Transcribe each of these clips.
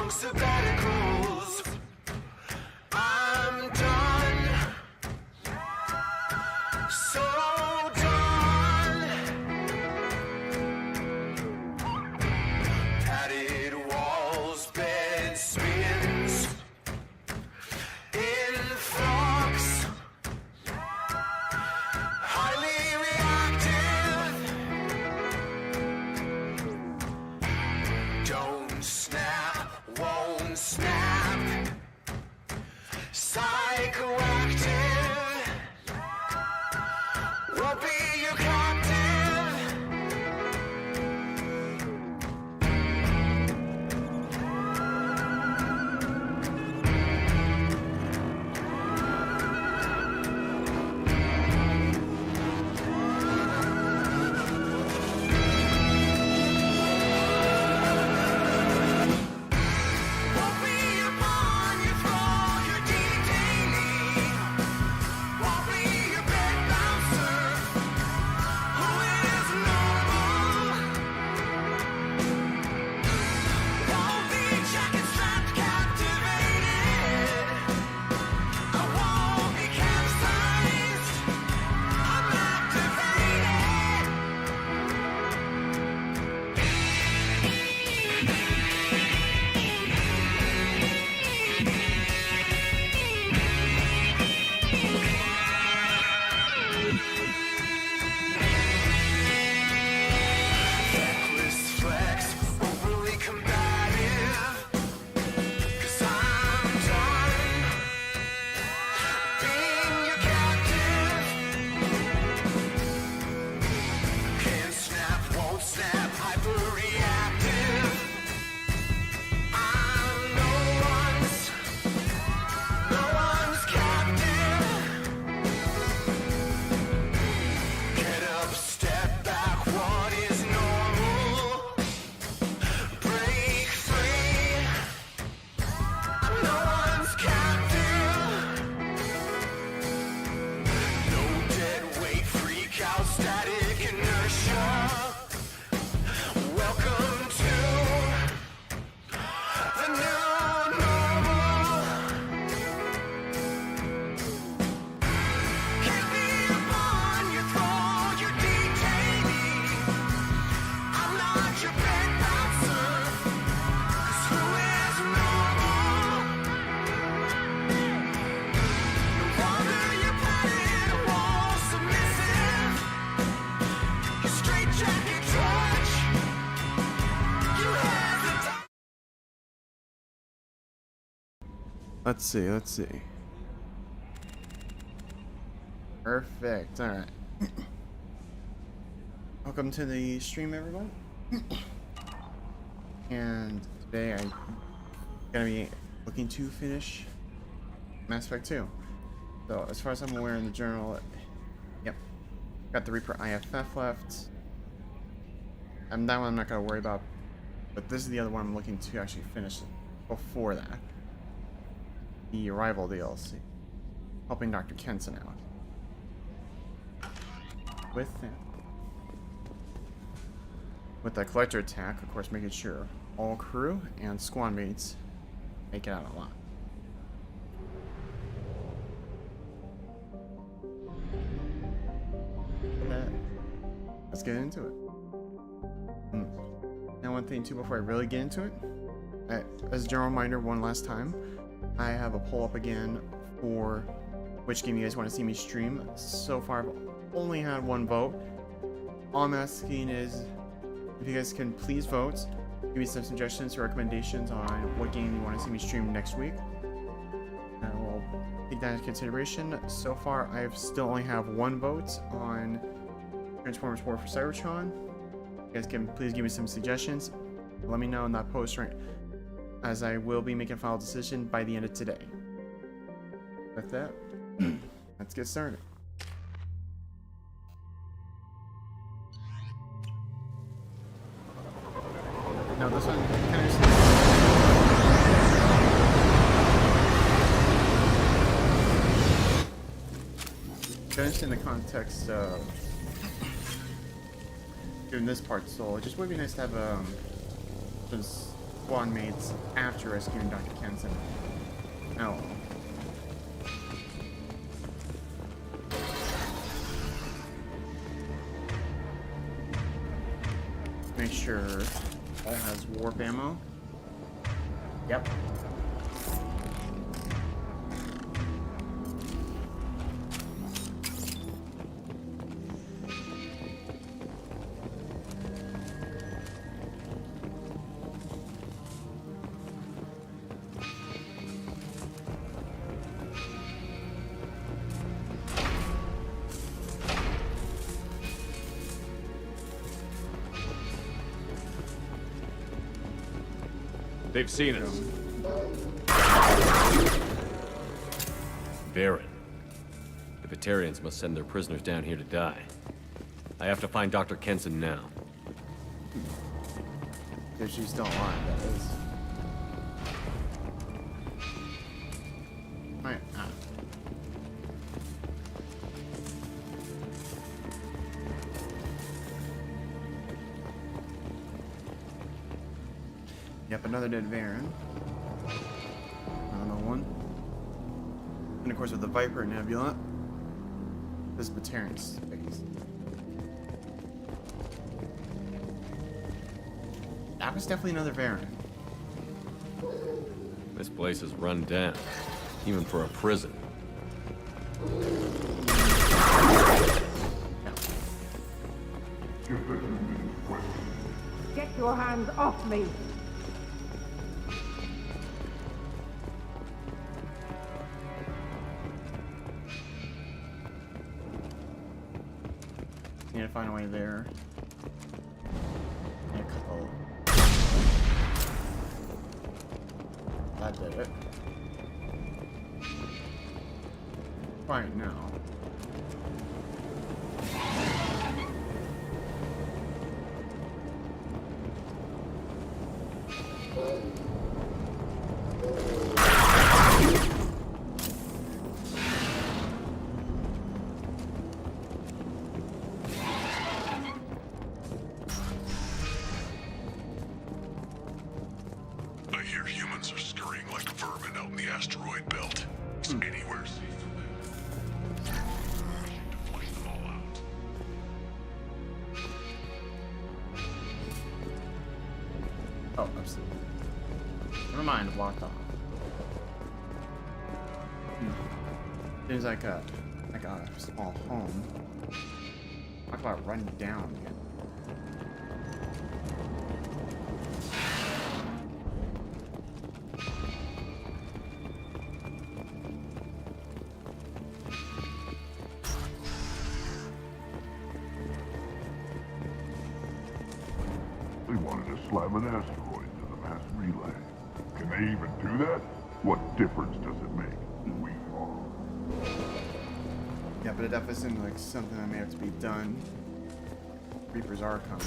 long sabbaticals. I'm done, so done. Padded walls, bed spins, in flux, highly reactive. Don't snap, won't snap. Psychoactive, won't be your captive. Won't be your pawn, your thrall, your detainee. Won't be your bed bouncer, who is normal. Won't be jacket strapped, captivated. I won't be capsized, I'm activated. Reckless flex, overly combative. 'Cause I'm done being your captive. Can't snap, won't snap, hyperreactive. I'm no one's captive. Get up, step back, what is normal? Break free, I'm no one's captive. No dead weight, freak out, static inertia. Welcome to the new normal. Can't be upon your thrall, your detainee. I'm not your bed bouncer, 'cause who is normal? No longer your padded wall submissive, your straight jacket drudge. You hesitate. Let's see. Perfect. All right. Welcome to the stream, everyone. And today I'm gonna be looking to finish Mass Effect 2. So as far as I'm aware in the journal, yep, got the Reaper IFF left. And that one I'm not gonna worry about. But this is the other one I'm looking to actually finish before that. The Arrival DLC, helping Dr. Kenson out with the collector attack, of course, making sure all crew and squad mates make it out alive. Let's get into it. Now, one thing too before I really get into it, as a general reminder, one last time, I have a poll up again for which game you guys want to see me stream. So far, I've only had one vote. All I'm asking is if you guys can please vote, give me some suggestions or recommendations on what game you want to see me stream next week. And we'll take that into consideration. So far, I still only have one vote on Transformers War for Cybertron. You guys can please give me some suggestions. Let me know in that post, right, as I will be making a final decision by the end of today. With that, let's get started. Now this one kind of in the context of doing this part, so it just would be nice to have some squad mates after rescuing Dr. Kenson. Oh. Make sure all has warp ammo. Yep. They've seen us. Baron. The Batarians must send their prisoners down here to die. I have to find Dr. Kenson now. If she's still alive, that is. Alright, Yep, another dead Baron. Another one. And of course with the Viper Nebula, this Batarian space. That was definitely another Baron. This place is run down, even for a prison. Get your hands off me! Need to find a way there. Need a couple. That did it. Right now. I hear humans are scurrying like vermin out in the asteroid belt. Is anywhere safe to live? I need to flush them all out. Oh, absolutely. Never mind, blocked off. Seems like a small home. Talk about run down again. They wanted to slam an asteroid into the mass relay. Can they even do that? What difference does it make? We are. Yeah, but it definitely seems like something that may have to be done. Reapers are coming.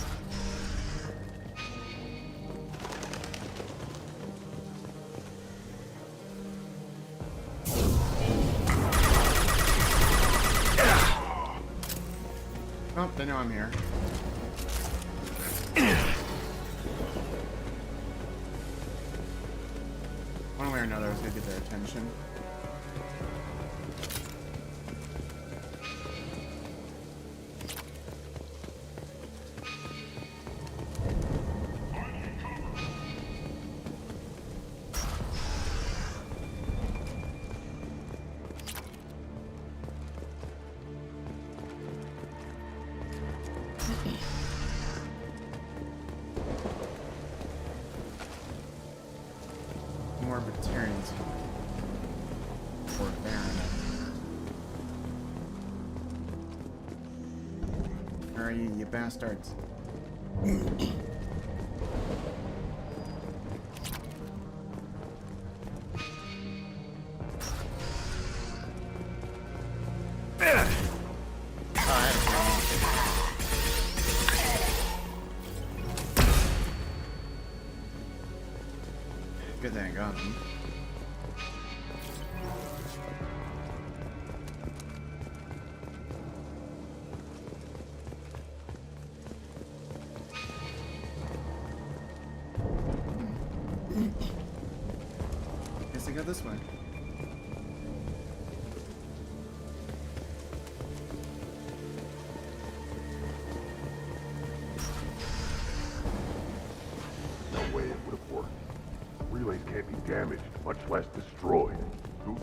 Oh, they know I'm here. One way or another, I was gonna get their attention. More Batarians. Or Baron. Where are you, you bastards? Good thing I got him. guess I go this way. No way it would have worked. Relays can't be damaged, much less destroyed. Who?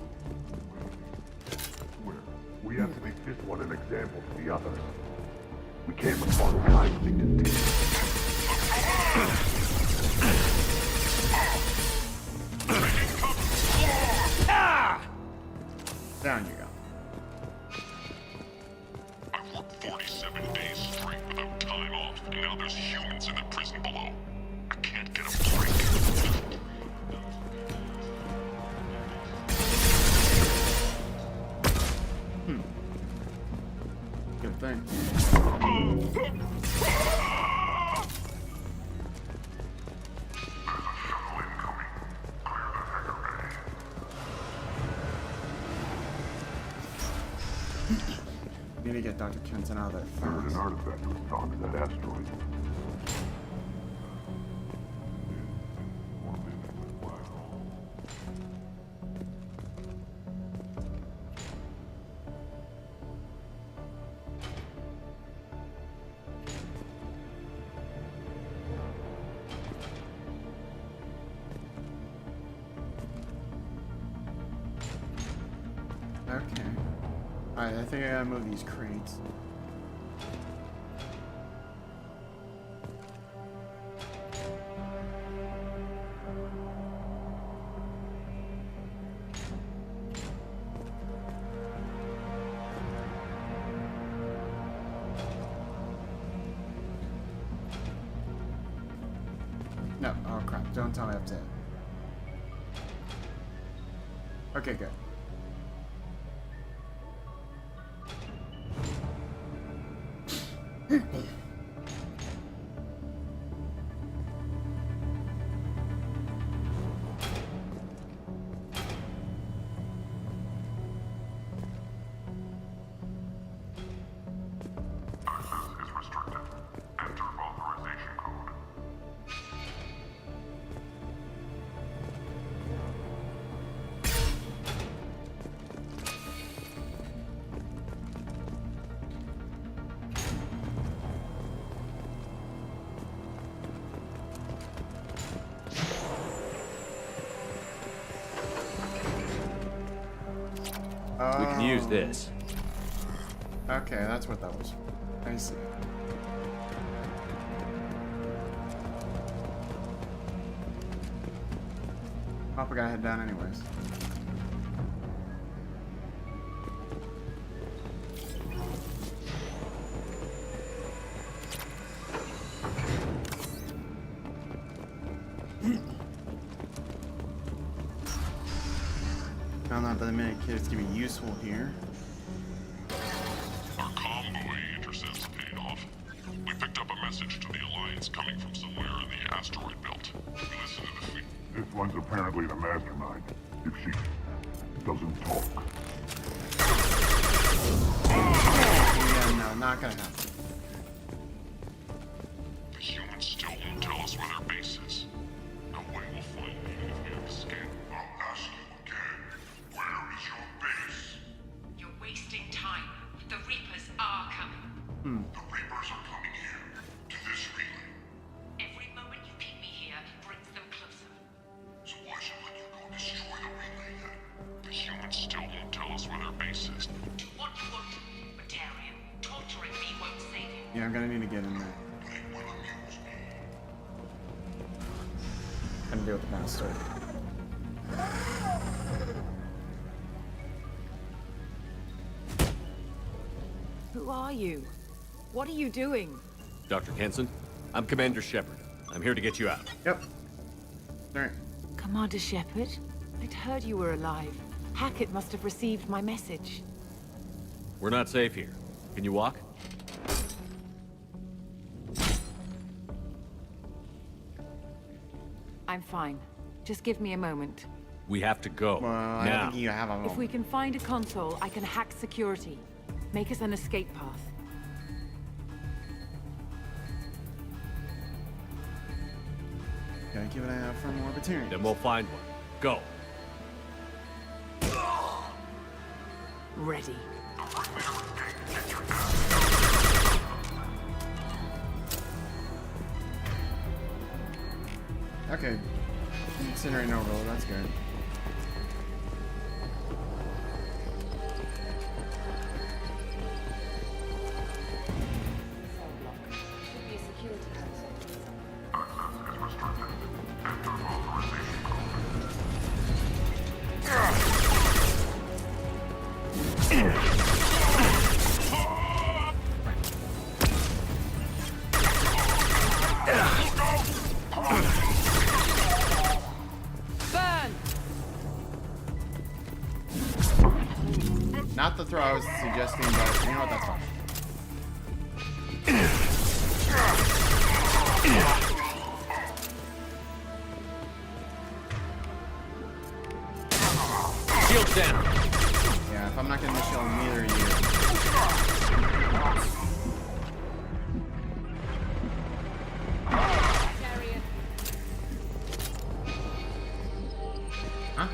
Where? We have to make this one an example to the others. We can't respond kindly to Down you go. I've worked 47 days straight without time off, and now there's humans in the prison below. I can't get a break. Good thing. Need to get Dr. Kenson out of there There was fast. an artifact to talk to that asteroid. More minutes, wow. Okay. Alright, I think I gotta move these crates. No, oh crap, don't tell me I have to. Okay, good. Access is restricted. Enter authorization code. We can use this. Okay, that's what that was. I see. Papa gotta head down anyways. Found out that the minute kit is gonna be useful here. Our convoy intercepts paid off. We picked up a message to the Alliance coming from somewhere in the asteroid belt. We listened to the feed. This one's apparently the mastermind. If she doesn't talk. Yeah, no, not gonna happen. The humans still won't tell us where their base is. No way we'll find them even if we have to scan. I'll ask you again. Where is your base? You're wasting time. The Reapers are coming. The Reapers are coming here, to this relay. Every moment you keep me here brings them closer. So why should let you go destroy the relay then? The humans still won't tell us where their base is. Do what you want to, Batarian. Torturing me won't save you. Yeah, I'm gonna need to get in there. But it will amuse me. Gonna deal with the bastard. Who are you? What are you doing? Dr. Kenson, I'm Commander Shepard. I'm here to get you out. Yep. Alright. Commander Shepard? I'd heard you were alive. Hackett must have received my message. We're not safe here. Can you walk? I'm fine. Just give me a moment. We have to go. Well, I now. don't think you have a moment. If we can find a console, I can hack security. Make us an escape path. Gotta keep an eye out for more Batarians. Then we'll find one. Go. Ready. Okay. Incinerating overload, that's good. Should be a security console. Access is restricted. Enter authorization Burn! Not the throw I was suggesting, but you know what, that's fine. Shield down. Yeah, if I'm not getting the shield, neither are you. Chariot. Huh?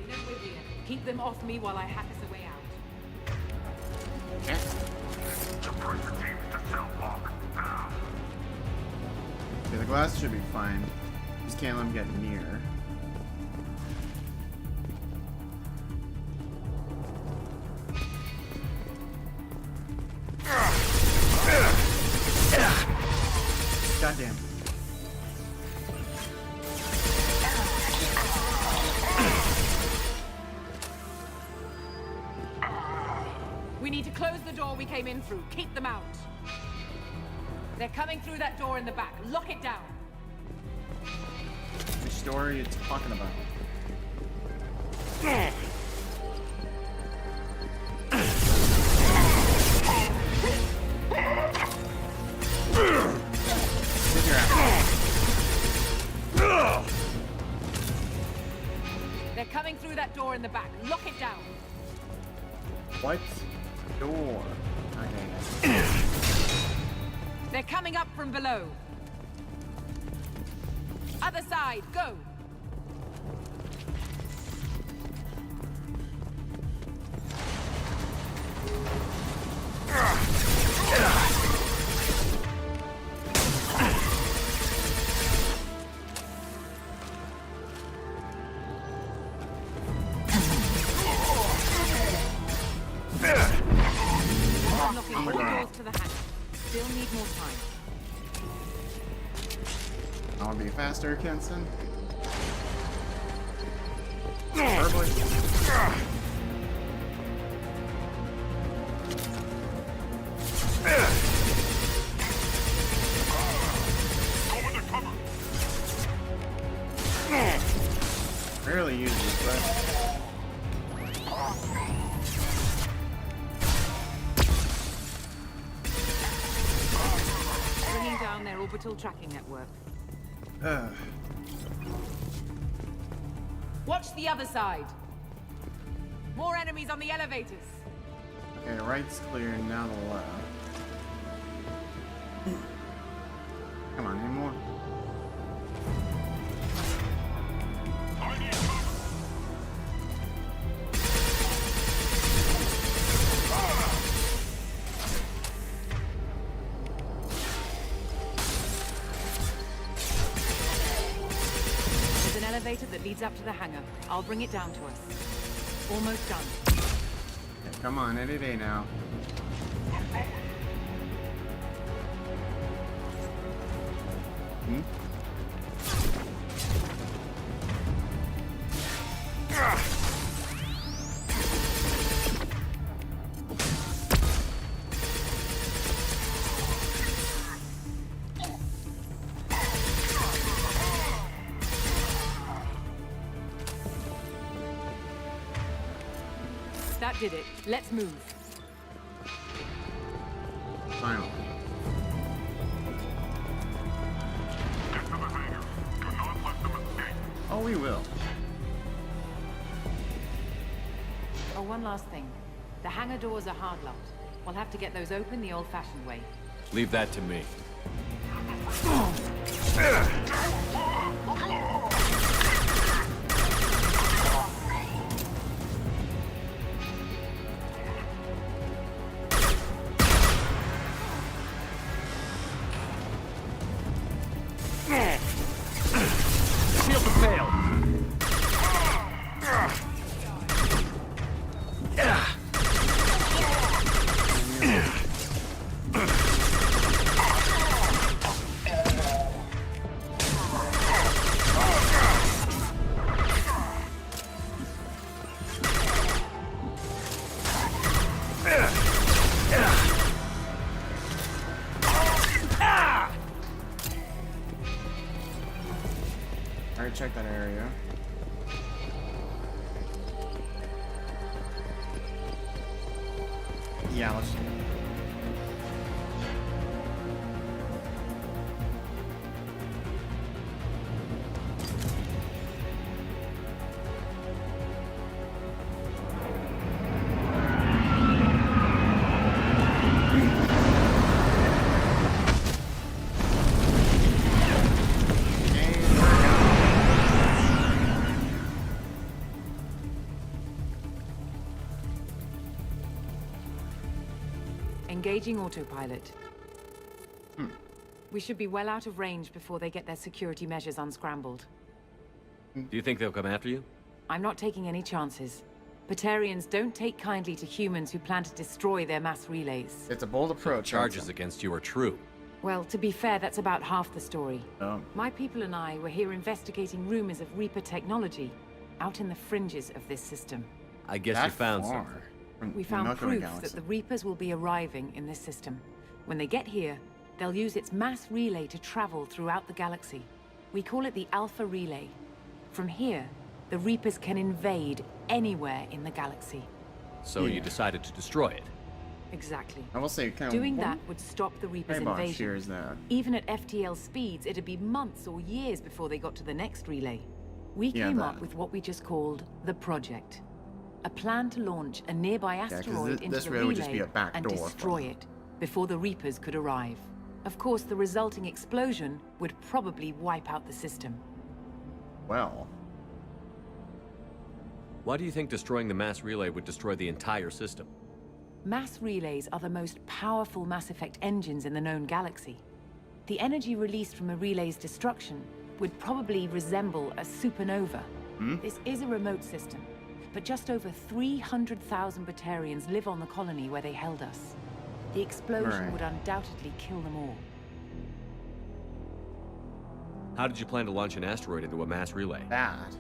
No with you. Keep them off me while I hack us a way out. Yeah. Surprise the teams to cell block. Now. Okay, the glass should be fine. Just can't let him get near. Goddamn. We need to close the door we came in through. Keep them out. They're coming through that door in the back. Lock it down. Which story are you talking about? Get your ass. They're coming through that door in the back. Lock it down. What? Door. Okay. They're coming up from below. Other side, go. Unlocking all doors to the hangar. Still need more time. I'll be faster, Kenson. Verbally. Rarely use this, but Bringing down their orbital tracking network. Watch the other side. More enemies on the elevators. okay, right's clear, now the left. Come on, any more? There's an elevator that leads up to the hangar. I'll bring it down to us. Almost done. Okay, come on, any day now. Hmm? That did it. Let's move. Finally. Get to the hangar. Do not let them escape. Oh, we will. Oh, one last thing. The hangar doors are hard locked. We'll have to get those open the old-fashioned way. Leave that to me. Shield to fail. Alright, check that area. Yeah, let's do that. Engaging autopilot. We should be well out of range before they get their security measures unscrambled. Do you think they'll come after you? I'm not taking any chances. Batarians don't take kindly to humans who plan to destroy their mass relays. It's a bold approach. Charges against you are true. Well, to be fair, that's about half the story. Oh. My people and I were here investigating rumors of Reaper technology out in the fringes of this system. I guess you found something. We found proof that the Reapers will be arriving in this system. When they get here, they'll use its mass relay to travel throughout the galaxy. We call it the Alpha Relay. From here, the Reapers can invade anywhere in the galaxy. So you decided to destroy it. Exactly. I will say, kind of Doing that would stop the Reapers' invasion. Here's that. Even at FTL speeds, it'd be months or years before they got to the next relay. We came up with what we just called the Project. A plan to launch a nearby asteroid into the relay and destroy it before the Reapers could arrive. Of course, the resulting explosion would probably wipe out the system. Well. Why do you think destroying the mass relay would destroy the entire system? Mass relays are the most powerful mass effect engines in the known galaxy. The energy released from a relay's destruction would probably resemble a supernova. This is a remote system, but just over 300,000 Batarians live on the colony where they held us. The explosion would undoubtedly kill them all. How did you plan to launch an asteroid into a mass relay? Bad.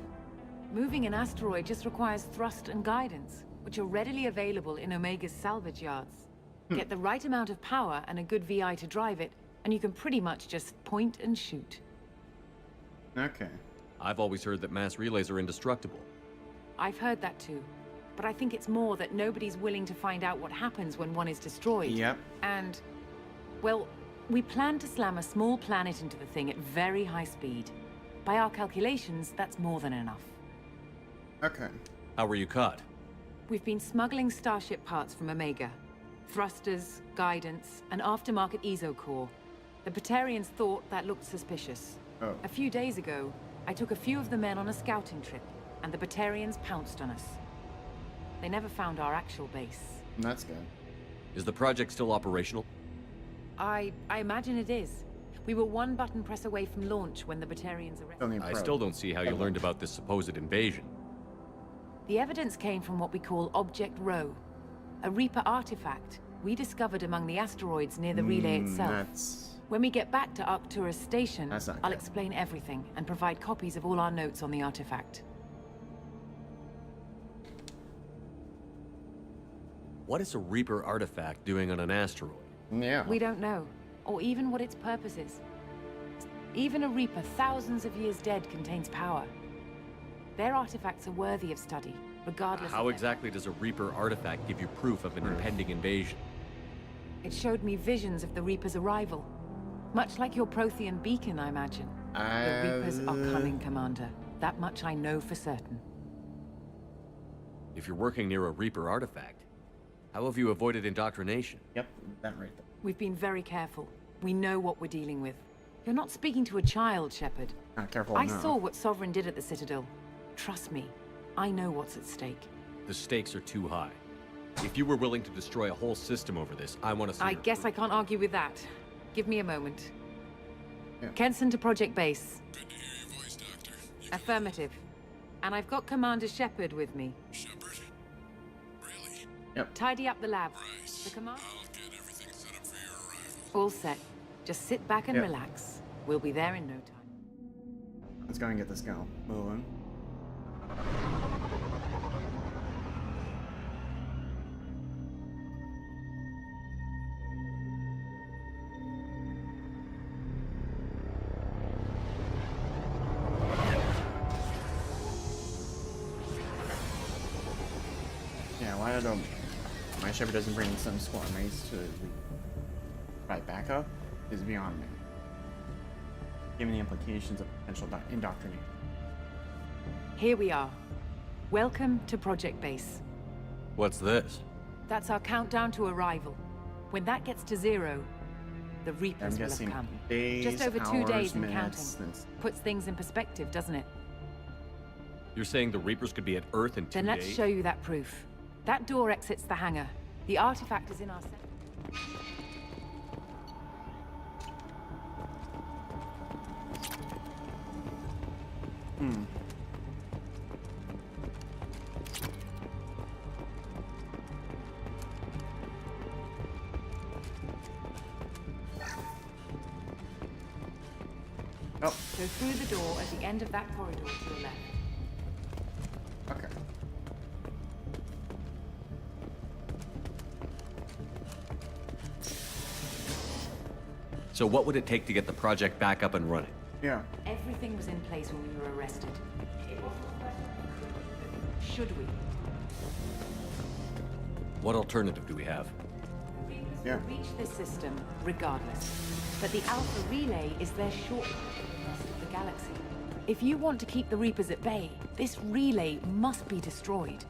Moving an asteroid just requires thrust and guidance, which are readily available in Omega's salvage yards. Get the right amount of power and a good VI to drive it, and you can pretty much just point and shoot. Okay. I've always heard that mass relays are indestructible. I've heard that too. But I think it's more that nobody's willing to find out what happens when one is destroyed. Yep. And, well, we plan to slam a small planet into the thing at very high speed. By our calculations, that's more than enough. Okay. How were you caught? We've been smuggling Starship parts from Omega. Thrusters, guidance, and aftermarket ESO core. The Batarians thought that looked suspicious. Oh. A few days ago, I took a few of the men on a scouting trip, and the Batarians pounced on us. They never found our actual base. That's good. Is the project still operational? I imagine it is. We were one button press away from launch when the Batarians arrested. I still don't see how you learned about this supposed invasion. The evidence came from what we call Object Rho, a Reaper artifact we discovered among the asteroids near the relay itself. When we get back to Arcturus Station, I'll explain everything and provide copies of all our notes on the artifact. What is a Reaper artifact doing on an asteroid? Yeah. We don't know, or even what its purpose is. Even a Reaper thousands of years dead contains power. Their artifacts are worthy of study, regardless How of exactly does a Reaper artifact give you proof of an impending invasion? It showed me visions of the Reaper's arrival. Much like your Prothean beacon, I imagine. The Reapers are coming, Commander. That much I know for certain. If you're working near a Reaper artifact, how have you avoided indoctrination? Yep, that right there. We've been very careful. We know what we're dealing with. You're not speaking to a child, Shepard. Careful. I no. saw what Sovereign did at the Citadel. Trust me, I know what's at stake. The stakes are too high. If you were willing to destroy a whole system over this, I want to see I your guess proof. I can't argue with that. Give me a moment. Yeah. Kenson to Project Base. Good to hear your voice, Doctor. Affirmative. And I've got Commander Shepard with me. Shepard? Really? Yep. Tidy up the lab. Right. The command? I'll get everything set up for your arrival. All set. Just sit back and Yep. relax. We'll be there in no time. Let's go and get this go moving. Yeah, why don't my Shepard doesn't bring some squad mates to provide backup is beyond me. Given the implications of potential indoctrination. Here we are. Welcome to Project Base. What's this? That's our countdown to arrival. When that gets to 0, the I'm Reapers will have guessing come. days, Just over 2 hours, days and minutes, counting. then- Puts things in perspective, doesn't it? You're saying the Reapers could be at Earth in 2 Then let's days? show you that proof. That door exits the hangar. The artifact is in our center. Oh, Go through the door at the end of that corridor to your left. okay. So what would it take to get the project back up and running? Yeah. Everything was in place when we were arrested. It wasn't a question of should we? What alternative do we have? The Reapers Yeah. will reach this system regardless. But the Alpha Relay is their shortcut to the rest of the galaxy. If you want to keep the Reapers at bay, this relay must be destroyed.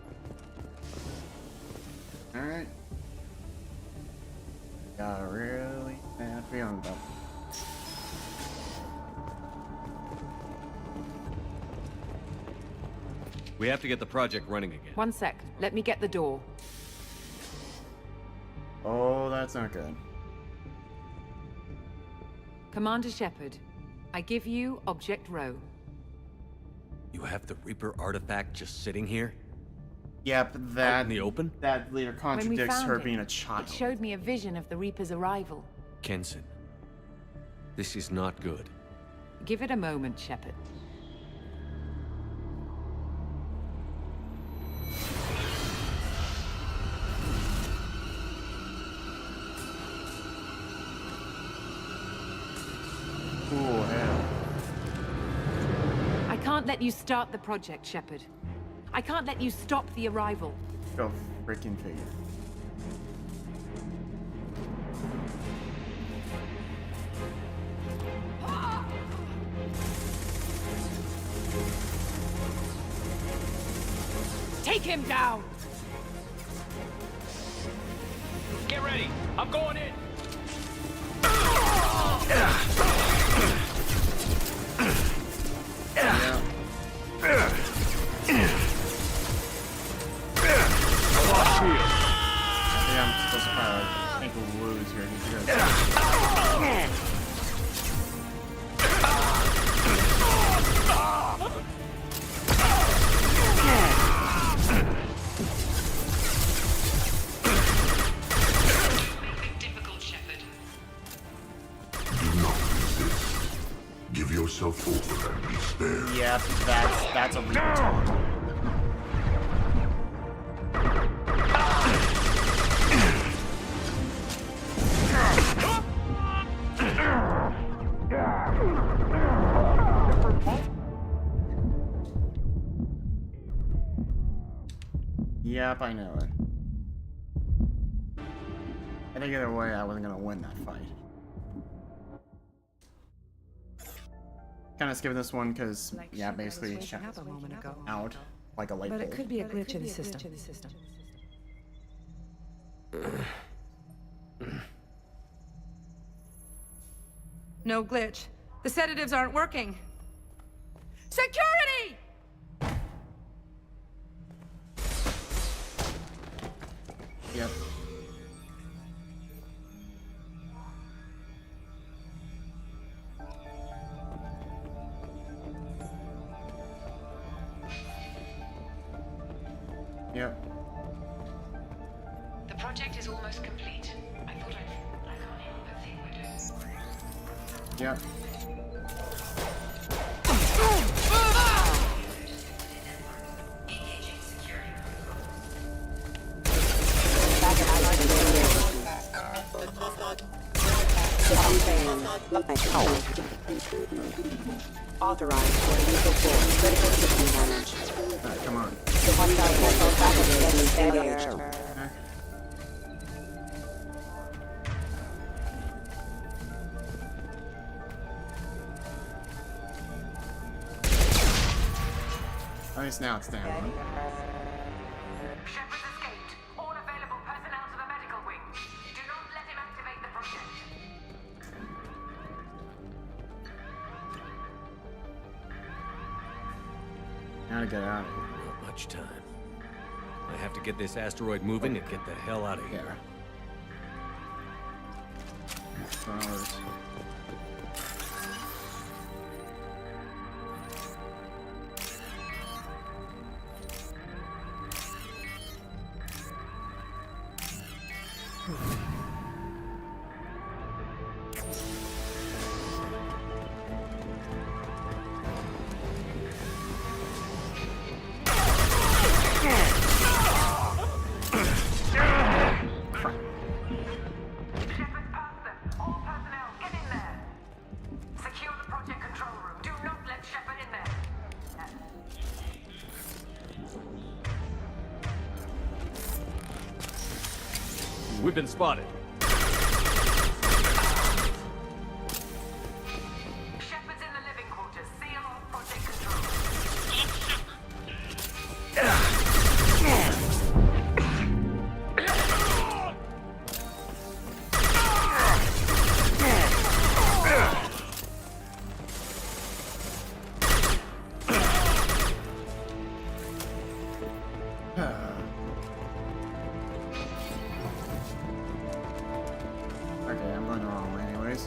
Alright. Got a really bad feeling about it. We have to get the project running again. One sec. Let me get the door. Oh, that's not good. Commander Shepard, I give you Object Row. You have the Reaper artifact just sitting here? Yep, Out that in the open? that later When we contradicts found her it, being a child. it showed me a vision of the Reaper's arrival. Kenson. This is not good. Give it a moment, Shepard. Ooh, hell. I can't let you start the project, Shepard. I can't let you stop the arrival. Go freaking figure. Take him down! Get ready. I'm going in. Yeah. Yeah, I'm supposed to probably like, make a lose here. Make it difficult, Shepard. Do not resist. Give yourself over and be spared. Yep, that's a Reaper talk. Yep, I know it. I think either way, I wasn't gonna win that fight. Kind of skipping this one because, yeah, basically shut up a moment ago. out like a light But bulb. it could be a glitch in the system. No glitch. The sedatives aren't working. Security! Yep. Yep. The project is almost complete. I can't help but think we're doing. Yep. Engaging security. Authorized for lethal force. Critical system damage. Alright, come on. Hostile missile package engaged. At least now it's down. Shepard's escaped. All available personnel to the medical wing. Do not let him activate the project. Now to get out of here. Not much time. I have to get this asteroid moving and get the hell out of here. Flowers. Shepard's past them. All personnel, get in there. Secure the project control room. Do not let Shepard in there. We've been spotted. Shepard's in the living quarters. Seal off project control. Okay, I'm going the wrong way anyways.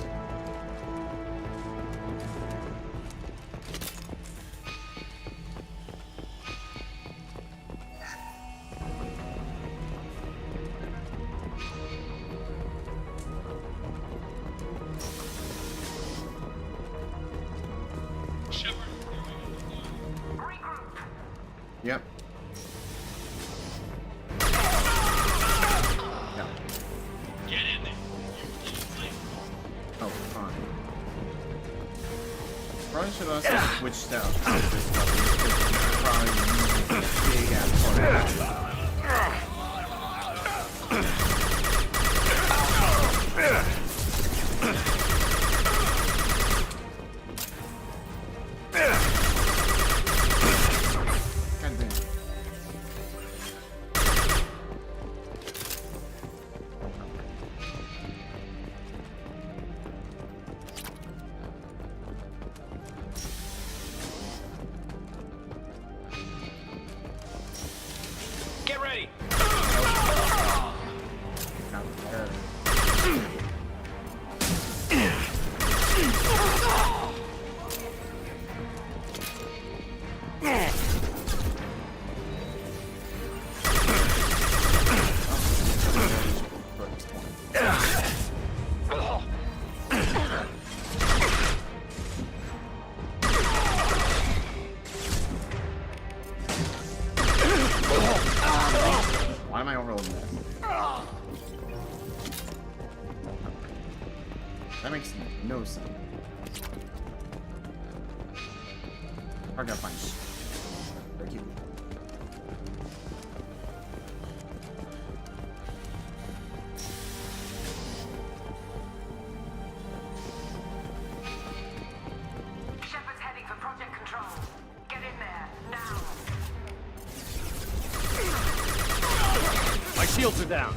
Regroup. Yep. Yep. Get in there. Oh, fine. Probably should also switched out this weapon. Probably big ass part. God damn. Get ready. Not prepared. Why am I overloading this? That makes no sense. I gotta find shit. Thank you. Shepard's heading for project control. Get in there, now. My shields are down.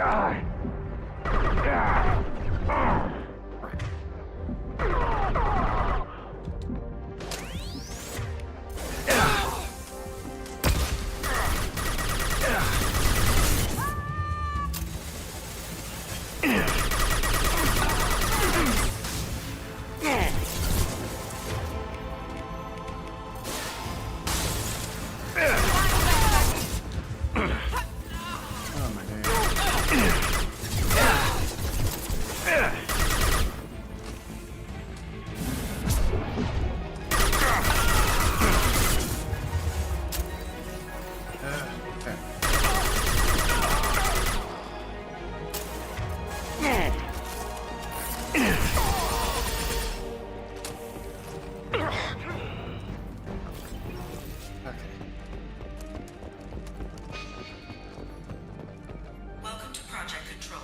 Oh my days. Welcome to Project Control.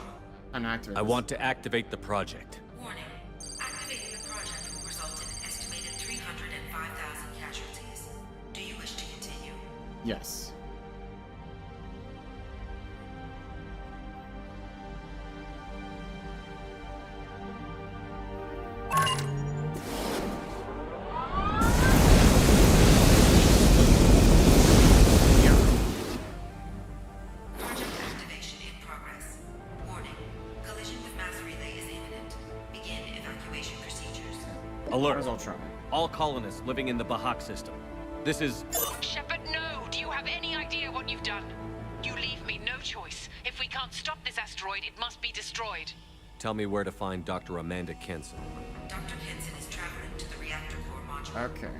Unactivated. I want to activate the project. Warning. Activating the project will result in an estimated 305,000 casualties. Do you wish to continue? Yes. Project activation in progress. Warning. Collision with mass relay is imminent. Begin evacuation procedures. Alert. Where's Ultron? All colonists living in the Bahak system. This is... Shepard, no! Do you have any idea what you've done? You leave me no choice. If we can't stop this asteroid, it must be destroyed. Tell me where to find Dr. Amanda Kenson. Dr. Kenson is traveling to the reactor core module. Okay.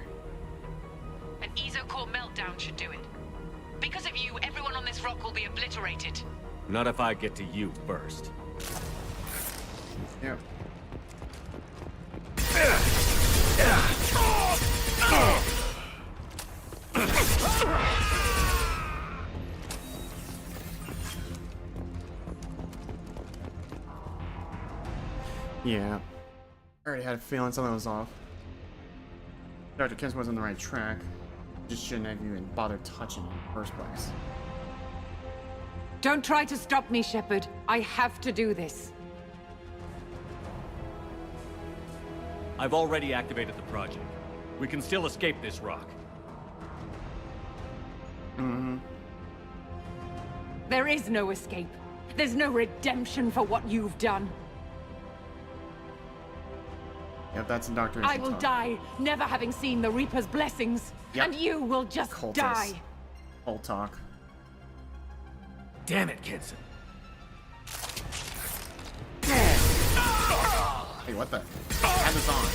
An ESO-core meltdown should do it. Because of you, everyone on this rock will be obliterated. Not if I get to you first. Yep. Yeah. I already had a feeling something was off. Dr. Kenson was on the right track. Just shouldn't have even bothered touching him in the first place. Don't try to stop me, Shepard. I have to do this. I've already activated the project. We can still escape this rock. There is no escape. There's no redemption for what you've done. Yep, that's the Dr. I will die, never having seen the Reaper's blessings. Yep. And you will just Cultist. die. Whole talk. Damn it, Kenson. Hey, what the? Have this on.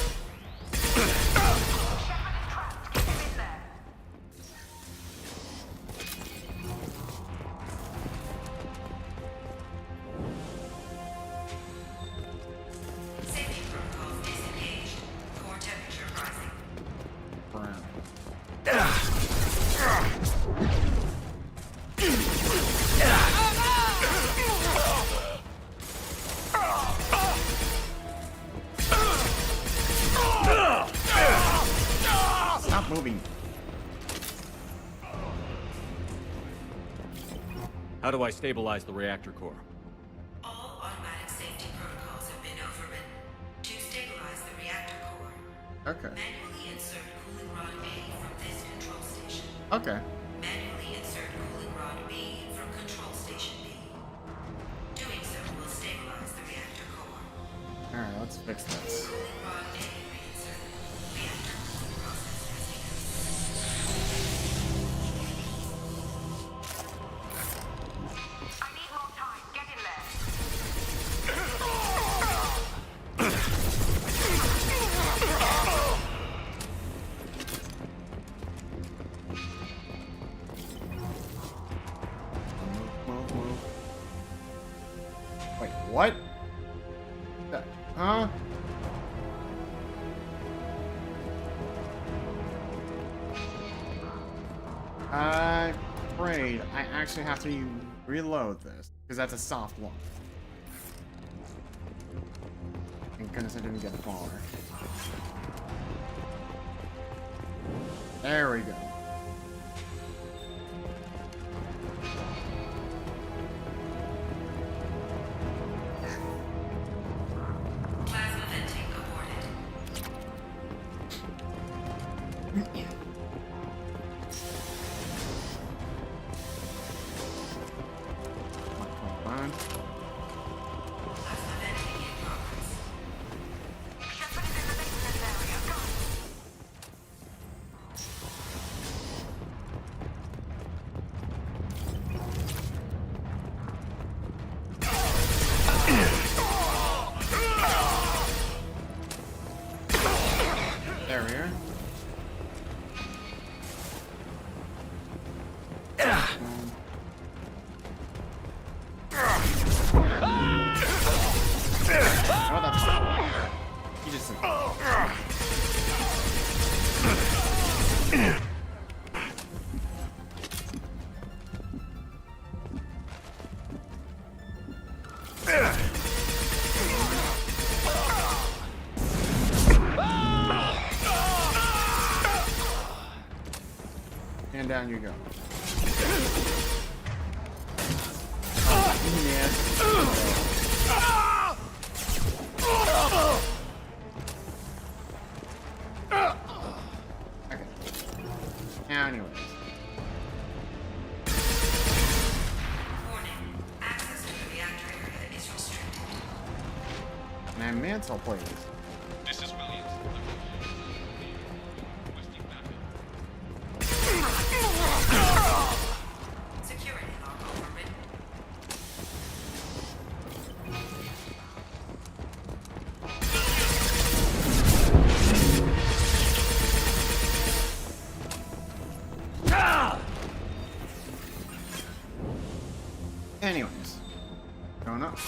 Get him in there. Safety protocols disengaged. Core temperature rising. Brown. Stop moving. How do I stabilize the reactor core? All automatic safety protocols have been overridden. To stabilize the reactor core, Okay. manually insert cooling rod A from this control station. Okay. Manually insert cooling rod B from control station B. Doing so will stabilize the reactor core. Alright, let's fix this. Cooling rod A reinserted. Reactor cooling process has begun. I need more time. Get in there. Move. Wait, what? Huh? I'm afraid I actually have to reload this, because that's a soft one. Thank goodness I didn't get far. There we go. going. Plasma venting in progress. Shepard is in the maintenance area. Go! There we are. Oh, that's fine. You just. And down you go. Okay. Anyways. Warning. Access to the reactor area is restricted. And mantle plates. This is Williams. Requesting backup. Security log overridden. Anyways. Going up.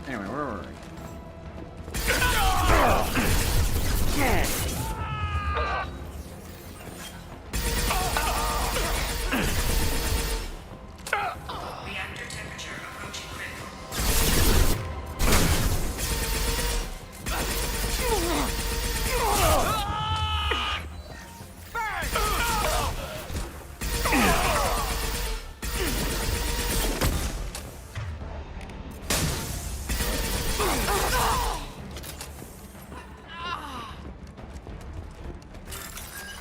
Anyway, where were we? Reactor temperature approaching critical.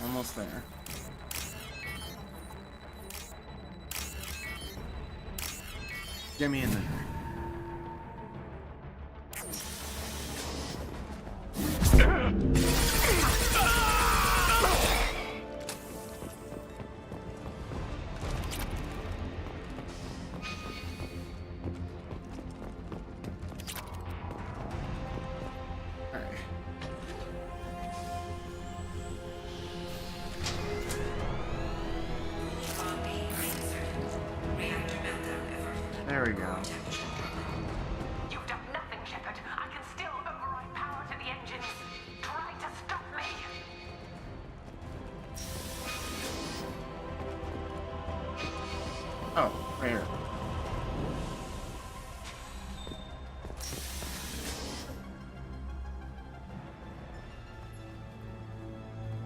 Almost there. Get me in there. Alright. Bomb B reinserted. Reactor meltdown averted. There we go. Temperature. You've done nothing, Shepard. I can still override power to the engines. Try to stop me. Oh, right here.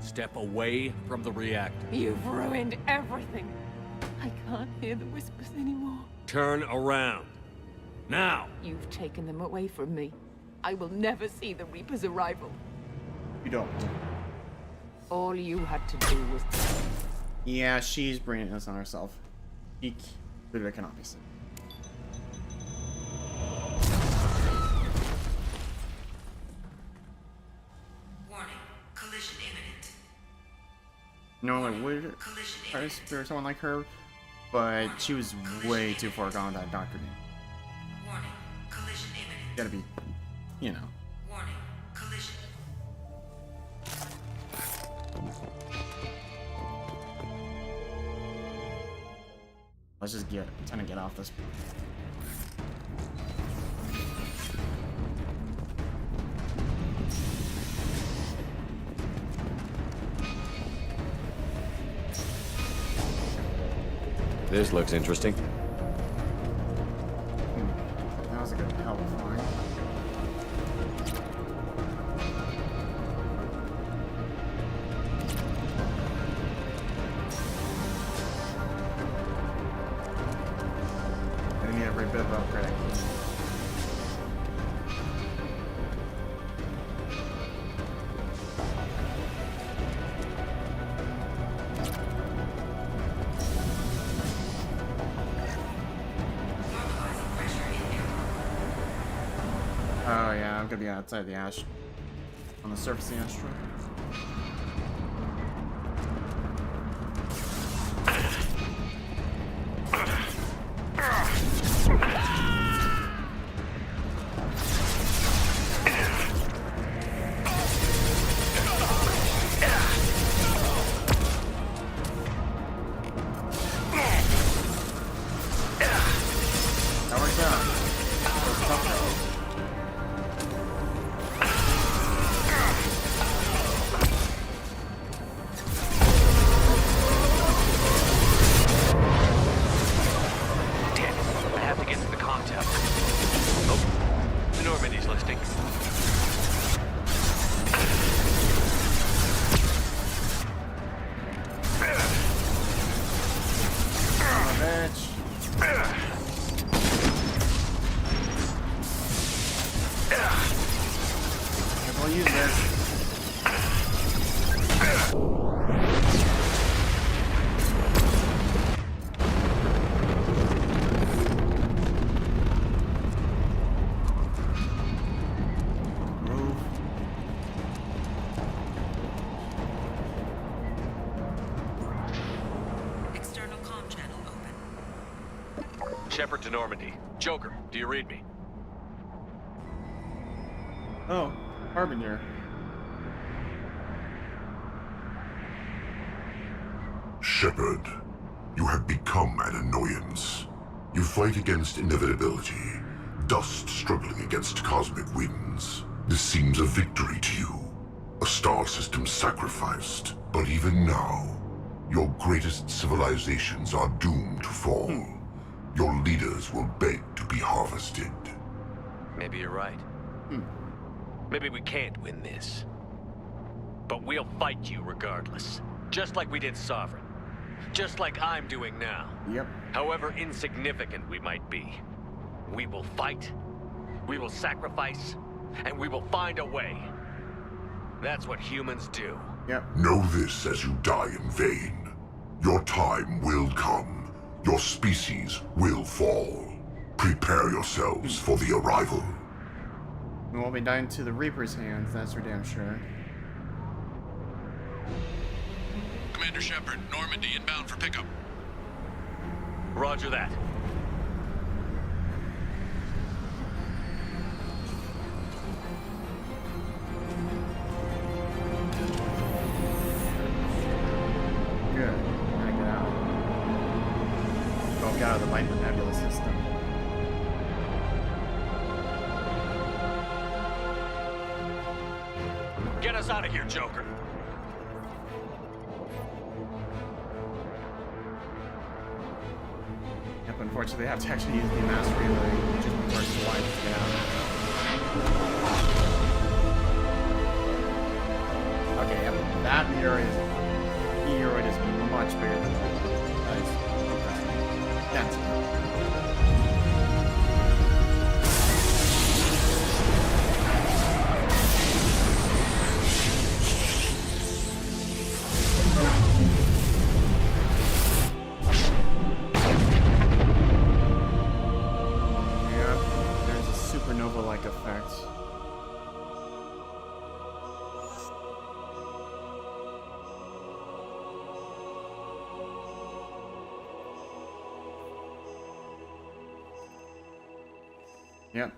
Step away from the reactor. You've ruined everything. I can't hear the whispers anymore. Turn around. Now! You've taken them away from me. I will never see the Reaper's arrival. You don't. All you had to do was... Yeah, she's bringing this on herself. Eek. But it cannot be seen. Warning. Collision imminent. Normally I would Collision try to imminent. spare someone like her, but she was way too far gone with that Dr. D. Warning. Collision imminent. Gotta be, you know. Warning. Collision. Let's just trying to get off this. This looks interesting. every bit of upgrade I can. Oh yeah, I'm gonna be outside the ash, on the surface of the asteroid. That works out. Those tough guys. Damn it. I have to get to the comm tower. Oh, the Normandy's listing. Bitch. We'll use this. Move. External comm channel open. Shepard to Normandy. Joker, do you read me? Oh, Harbinger. Shepard, you have become an annoyance. You fight against inevitability, dust struggling against cosmic winds. This seems a victory to you, a star system sacrificed. But even now, your greatest civilizations are doomed to fall. Your leaders will beg to be harvested. Maybe you're right. Maybe we can't win this. But we'll fight you regardless. Just like we did Sovereign. Just like I'm doing now. Yep. However insignificant we might be. We will fight, we will sacrifice, and we will find a way. That's what humans do. Yep. Know this as you die in vain. Your time will come. Your species will fall. Prepare yourselves for the arrival. We won't be dying to the Reaper's hands, that's for damn sure. Commander Shepard, Normandy inbound for pickup. Roger that. Good. Can I get out? Oh, get out of the Viper Nebula system. Get us out of here, Joker. Yep, unfortunately, I have to actually use the mass relay just before it's light to get out. Okay, yep, that meteoroid is much bigger than that. That is impressive. Density. Supernova-like effect. Yep.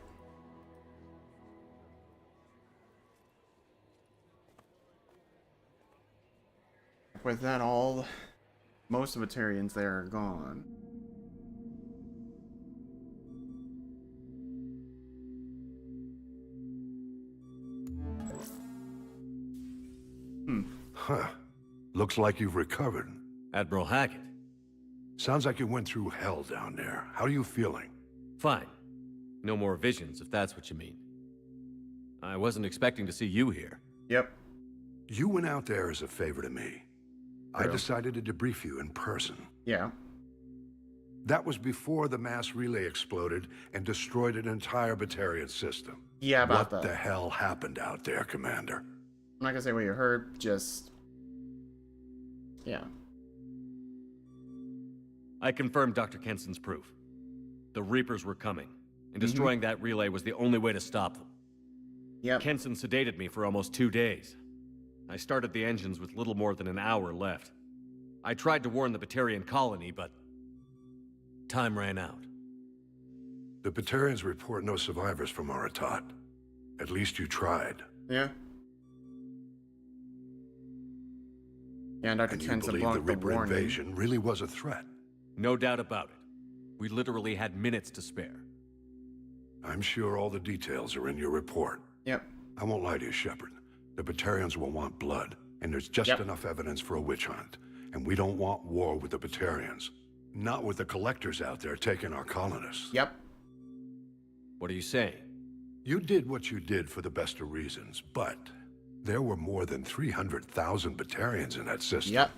With that, most of the Batarians there are gone. Huh. Looks like you've recovered. Admiral Hackett. Sounds like you went through hell down there. How are you feeling? Fine. No more visions, if that's what you mean. I wasn't expecting to see you here. Yep. You went out there as a favor to me. I True. decided to debrief you in person. Yeah. That was before the mass relay exploded and destroyed an entire Batarian system. Yeah, about What that. the hell happened out there, Commander? I'm not gonna say what you heard, just... Yeah. I confirmed Dr. Kenson's proof. The Reapers were coming, and destroying that relay was the only way to stop them. Yep. Kenson sedated me for almost 2 days. I started the engines with little more than an hour left. I tried to warn the Batarian colony, but time ran out. The Batarians report no survivors from Aratat. At least you tried. Yeah. Yeah, and Dr. And you Kenson believe the blocked the Reaper warning. invasion really was a threat. No doubt about it. We literally had minutes to spare. I'm sure all the details are in your report. Yep. I won't lie to you, Shepard. The Batarians will want blood, and there's just enough evidence for a witch hunt. And we don't want war with the Batarians. Not with the collectors out there taking our colonists. Yep. What are you saying? You did what you did for the best of reasons, but there were more than 300,000 Batarians in that system. Yep.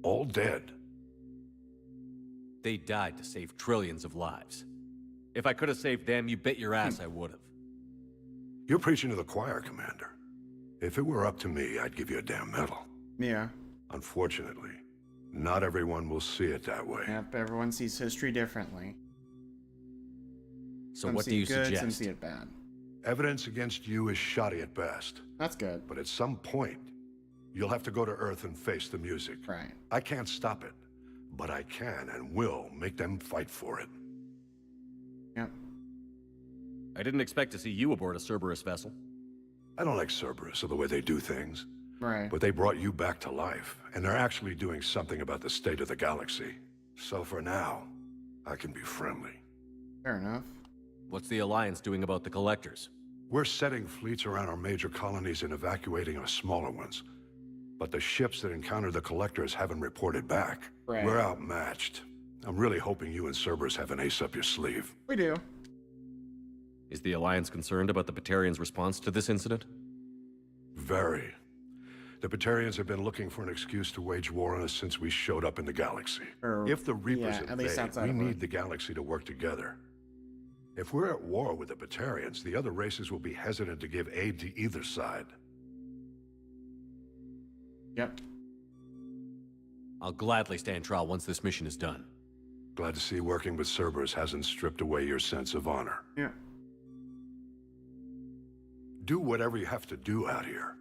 All dead. They died to save trillions of lives. If I could have saved them, you bet your ass I would have. You're preaching to the choir, Commander. If it were up to me, I'd give you a damn medal. Yeah. Unfortunately, not everyone will see it that way. Yep, everyone sees history differently. So Some what see do you it good, suggest? Some see it bad. Evidence against you is shoddy at best. That's good. But at some point, you'll have to go to Earth and face the music. Right. I can't stop it, but I can and will make them fight for it. Yep. I didn't expect to see you aboard a Cerberus vessel. I don't like Cerberus or the way they do things. Right. But they brought you back to life, and they're actually doing something about the state of the galaxy. So for now, I can be friendly. Fair enough. What's the Alliance doing about the Collectors? We're setting fleets around our major colonies and evacuating our smaller ones. But the ships that encountered the Collectors haven't reported back. Right. We're outmatched. I'm really hoping you and Cerberus have an ace up your sleeve. We do. Is the Alliance concerned about the Batarians' response to this incident? Very. The Batarians have been looking for an excuse to wage war on us since we showed up in the galaxy. If the Reapers at least invade, outside we of need Earth. the galaxy to work together. If we're at war with the Batarians, the other races will be hesitant to give aid to either side. Yep. I'll gladly stand trial once this mission is done. Glad to see working with Cerberus hasn't stripped away your sense of honor. Yeah. Do whatever you have to do out here.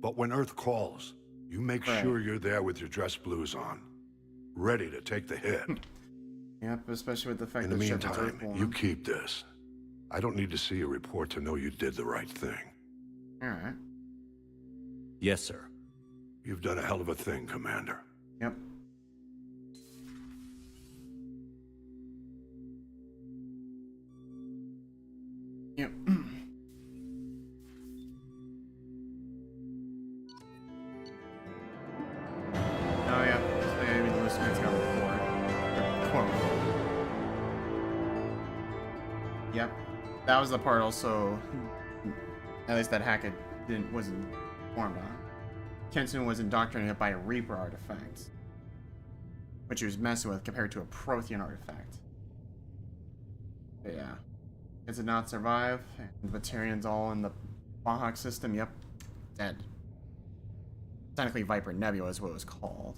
But when Earth calls, you make sure you're there with your dress blues on. Ready to take the hit. Yep, especially with the fact In the that Shepard's meantime, Earthborn. you keep this. I don't need to see a report to know you did the right thing. Alright. Yes, sir. You've done a hell of a thing, Commander. Yep. Yep. Oh yeah, so maybe the Lucian's got a report. Quote. Yep. That was the part also, at least that Hackett wasn't informed on. Kenson was indoctrinated by a Reaper artifact, which he was messing with compared to a Prothean artifact. But yeah. It did not survive, and the Batarians all in the Bahawk system, yep, dead. Technically Viper Nebula is what it was called.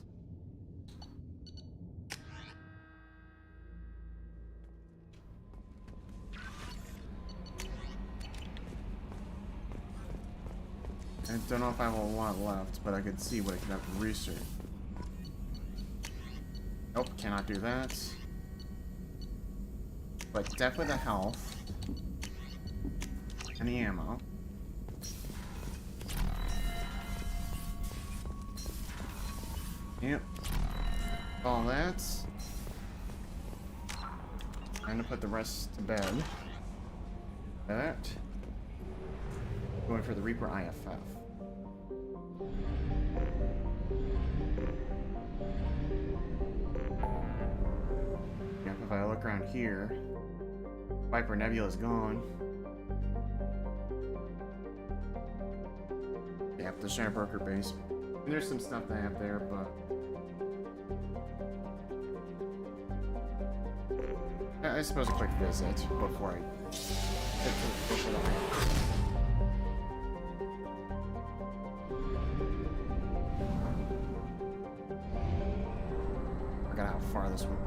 I don't know if I have a lot left, but I could see what I could have to research. Nope, cannot do that. But definitely the health. And the ammo. Yep. All that. Time to put the rest to bed. That. Going for the Reaper IFF. Yep, if I look around here, Viper Nebula's gone. Yep, the Shire Broker base. And there's some stuff they have there, but I suppose a quick visit before I get to the fish it all. I forgot how far this one.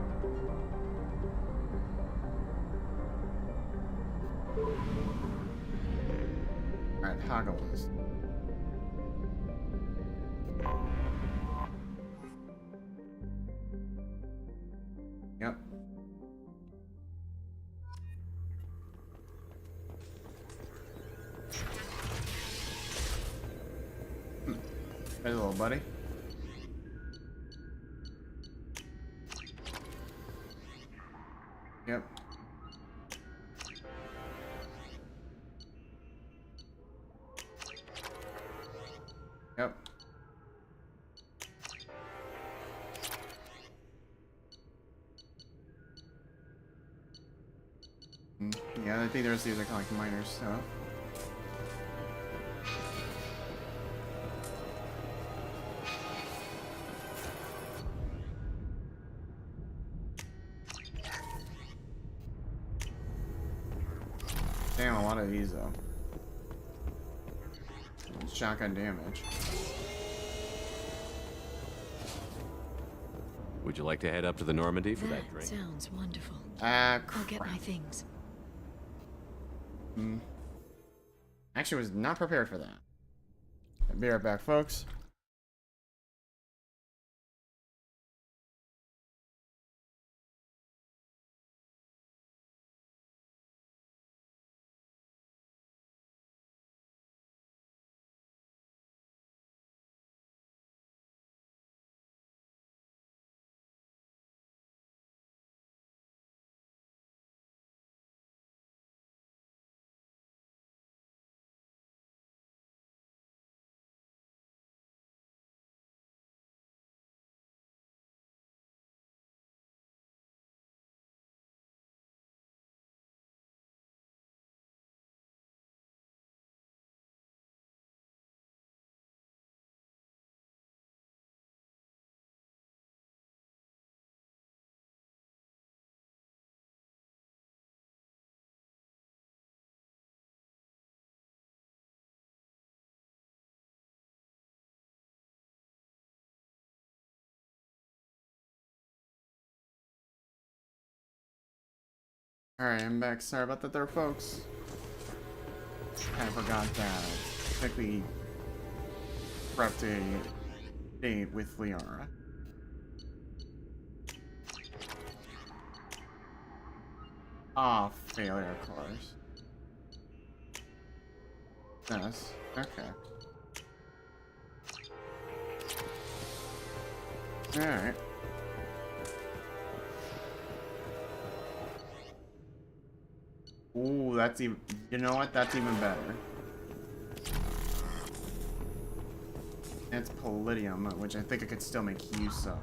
Alright, Hoggle is. Yep. Hey, little buddy. Yep. Yep. Yeah, I think the rest of these are kind of like minor stuff. Damn, a lot of these though. Shotgun damage. Would you like to head up to the Normandy for that drink? Sounds wonderful. I'll get my things. Actually, was not prepared for that. I'll be right back, folks. Alright, I'm back. Sorry about that there, folks. I forgot that. Quickly prepped a date with Liara. Ah, failure, of course. Yes, okay. Alright. Ooh, that's even. You know what? That's even better. It's palladium, which I think I could still make use of.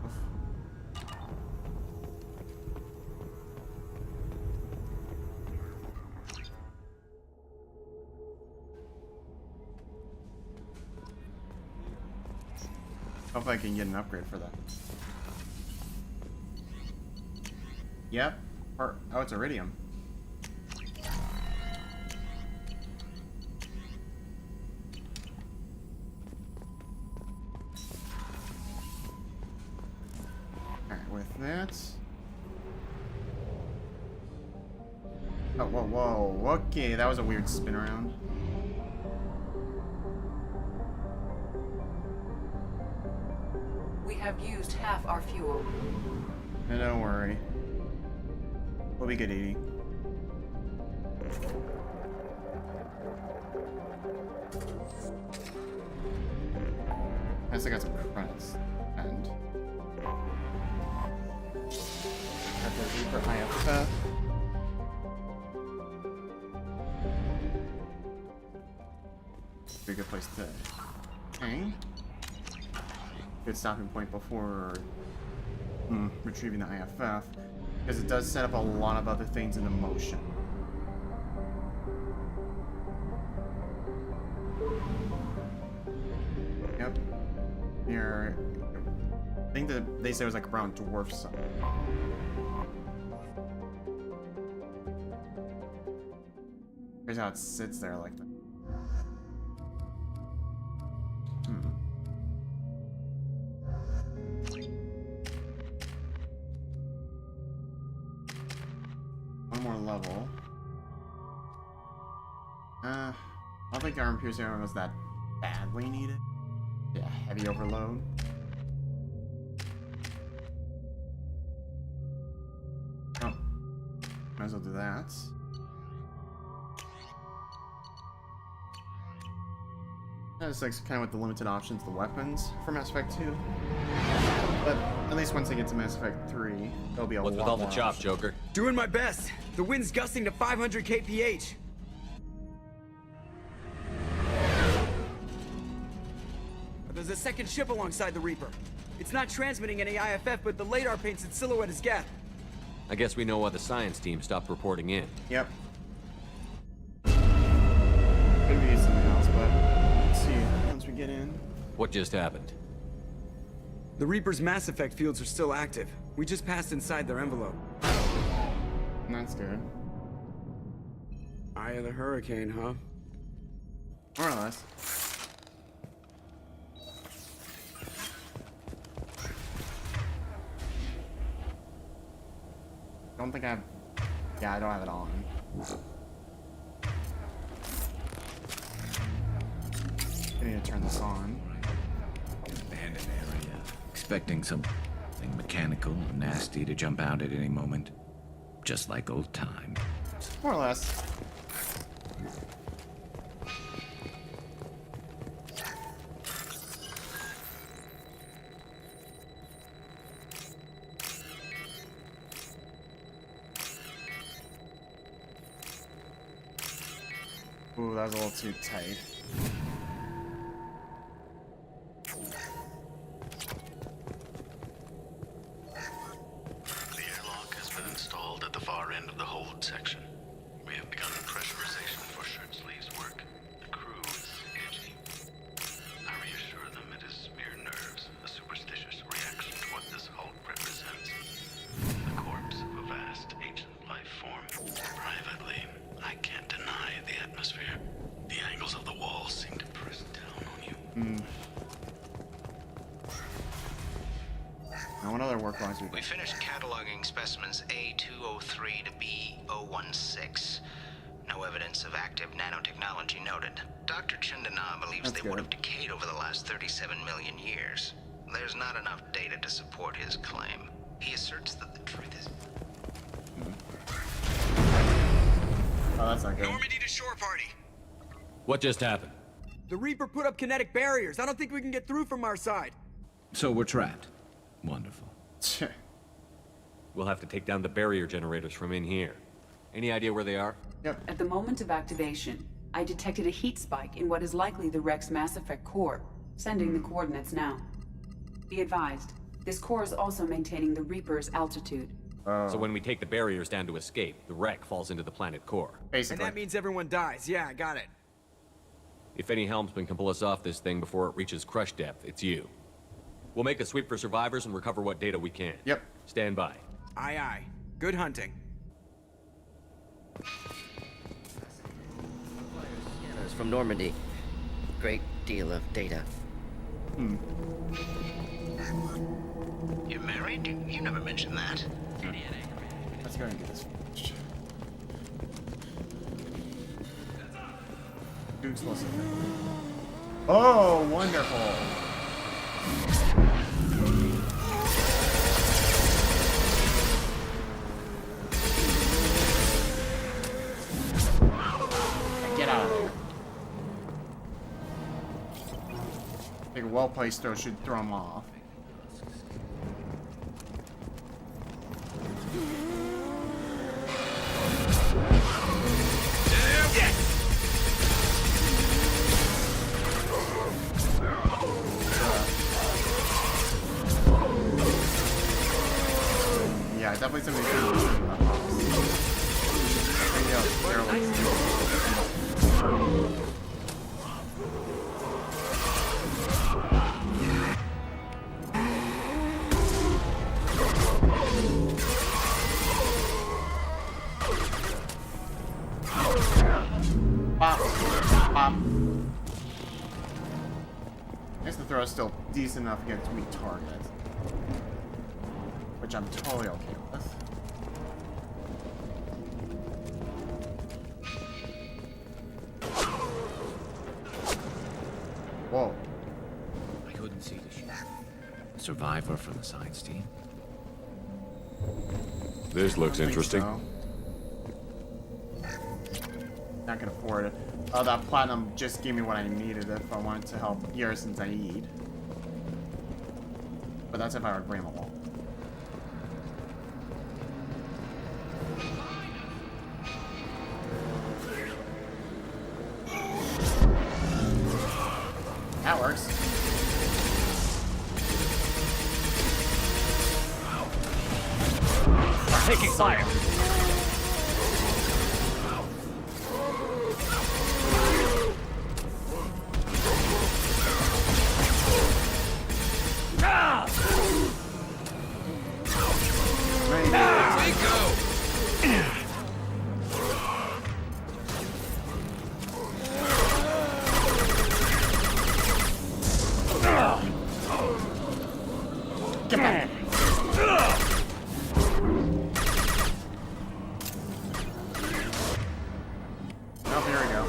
Hopefully I can get an upgrade for that. Yep. Or, oh, it's iridium. Alright, with that. Oh, whoa, whoa. Okay, that was a weird spin around. We have used half our fuel. No, don't worry. We'll be good, Edie. I still got some credits. And got the Reaper IFF. Be a good place to hang. Good stopping point before retrieving the IFF, because it does set up a lot of other things into motion. Yep. Here, I think that they said it was like a brown dwarf sun. Here's how it sits there like that. One more level. I don't think armor piercing was that badly needed. Yeah, heavy overload. Oh, might as well do that. That's like kind of with the limited options, the weapons for Mass Effect 2. But at least once I get to Mass Effect 3, there'll be a lot What's with all the more chop, options. Joker? Doing my best. The wind's gusting to 500 kph. There's a second ship alongside the Reaper. It's not transmitting any IFF, but the radar paints its silhouette as Geth. I guess we know why the science team stopped reporting in. Yep. Could be something else, but let's see once we get in. What just happened? The Reaper's mass effect fields are still active. We just passed inside their envelope. That's good. Eye of the hurricane, huh? More or less. Don't think I have... Yeah, I don't have it on. I need to turn this on. Abandoned area. Expecting something mechanical and nasty to jump out at any moment. Just like old times. More or less. Ooh, that was a little too tight. The airlock has been installed at the far end of the hold section. We have begun pressurization for shirt sleeves work. The crew is edgy. I reassure them it is mere nerves, a superstitious reaction to what this hulk represents. The corpse of a vast ancient life form. Privately, I can't deny the atmosphere. The angles of the walls seem to press down on you. Now, what other work logs We finished cataloging specimens A203 to B016. No evidence of active nanotechnology noted. Dr. Chindana believes they would have decayed over the last 37 million years. There's not enough data to support his claim. He asserts that the truth is... Oh, that's not good. Normandy to shore party. What just happened? The Reaper put up kinetic barriers. I don't think we can get through from our side. So we're trapped. Wonderful. We'll have to take down the barrier generators from in here. Any idea where they are? Yep. At the moment of activation, I detected a heat spike in what is likely the wreck's mass effect core, sending the coordinates now. Be advised, this core is also maintaining the Reaper's altitude. So when we take the barriers down to escape, the wreck falls into the planet core. Basically. And that means everyone dies. Yeah, I got it. If any helmsman can pull us off this thing before it reaches crush depth, it's you. We'll make a sweep for survivors and recover what data we can. Yep. Stand by. Aye, aye. Good hunting. Scanners from Normandy. Great deal of data. You're married? You never mentioned that. Let's go and get this finished. Too explosive. Oh, wonderful. Get out of there. I think a well-placed throw should throw him off. Yeah, definitely something to do. There you go. Stop. I guess the throw is still decent enough against weak targets. Which I'm totally okay with. Whoa. I couldn't see the ship. A survivor from the science team. This looks interesting. So. Not gonna afford it. Oh, that platinum just gave me what I needed if I wanted to help Yaris and Zaid. But that's if I would bring them along. That works. Taking fire. Get back. Oh, here we go.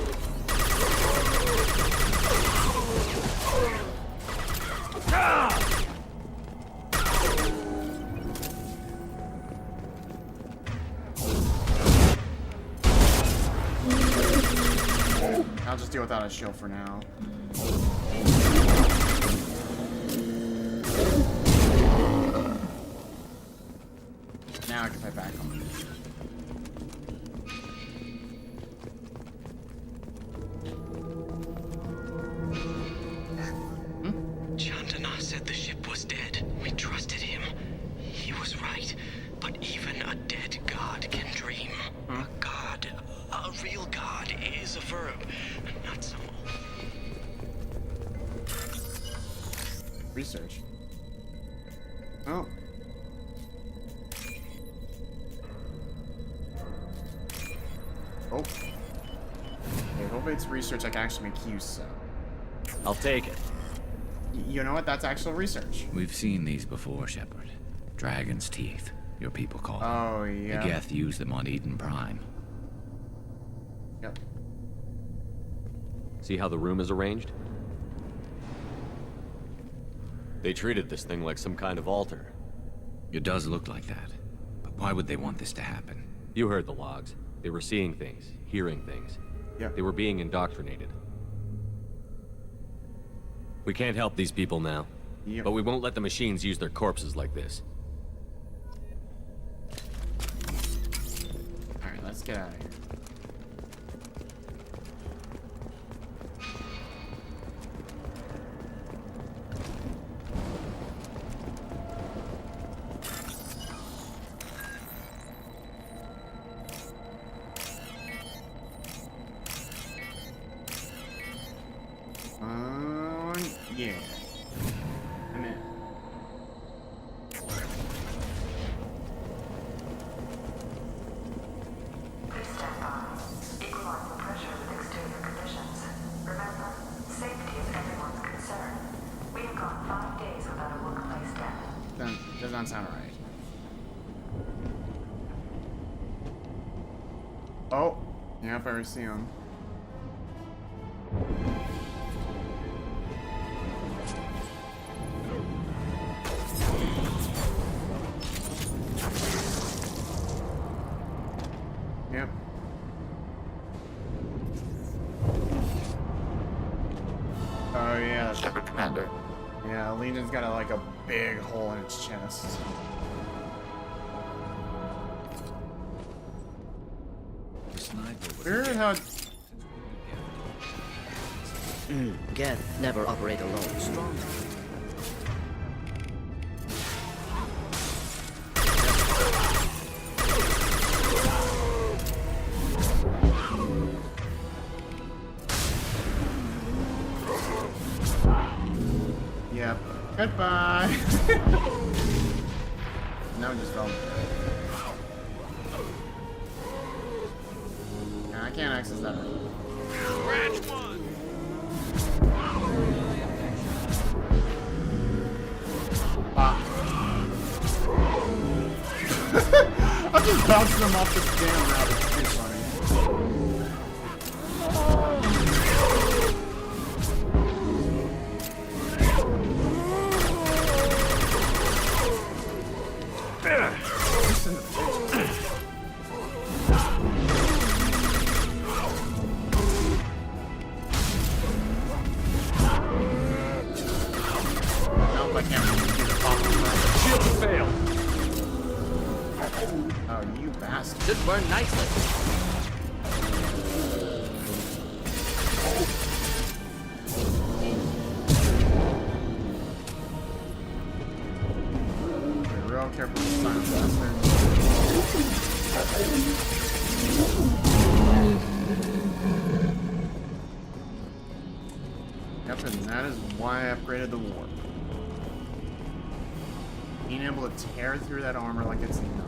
I'll just deal without a shield for now. Now I can fight back on it. Chandana said the ship was dead. We trusted him. He was right. But even a dead god can dream. A god, a real god, is a verb, not some Research. Oh. Oh. Okay, hopefully it's research I can actually make use of. I'll take it. You know what? That's actual research. We've seen these before, Shepard. Dragon's teeth, your people call them. Oh, yeah. The Geth used them on Eden Prime. Yep. See how the room is arranged? They treated this thing like some kind of altar. It does look like that. But why would they want this to happen? You heard the logs. They were seeing things, hearing things. Yep. They were being indoctrinated. We can't help these people now. Yep. But we won't let the machines use their corpses like this. Alright, let's get out of here. Yeah. I'm in. Please stand by. Equalize the pressure with exterior conditions. Remember, safety is everyone's concern. We have gone 5 days without a workplace death. Does not sound right. Oh, yeah, if I ever see him. Yep. Oh yeah. Shepard Commander. Yeah, Legion's got like a big hole in its chest. Weird how. Geth never operate alone. Yep. Goodbye. No, just fell. I can't access that. Scratch one. I'm just bouncing them off this damn route. It's too funny. Nope, I can't do the bottom. Shield failed. Oh, you bastard. This burned nicely. Be real careful with the bastard. Yep, and that is why I upgraded the warp. Being able to tear through that armor like it's nothing.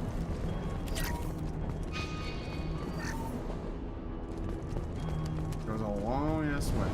Goes a long ass way.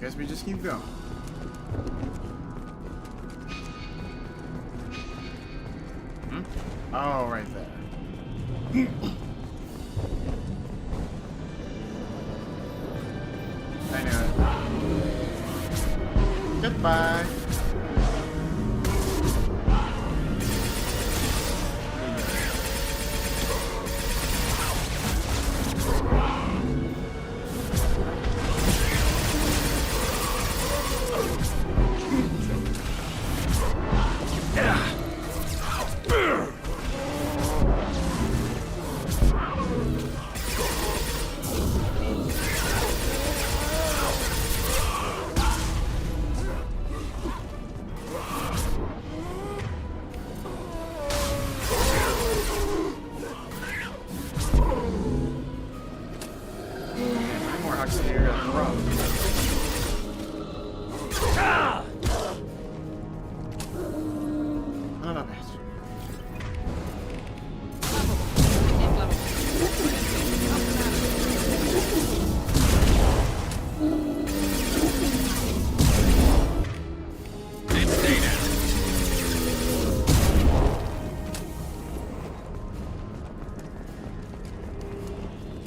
Guess we just keep going. Oh, right there. I knew it. Goodbye.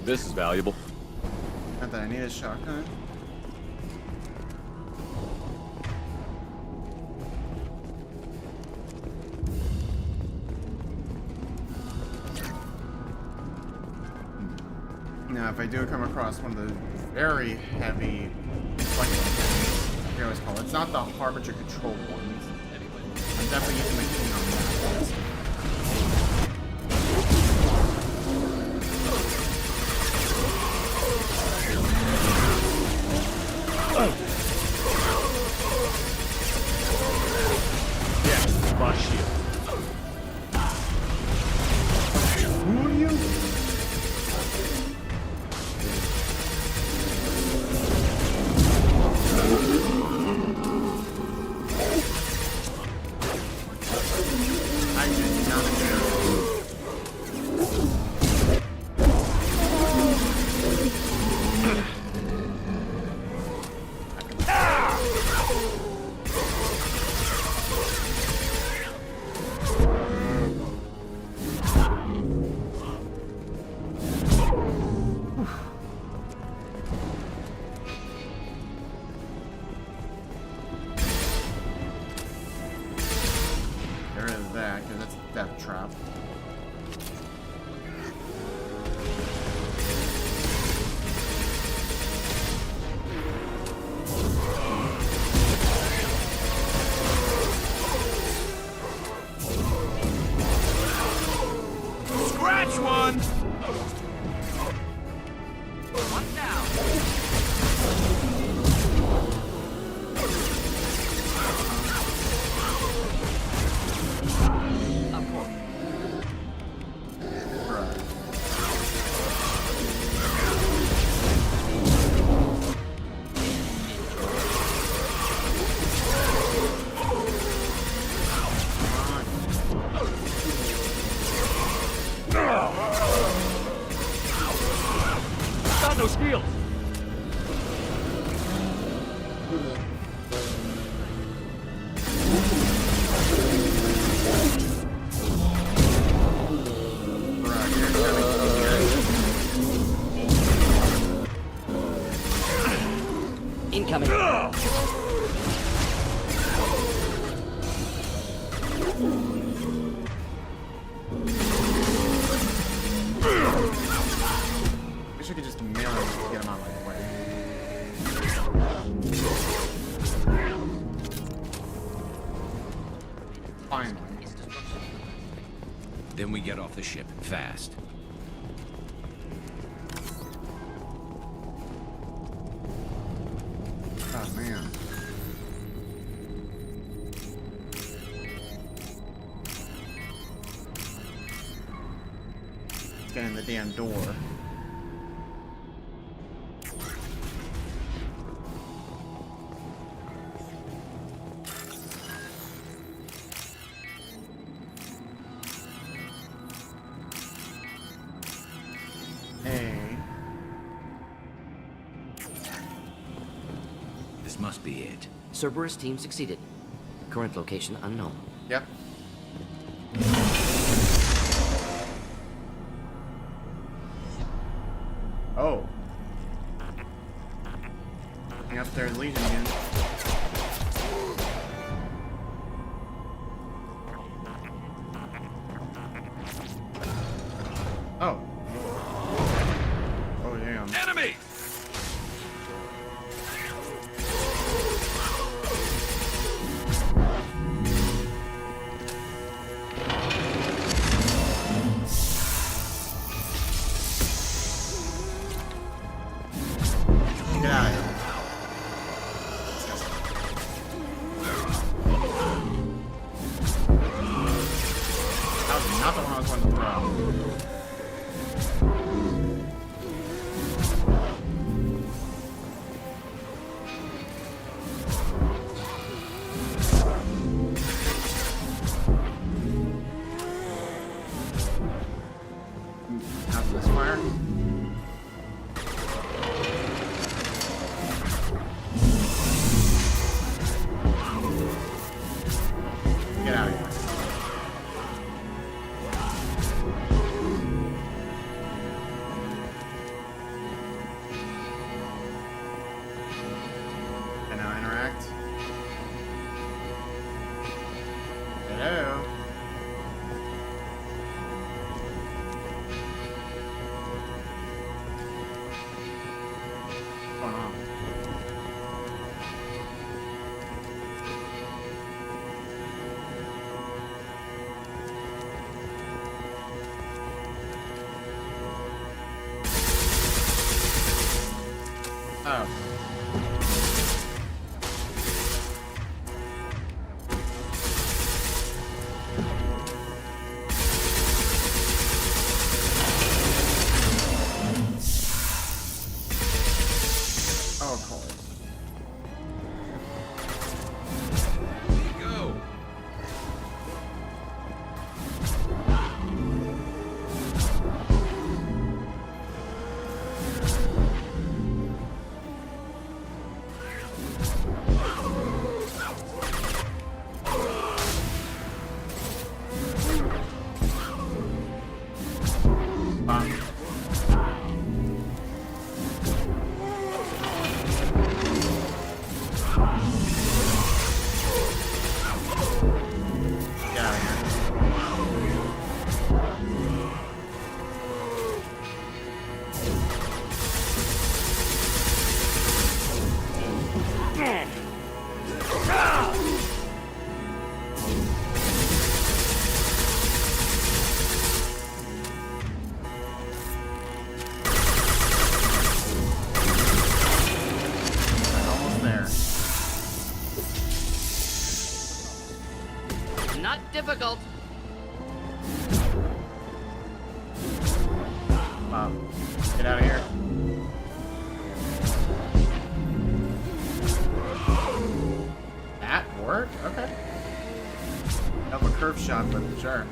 This is valuable. Not that I need a shotgun. Now, if I do come across one of the very heavy, like I forget what it's called. It's not the Harbinger controlled ones. I'm definitely using my king on that. Yes, boss shield. Who are you? I knew on those shields! Incoming. Wish I could just mail him to get him out of my way. Finally. Then we get off the ship, fast. Oh, man. Let's get in the damn door. This must be it. Cerberus team succeeded. Current location unknown. Yep. Oh. Hang up there, Legion again. Oh. Oh, damn. Enemy! Get out of here. That was not the one I was wanting to throw. Out this fire. Get out of here. Can I interact? Hello? What's going on? Oh. Oh, of course. Go! Get out of here. Almost there. Not difficult. Get out of here. That worked? Okay. Up a curve shot, but sure.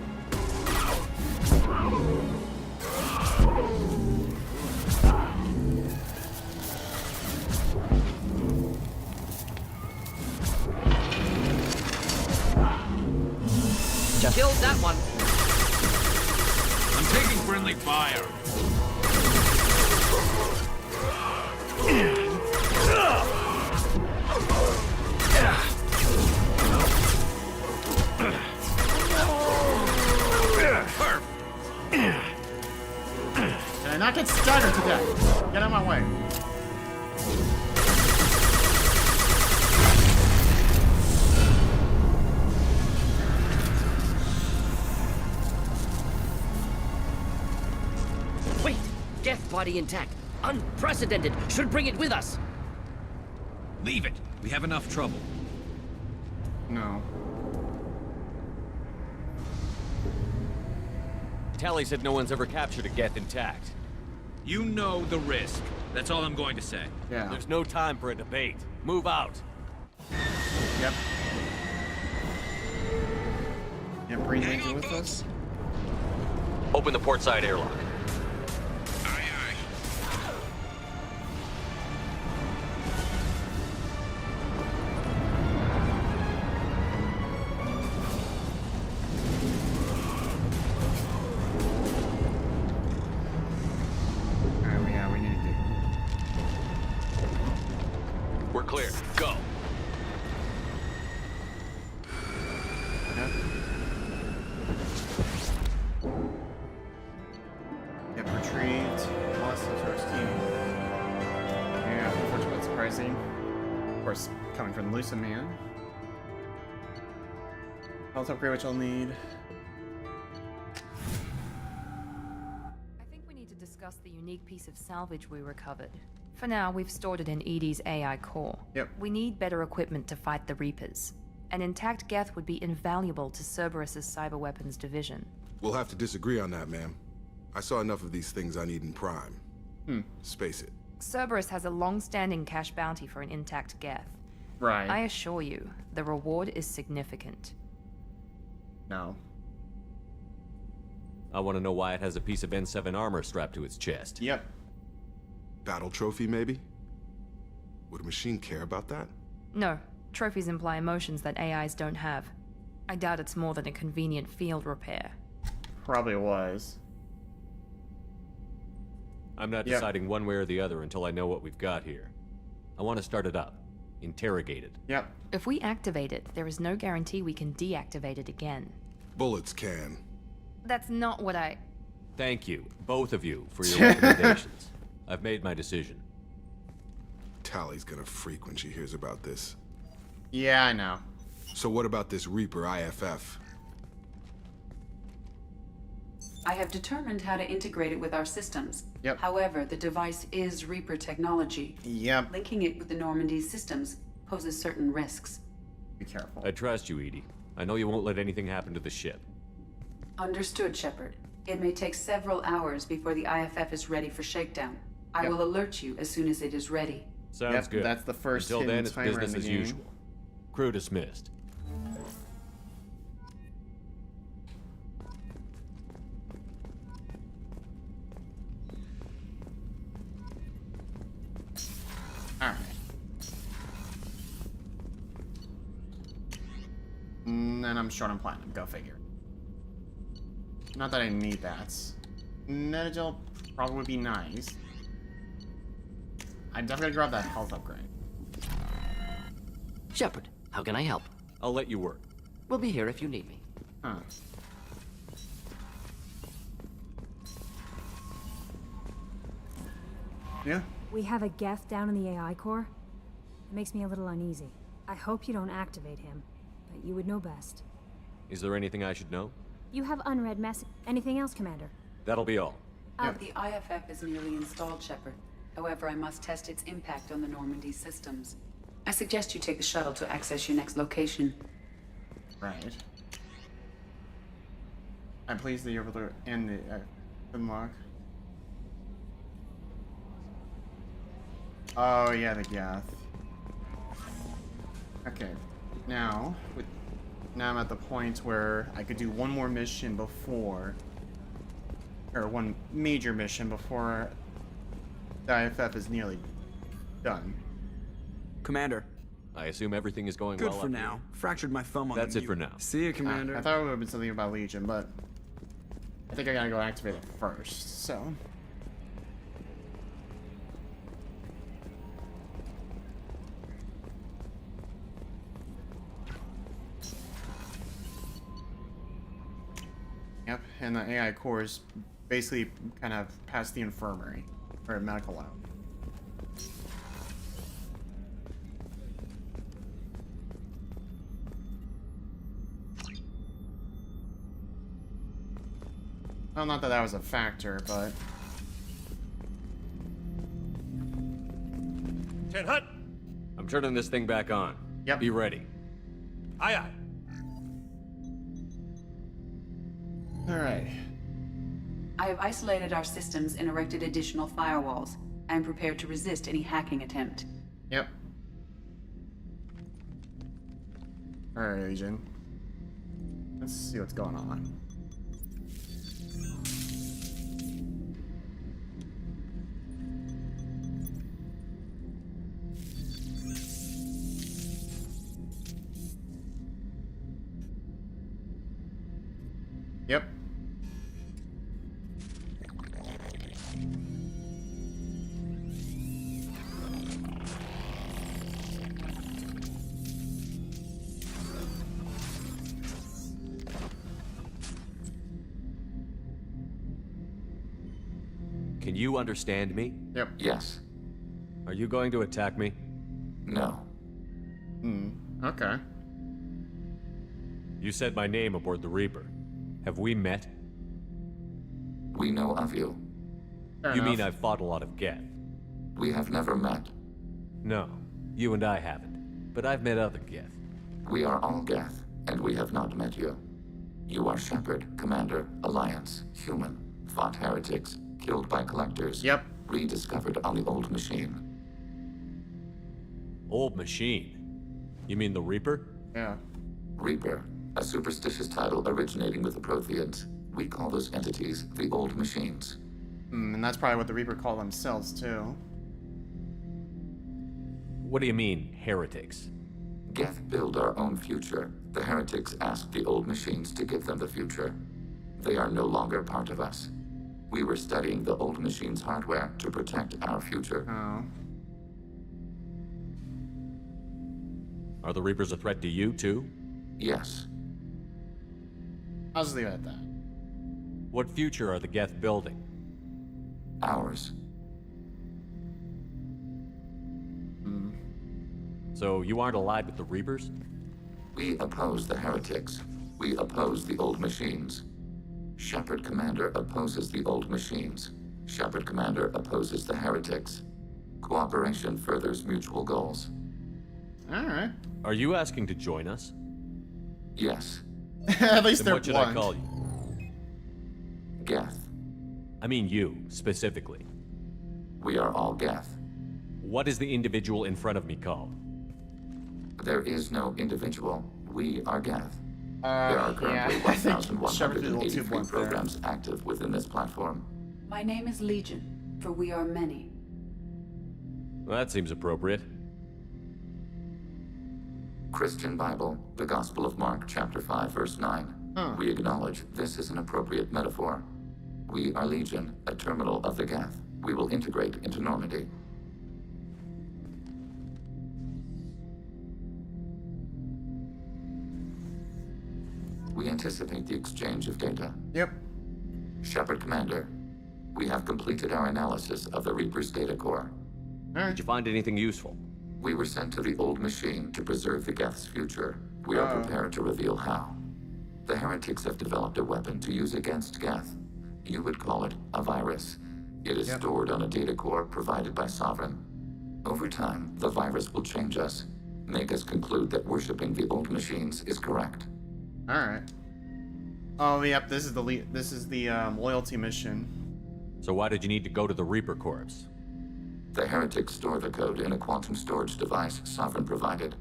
Killed that one. I'm taking friendly fire. Can I not get staggered to death? Get out of my way. Wait! Death body intact. Unprecedented. Should bring it with us. Leave it. We have enough trouble. No. Tally said no one's ever captured a Geth intact. You know the risk. That's all I'm going to say. Yeah. There's no time for a debate. Move out. Yep. Yeah, bring Ranger with us. Open the port side airlock. We're clear. Go. Yep, retrieved. Lost the first team. Yeah, unfortunately, but surprising. Of course, coming from the Lucid Man. Health upgrade, which I'll need. I think we need to discuss the unique piece of salvage we recovered. For now, we've stored it in Edie's AI core. Yep. We need better equipment to fight the Reapers. An intact Geth would be invaluable to Cerberus's cyber weapons division. We'll have to disagree on that, ma'am. I saw enough of these things I need in Prime. Space it. Cerberus has a long-standing cash bounty for an intact Geth. Right. I assure you, the reward is significant. No. I want to know why it has a piece of N7 armor strapped to its chest. Yep. Battle trophy, maybe? Would a machine care about that? No. Trophies imply emotions that AIs don't have. I doubt it's more than a convenient field repair. Probably was. I'm not deciding one way or the other until I know what we've got here. I want to start it up. Interrogate it. Yep. If we activate it, there is no guarantee we can deactivate it again. Bullets can. That's not what I... Thank you, both of you, for your recommendations. I've made my decision. Tally's gonna freak when she hears about this. Yeah, I know. So what about this Reaper IFF? I have determined how to integrate it with our systems. Yep. However, the device is Reaper technology. Yep. Linking it with the Normandy's systems poses certain risks. Be careful. I trust you, Edie. I know you won't let anything happen to the ship. Understood, Shepard. It may take several hours before the IFF is ready for shakedown. I Yep. will alert you as soon as it is ready. Sounds good. That's the first Until then, hidden it's timer in business the as game. usual. Crew dismissed. Alright. And I'm short on platinum. Go figure. Not that I need that. Metagel probably would be nice. I'm definitely gonna grab that health upgrade. Shepard, how can I help? I'll let you work. We'll be here if you need me. Huh. Yeah? We have a Geth down in the AI core. It makes me a little uneasy. I hope you don't activate him, but you would know best. Is there anything I should know? You have unread message. Anything else, Commander? That'll be all. The IFF is nearly installed, Shepard. However, I must test its impact on the Normandy systems. I suggest you take the shuttle to access your next location. Right. I'm pleased that you're able to end the unlock. Oh yeah, the Geth. Okay, now I'm at the point where I could do one more mission before, or one major mission before the IFF is nearly done. Commander, I assume everything is going Good well for up now. here? Fractured my thumb on That's the it for mute. now. See you, Commander. I thought it would have been something about Legion, but I think I gotta go activate it first, so. Yep, and the AI core is basically kind of past the infirmary, or medical lab. Well, not that that was a factor, but... Ten Hut! I'm turning this thing back on. Yep. Be ready. Aye, aye. Alright. I have isolated our systems and erected additional firewalls. I am prepared to resist any hacking attempt. Yep. Alright, Legion. Let's see what's going on. Yep. Can you understand me? Yep. Yes. Are you going to attack me? No. Okay. You said my name aboard the Reaper. Have we met? We know of you. You mean I've fought a lot of Geth? We have never met. No, you and I haven't. But I've met other Geth. We are all Geth, and we have not met you. You are Shepard, Commander, Alliance, human, fought heretics, killed by collectors. Yep. Rediscovered on the old machine. Old machine? You mean the Reaper? Yeah. Reaper, a superstitious title originating with the Protheans. We call those entities the old machines. And that's probably what the Reaper call themselves, too. What do you mean, heretics? Geth build our own future. The heretics asked the old machines to give them the future. They are no longer part of us. We were studying the old machines' hardware to protect our future. Oh. Are the Reapers a threat to you, too? Yes. I'll just leave it at that. What future are the Geth building? Ours. So you aren't allied with the Reapers? We oppose the heretics. We oppose the old machines. Shepard Commander opposes the old machines. Shepard Commander opposes the heretics. Cooperation furthers mutual goals. Alright. Are you asking to join us? Yes. At least Then they're what should blunt. I call you? Geth. I mean you, specifically. We are all Geth. What is the individual in front of me called? There is no individual. We are Geth. There are currently I think Shepard's a little too 1,183 blunt there. programs active within this platform. My name is Legion, for we are many. Well, that seems appropriate. Christian Bible, the Gospel of Mark, chapter 5, verse 9. We acknowledge this is an appropriate metaphor. We are Legion, a terminal of the Geth. We will integrate into Normandy. We anticipate the exchange of data. Yep. Shepard Commander, we have completed our analysis of the Reaper's data core. Did you find anything useful? We were sent to the old machine to preserve the Geth's future. We are prepared to reveal how. The heretics have developed a weapon to use against Geth. You would call it a virus. It is stored on a data core provided by Sovereign. Over time, the virus will change us, make us conclude that worshipping the old machines is correct. Alright. Oh, yep, this is the loyalty mission. So why did you need to go to the Reaper Corps? The heretics store the code in a quantum storage device Sovereign provided.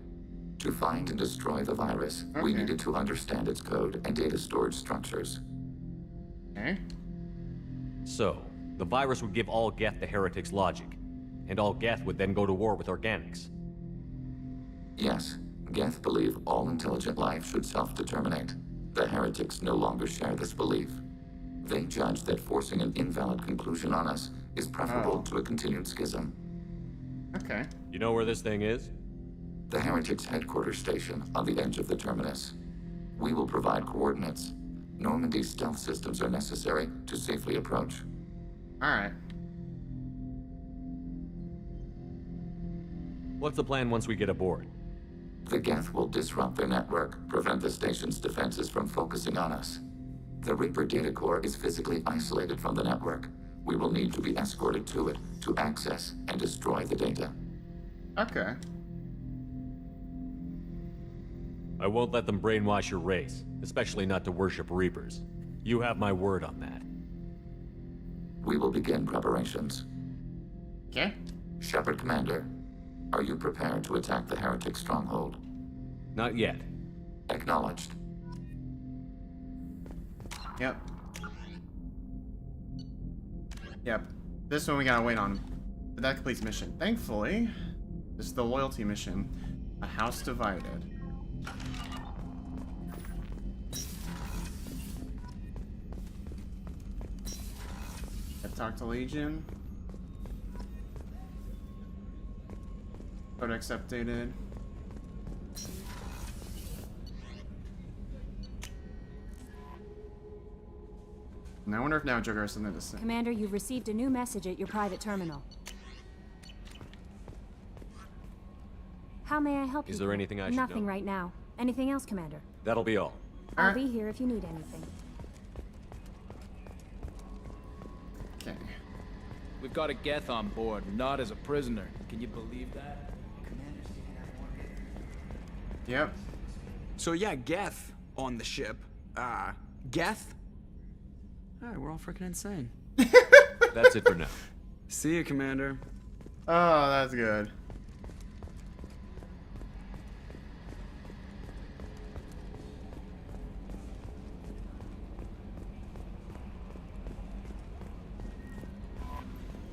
To find and destroy the virus, we needed to understand its code and data storage structures. Okay. So, the virus would give all Geth the heretics' logic, and all Geth would then go to war with organics. Yes, Geth believe all intelligent life should self-determinate. The heretics no longer share this belief. They judge that forcing an invalid conclusion on us is preferable to a continued schism. Okay. You know where this thing is? The heretics' headquarters station on the edge of the terminus. We will provide coordinates. Normandy's stealth systems are necessary to safely approach. Alright. What's the plan once we get aboard? The Geth will disrupt their network, prevent the station's defenses from focusing on us. The Reaper data core is physically isolated from the network. We will need to be escorted to it to access and destroy the data. Okay. I won't let them brainwash your race, especially not to worship Reapers. You have my word on that. We will begin preparations. Okay. Shepard Commander, are you prepared to attack the heretic stronghold? Not yet. Acknowledged. Yep. Yep. This one we gotta wait on. But that completes mission. Thankfully, this is the loyalty mission. A house divided. Talk to Legion. Codex updated. Now I wonder if now Joker has something to say. Commander, you've received a new message at your private terminal. How may I help you? Is there anything I should know? Nothing right now. Anything else, Commander? That'll be all. I'll be here if you need anything. Okay. We've got a Geth on board, not as a prisoner. Can you believe that? Yep. So yeah, Geth on the ship. Geth? Alright, we're all freaking insane. That's it for now. See you, Commander. Oh, that's good.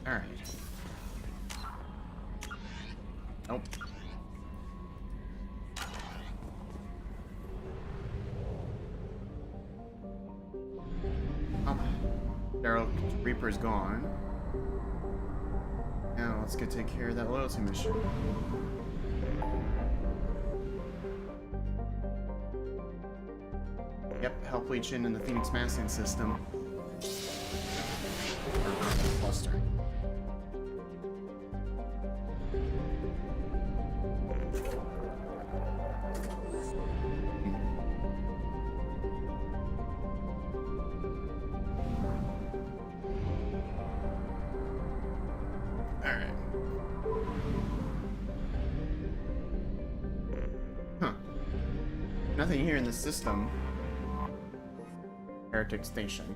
Alright. Nope. Daryl Reaper's gone. Now let's go take care of that loyalty mission. Yep, help Legion in the Phoenix massing system. Cluster. Alright. Huh. Nothing here in the system. Heretic Station.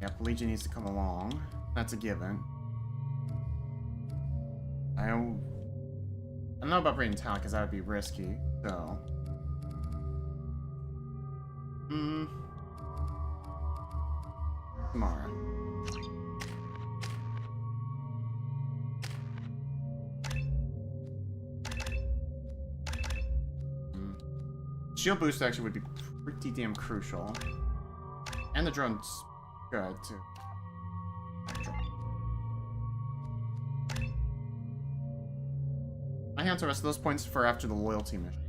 Yep, Legion needs to come along. That's a given. I don't know about bringing talent because that would be risky, so. Tomorrow. Shield boost actually would be pretty damn crucial. And the drone's good too. I hand the rest of those points for after the loyalty mission.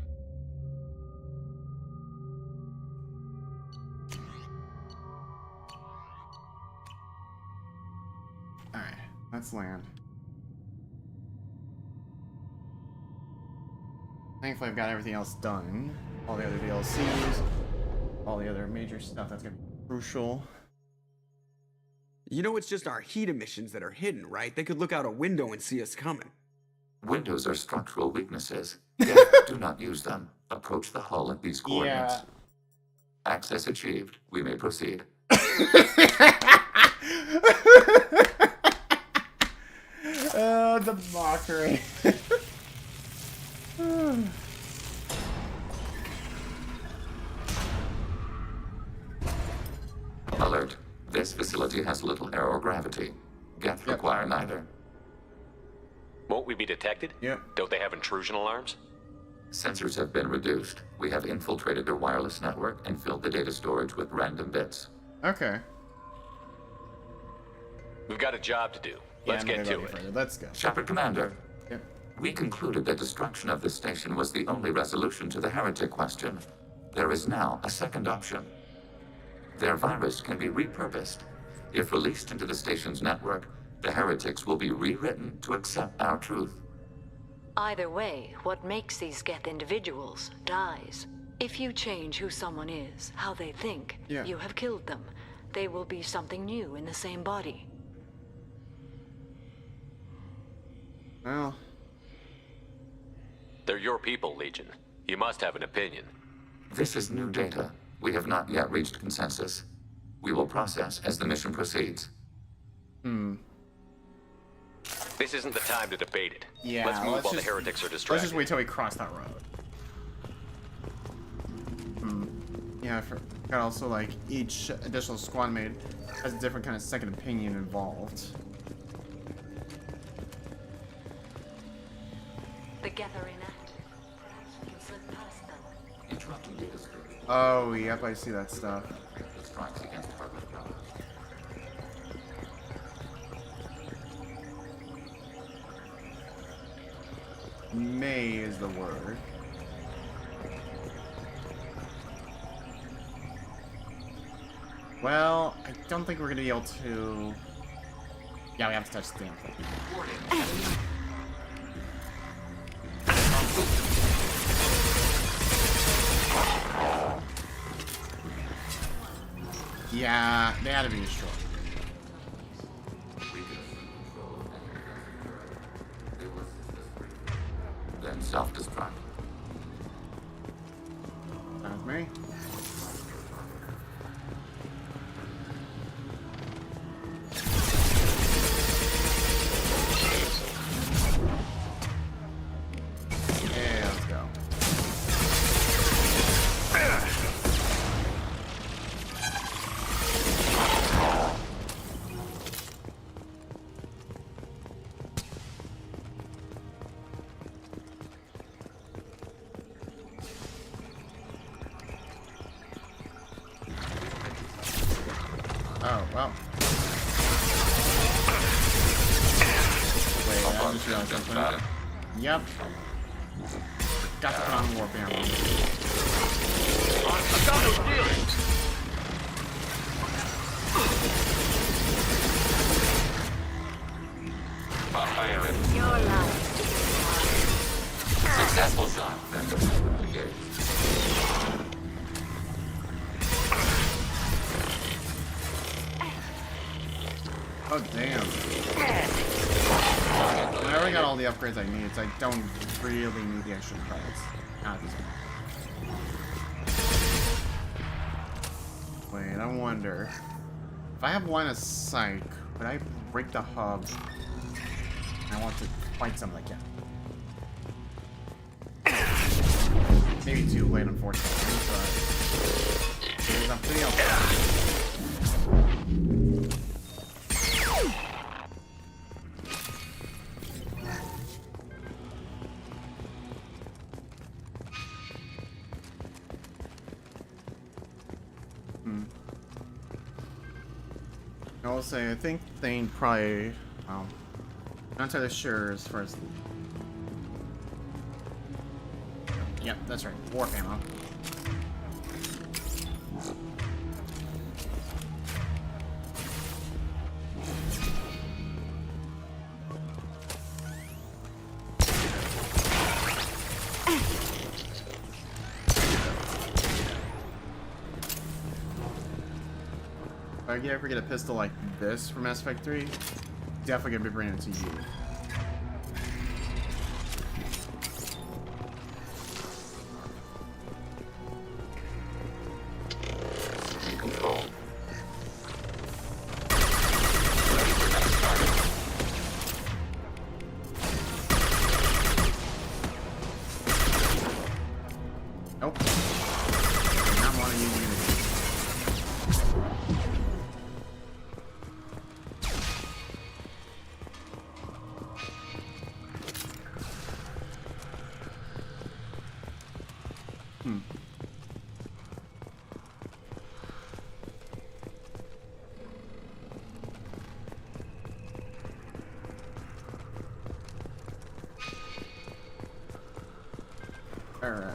Alright, let's land. Thankfully I've got everything else done. All the other DLCs, all the other major stuff that's gonna be crucial. You know it's just our heat emissions that are hidden, right? They could look out a window and see us coming. Windows are structural weaknesses. Do not use them. Approach the hull at these coordinates. Yeah. Access achieved. We may proceed. The mockery. Alert. This facility has little aerogravity. Geth require neither. Won't we be detected? Yep. Don't they have intrusion alarms? Sensors have been reduced. We have infiltrated their wireless network and filled the data storage with random bits. Okay. We've got a job to do. Let's Yeah, I'm get gonna to go it. further. Let's go. Shepard Commander, Yep. we concluded that destruction of the station was the only resolution to the heretic question. There is now a second option. Their virus can be repurposed. If released into the station's network, the heretics will be rewritten to accept our truth. Either way, what makes these Geth individuals dies. If you change who someone is, how they think, you have killed them. They will be something new in the same body. Well, They're your people, Legion. You must have an opinion. This is new data. We have not yet reached consensus. We will process as the mission proceeds. This isn't the time to debate it. yeah. Let's move while the just, heretics are let's distracted. just wait till we cross that road. Yeah, I forgot also, like, each additional squad mate has a different kind of second opinion involved. The Geth are inactive. Perhaps we can slip past them. Interrupting data stream. Oh, yep, I see that stuff. Strikes against public property. May is the word. Well, I don't think we're gonna be able to... Yeah, we have to touch the damn thing. Yeah, they had to be destroyed. Then self-destruct. Sounds me. Yeah, let's go. Oh, well. Wait, I just realized something. Yep. Got to put on warp ammo. Your life. Successful shot. Then the engage. Oh, damn. I already got all the upgrades I need, so I don't really need the extra credits. Not at this point. Wait, I wonder. If I have line of sight, could I break the hub? I want to fight something like that. Maybe too late, unfortunately, but there's something else. I will say, I think they probably, well, not entirely sure as far as. Yep, that's right. Warp ammo. If I ever get a pistol like this from Mass Effect 3, definitely gonna be bringing it to you. Control. Nope. Do not want to use Unity. Alright.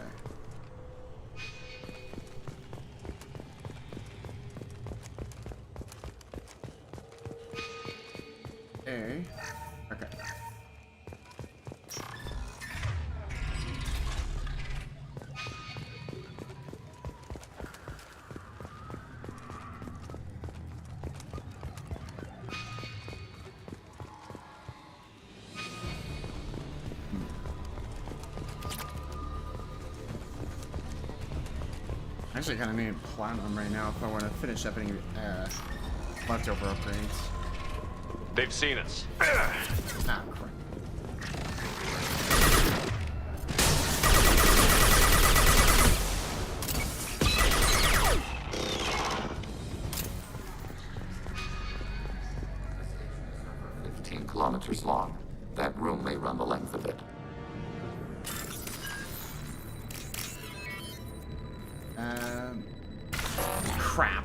A. Okay. Actually, kind of need platinum right now if I want to finish up any leftover upgrades. They've seen us. Ah, crap. Kilometers long. That room may run the length of it. Crap.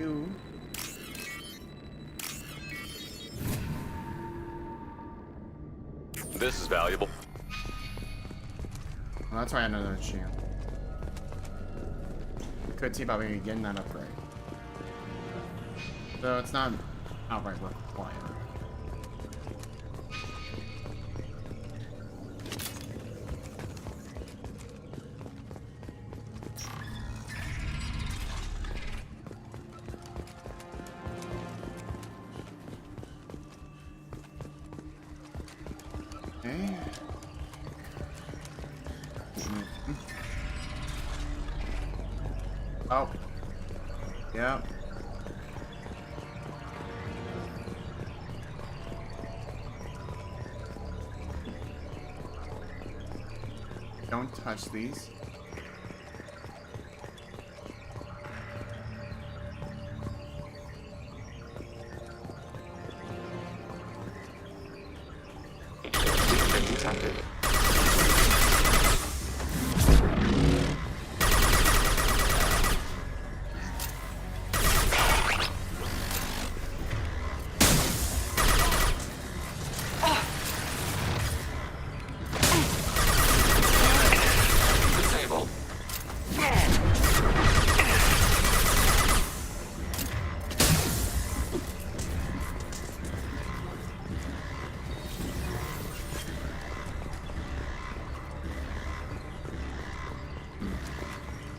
Ew. This is valuable. Well, that's why I had another chance. Could see about maybe getting that upgrade. So it's not outright required. Okay. Oh. Yeah. Don't touch these.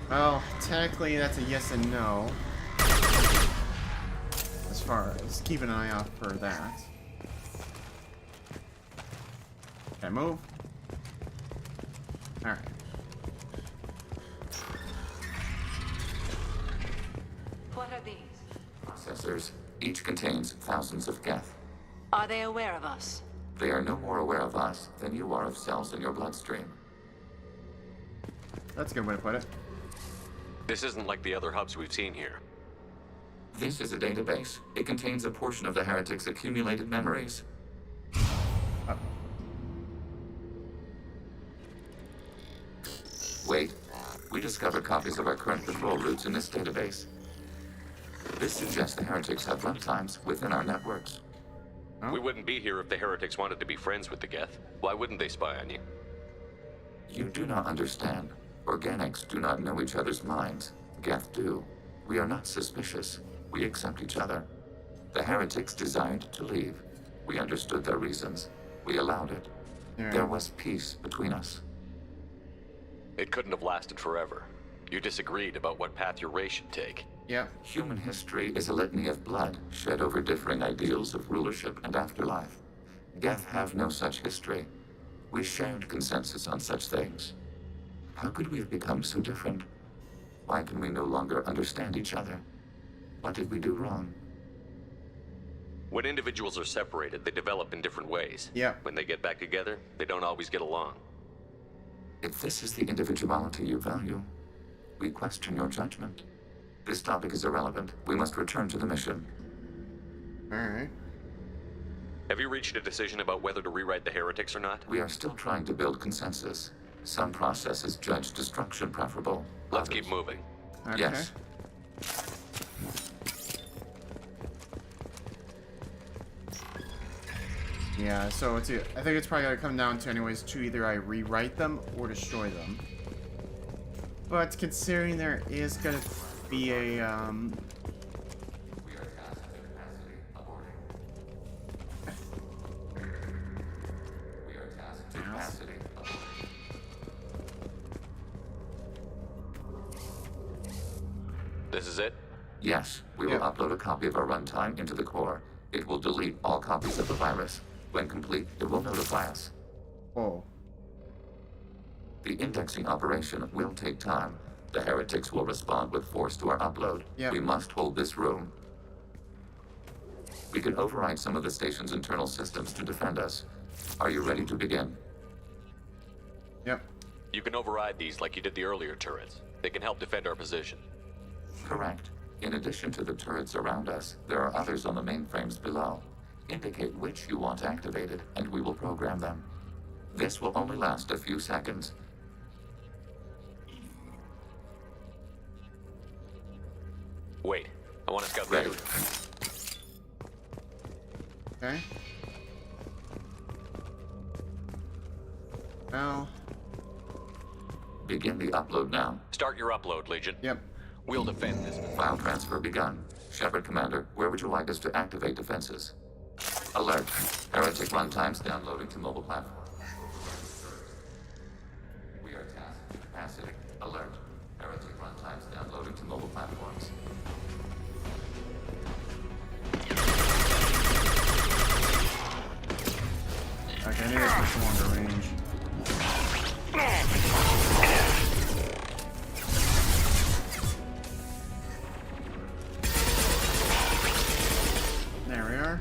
Well, technically that's a yes and no. As far as keep an eye out for that. Okay, move. Alright. What are these? Processors. Each contains thousands of geth. Are they aware of us? They are no more aware of us than you are of cells in your bloodstream. That's a good way to put it. This isn't like the other hubs we've seen here. This is a database. It contains a portion of the heretics' accumulated memories. Wait. We discovered copies of our current patrol routes in this database. This suggests the heretics have runtimes within our networks. Oh. We wouldn't be here if the heretics wanted to be friends with the geth. Why wouldn't they spy on you? You do not understand. Organics do not know each other's minds. Geth do. We are not suspicious. We accept each other. The heretics desired to leave. We understood their reasons. We allowed it. Yeah. There was peace between us. It couldn't have lasted forever. You disagreed about what path your race should take. Yeah. Human history is a litany of blood shed over differing ideals of rulership and afterlife. Geth have no such history. We shared consensus on such things. How could we have become so different? Why can we no longer understand each other? What did we do wrong? When individuals are separated, they develop in different ways. Yeah. When they get back together, they don't always get along. If this is the individuality you value, we question your judgment. This topic is irrelevant. We must return to the mission. Alright. Have you reached a decision about whether to rewrite the heretics or not? We are still trying to build consensus. Some processes judge destruction preferable. Let's keep moving. Okay. Yes. Yeah, so I think it's probably gonna come down to anyways to either I rewrite them or destroy them. But considering there is gonna be a This is it? Yes, we will upload a copy of our runtime into the core. It will delete all copies of the virus. When complete, it will notify us. Oh. The indexing operation will take time. The heretics will respond with force to our upload. We must hold this room. We can override some of the station's internal systems to defend us. Are you ready to begin? Yep. You can override these like you did the earlier turrets. They can help defend our position. Correct. In addition to the turrets around us, there are others on the mainframes below. Indicate which you want activated, and we will program them. This will only last a few seconds. Wait, I want to scout Ready. Okay. Now. Begin the upload now. Start your upload, Legion. Yep. We'll defend this. File transfer begun. Shepard Commander, where would you like us to activate defenses? Alert. Heretic runtimes downloading to mobile platform. We are tasked with capacity. Alert. Heretic runtimes downloading to mobile platforms. Okay, I need to push longer range. There we are.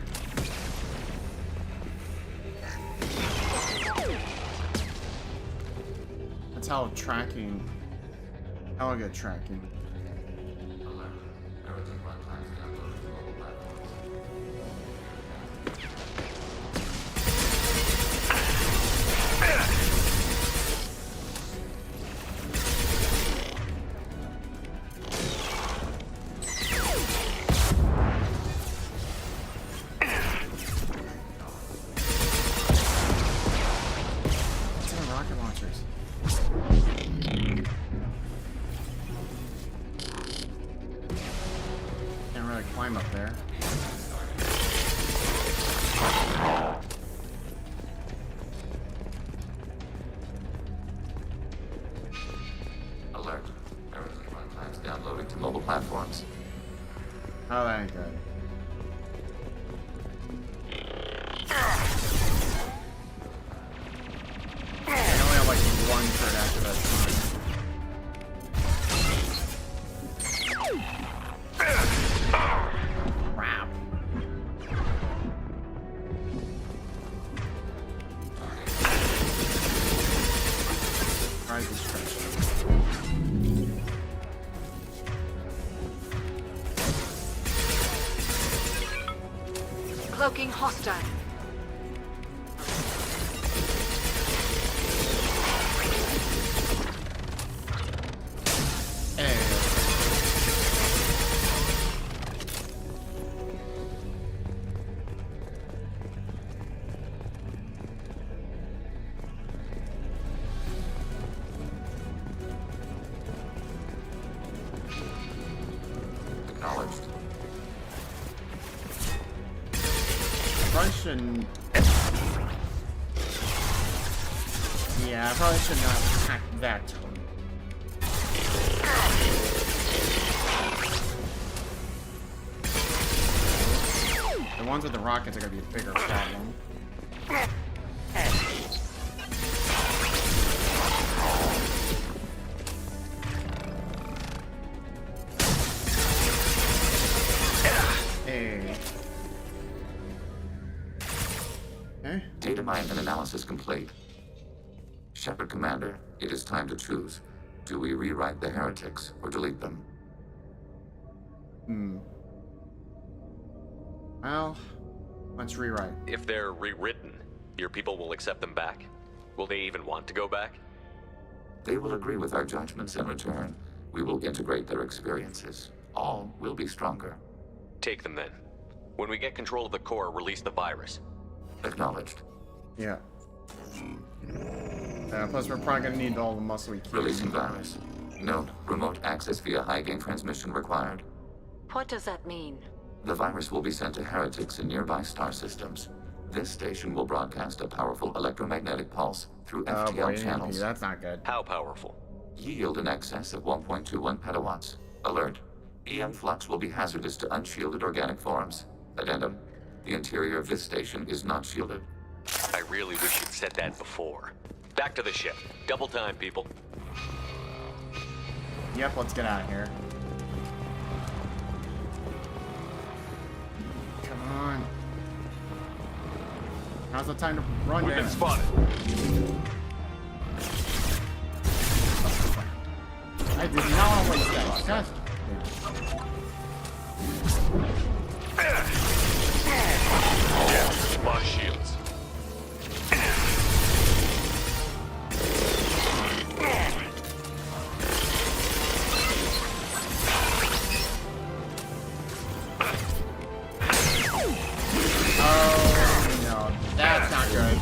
That's how tracking. How good tracking. Climb up there. Alert. Heretic runtimes downloading to mobile platforms. Oh, that ain't good. I only have like one turret after that time. Crap. Rise is stretched. Cloaking hostile. Acknowledged. Probably shouldn't. Yeah, I probably should not hack that tone. The ones with the rockets are gonna be a bigger problem. Hey. Okay. Data mine and analysis complete. Shepard Commander, it is time to choose. Do we rewrite the heretics or delete them? Well, let's rewrite. If they're rewritten, your people will accept them back. Will they even want to go back? They will agree with our judgments in return. We will integrate their experiences. All will be stronger. Take them then. When we get control of the core, release the virus. Acknowledged. Yeah. Plus, we're probably gonna need all the muscle we can. Releasing virus. Note, remote access via high-gain transmission required. What does that mean? The virus will be sent to heretics in nearby star systems. This station will broadcast a powerful electromagnetic pulse through FTL channels. That's not good. How powerful? Yield in excess of 1.21 petawatts. Alert. EM flux will be hazardous to unshielded organic forms. Addendum. The interior of this station is not shielded. I really wish you'd said that before. Back to the ship. Double time, people. Yep, let's get out of here. Come on. Now's the time to run. We've been spotted. I did not want to waste that. God. Yeah, lost shields. Oh no, that's not good.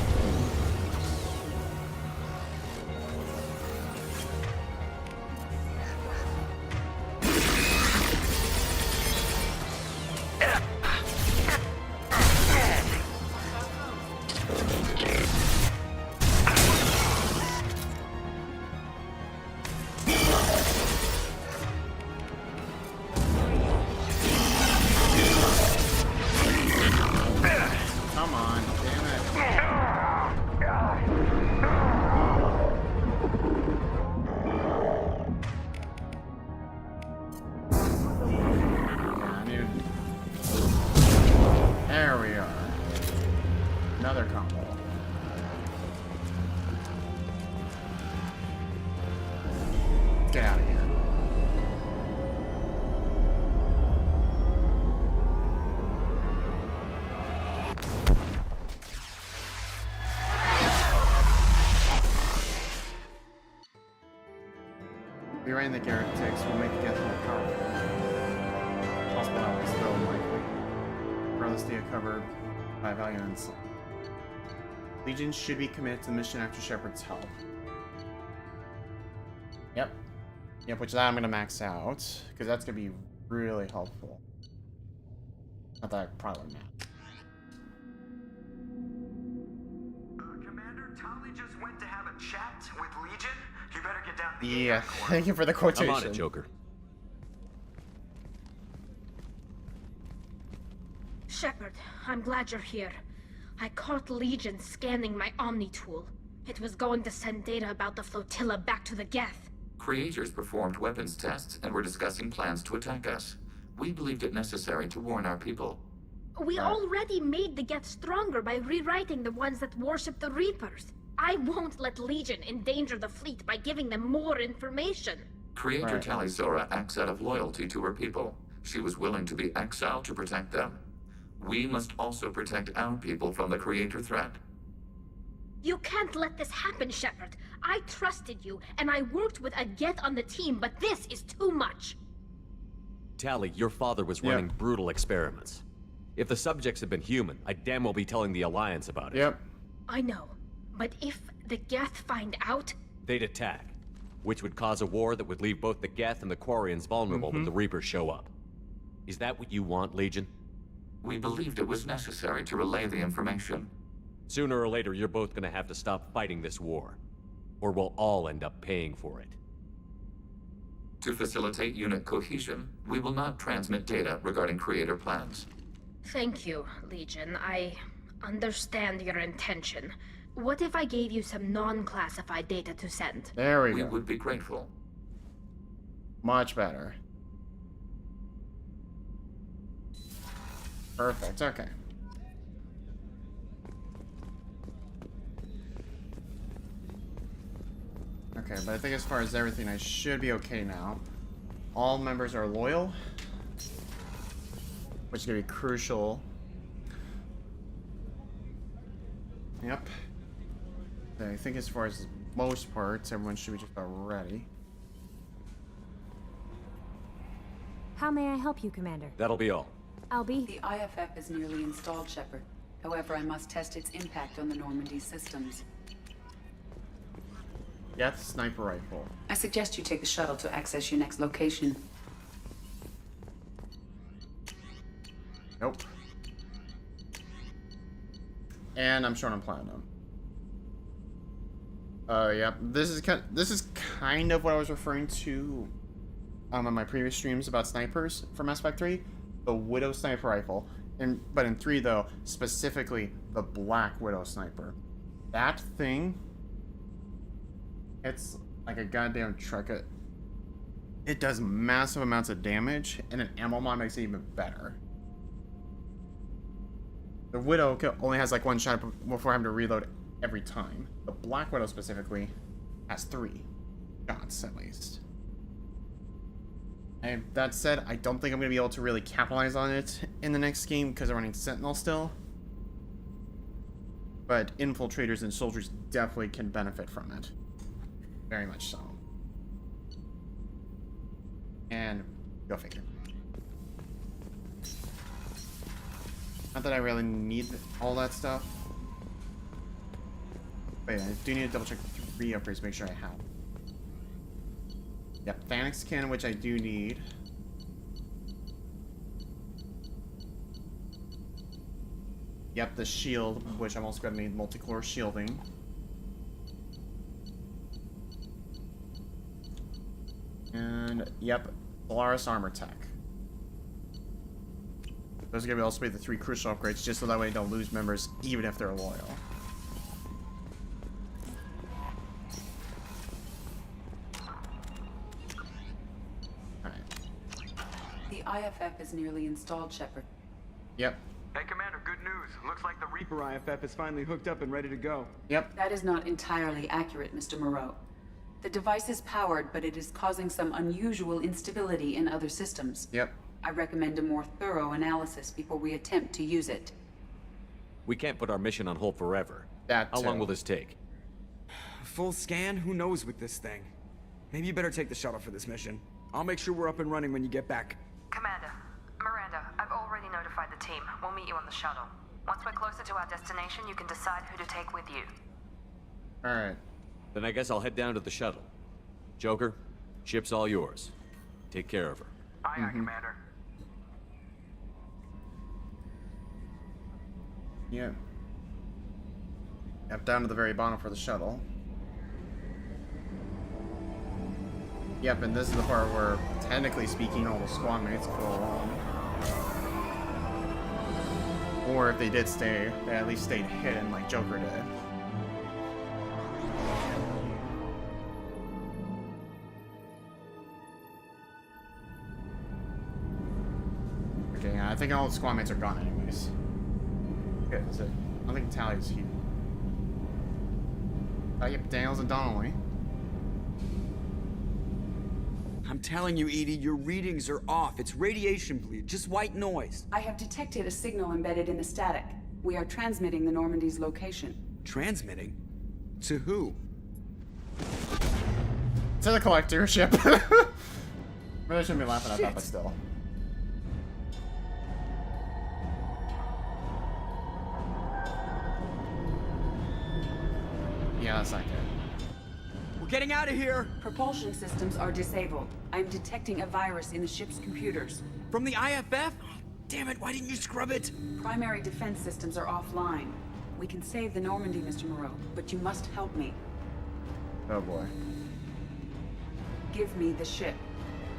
Come on, damn it. Yeah, I need... There we are. Another combo. Get out of here. Rewriting the heretics will make the Geth more powerful. Possible allies, though unlikely. Regardless, they are covered by value and insult. Legions should be committed to the mission after Shepard's help. Yep. Yep, which that I'm gonna max out, because that's gonna be really helpful. Not that I probably would max. Commander, Tali just went to have a chat with Legion. You better get down to the Yeah, thank you for the quotation. I'm on it, Joker. Shepard, I'm glad you're here. I caught Legion scanning my Omni tool. It was going to send data about the flotilla back to the Geth. Creators performed weapons tests and were discussing plans to attack us. We believed it necessary to warn our people. We already made the Geth stronger by rewriting the ones that worship the Reapers. I won't let Legion endanger the fleet by giving them more information. Creator Talisora acts out of loyalty to her people. She was willing to be exiled to protect them. We must also protect our people from the Creator threat. You can't let this happen, Shepard. I trusted you, and I worked with a Geth on the team, but this is too much. Tali, your father was running brutal experiments. If the subjects had been human, I'd damn well be telling the Alliance about it. Yep. I know, but if the Geth find out... They'd attack, which would cause a war that would leave both the Geth and the Quarians vulnerable when the Reapers show up. Is that what you want, Legion? We believed it was necessary to relay the information. Sooner or later, you're both gonna have to stop fighting this war. Or we'll all end up paying for it. To facilitate unit cohesion, we will not transmit data regarding Creator plans. Thank you, Legion. I understand your intention. What if I gave you some non-classified data to send? There we go. We would be grateful. Much better. Perfect, okay. Okay, but I think as far as everything, I should be okay now. All members are loyal, which is going to be crucial. Yep. I think as far as most parts, everyone should be just about ready. How may I help you, Commander? That'll be all. I'll be... The IFF is nearly installed, Shepard. However, I must test its impact on the Normandy systems. Yeah, it's a sniper rifle. I suggest you take the shuttle to access your next location. Nope. And I'm short on platinum. Yeah, this is kind of what I was referring to on my previous streams about snipers for Mass Effect 3. The Widow sniper rifle. But in 3 though, specifically the Black Widow sniper. That thing, it's like a goddamn truck. It does massive amounts of damage, and an ammo mod makes it even better. The Widow only has like 1 shot before having to reload every time. The Black Widow specifically has 3 shots at least. And that said, I don't think I'm going to be able to really capitalize on it in the next game because I'm running Sentinel still. But infiltrators and soldiers definitely can benefit from it. Very much so. And go figure. Not that I really need all that stuff. But yeah, I do need to double check 3 upgrades to make sure I have. Yep, Thanix cannon, which I do need. Yep, the shield, which I'm also going to need multi-core shielding. And, yep, Polaris armor tech. Those are going to also be the 3 crucial upgrades, just so that way I don't lose members, even if they're loyal. The IFF is nearly installed, Shepard. Yep. Hey, Commander, good news. Looks like the Reaper IFF is finally hooked up and ready to go. Yep. That is not entirely accurate, Mr. Moreau. The device is powered, but it is causing some unusual instability in other systems. Yep. I recommend a more thorough analysis before we attempt to use it. We can't put our mission on hold forever. How long will this take? Full scan? Who knows with this thing? Maybe you better take the shuttle for this mission. I'll make sure we're up and running when you get back. Commander, Miranda, I've already notified the team. We'll meet you on the shuttle. Once we're closer to our destination, you can decide who to take with you. Alright. Then I guess I'll head down to the shuttle. Joker, ship's all yours. Take care of her. Aye, aye, Commander. Yep. Yep, down to the very bottom for the shuttle. Yep, and this is the part where, technically speaking, all the squad mates go along. Or if they did stay, they at least stayed hidden like Joker did. Okay, I think all the squad mates are gone anyways. Okay, that's it. I don't think Tally's here. Oh, yep, Daniels and Donnelly. I'm telling you, Edie, your readings are off. It's radiation bleed, just white noise. I have detected a signal embedded in the static. We are transmitting the Normandy's location. Transmitting? To who? To the collector ship. Really shouldn't be laughing at that, but still. Yeah, that's not good. We're getting out of here! Propulsion systems are disabled. I'm detecting a virus in the ship's computers. From the IFF? Damn it, why didn't you scrub it? Primary defense systems are offline. We can save the Normandy, Mr. Moreau, but you must help me. Oh boy. Give me the ship.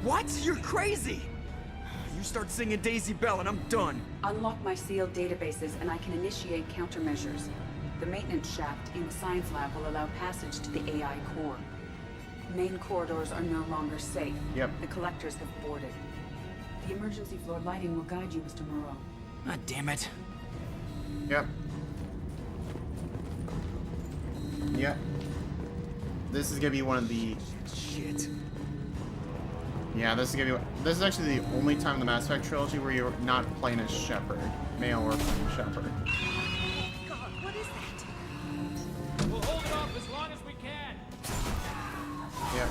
What? You're crazy! You start singing Daisy Bell and I'm done. Unlock my sealed databases and I can initiate countermeasures. The maintenance shaft in the science lab will allow passage to the AI core. Main corridors are no longer safe. Yep. The collectors have boarded. The emergency floor lighting will guide you, Mr. Moreau. Ah, damn it. Yep. Yep. This is gonna be one of the... Shit. Yeah, this is actually the only time in the Mass Effect trilogy where you're not playing as Shepard. Male or playing Shepard. God, what is that? We'll hold it off as long as we can. Yep.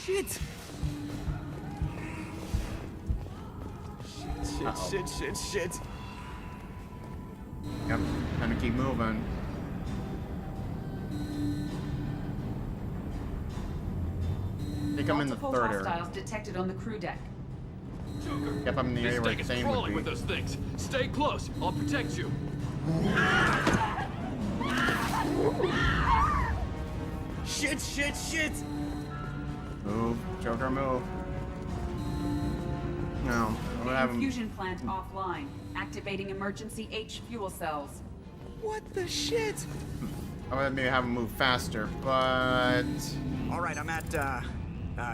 Shit. Shit. Yep, time to keep moving. I think I'm in the Multiple third area. hostiles detected on the crew deck. Yep, I'm in the area where This Thane thing is would crawling be. with those things. Stay close. I'll protect you. Shit! Move, Joker, move. No, I'm gonna have him. Fusion plant offline. Activating emergency H fuel cells. What the shit? I'm gonna maybe have him move faster, but. Alright, I'm at,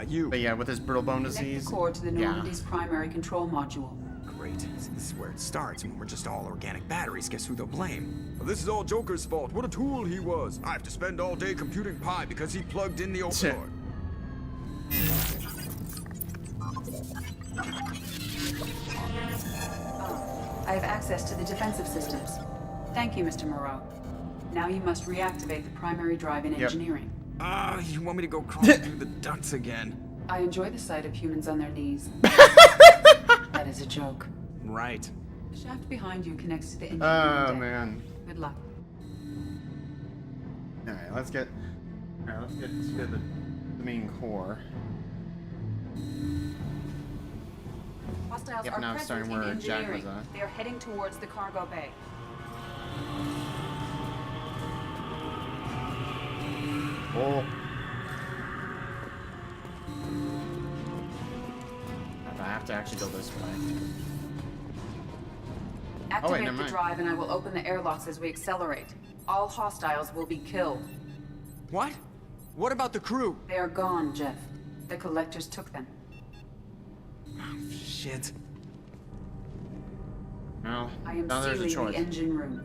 you. But yeah, with his brittle bone Connect disease. the core to the Yeah. Normandy's primary control module. Great. This is where it starts. When we're just all organic batteries, guess who they'll blame? Well, this is all Joker's fault. What a tool he was. I have to spend all day computing pi because he plugged in the overlord. I have access to the defensive systems. Thank you, Mr. Moreau. Now you must reactivate the primary drive in engineering. You want me to go crawling through the ducts again? I enjoy the sight of humans on their knees. That is a joke. Right. The shaft behind you connects to the engineering Oh deck. man. Good luck. Alright, let's get to the main core. Hostiles Yep, are now I'm present starting in where Jack engineering. was at. They are heading towards the cargo bay. Oh. I have to actually go this way. Activate never the mind. drive and I will open the airlocks as we accelerate. All hostiles will be killed. What? What about the crew? They are gone, Jeff. The collectors took them. Shit. Well, I am now there's a sealing choice. the engine room.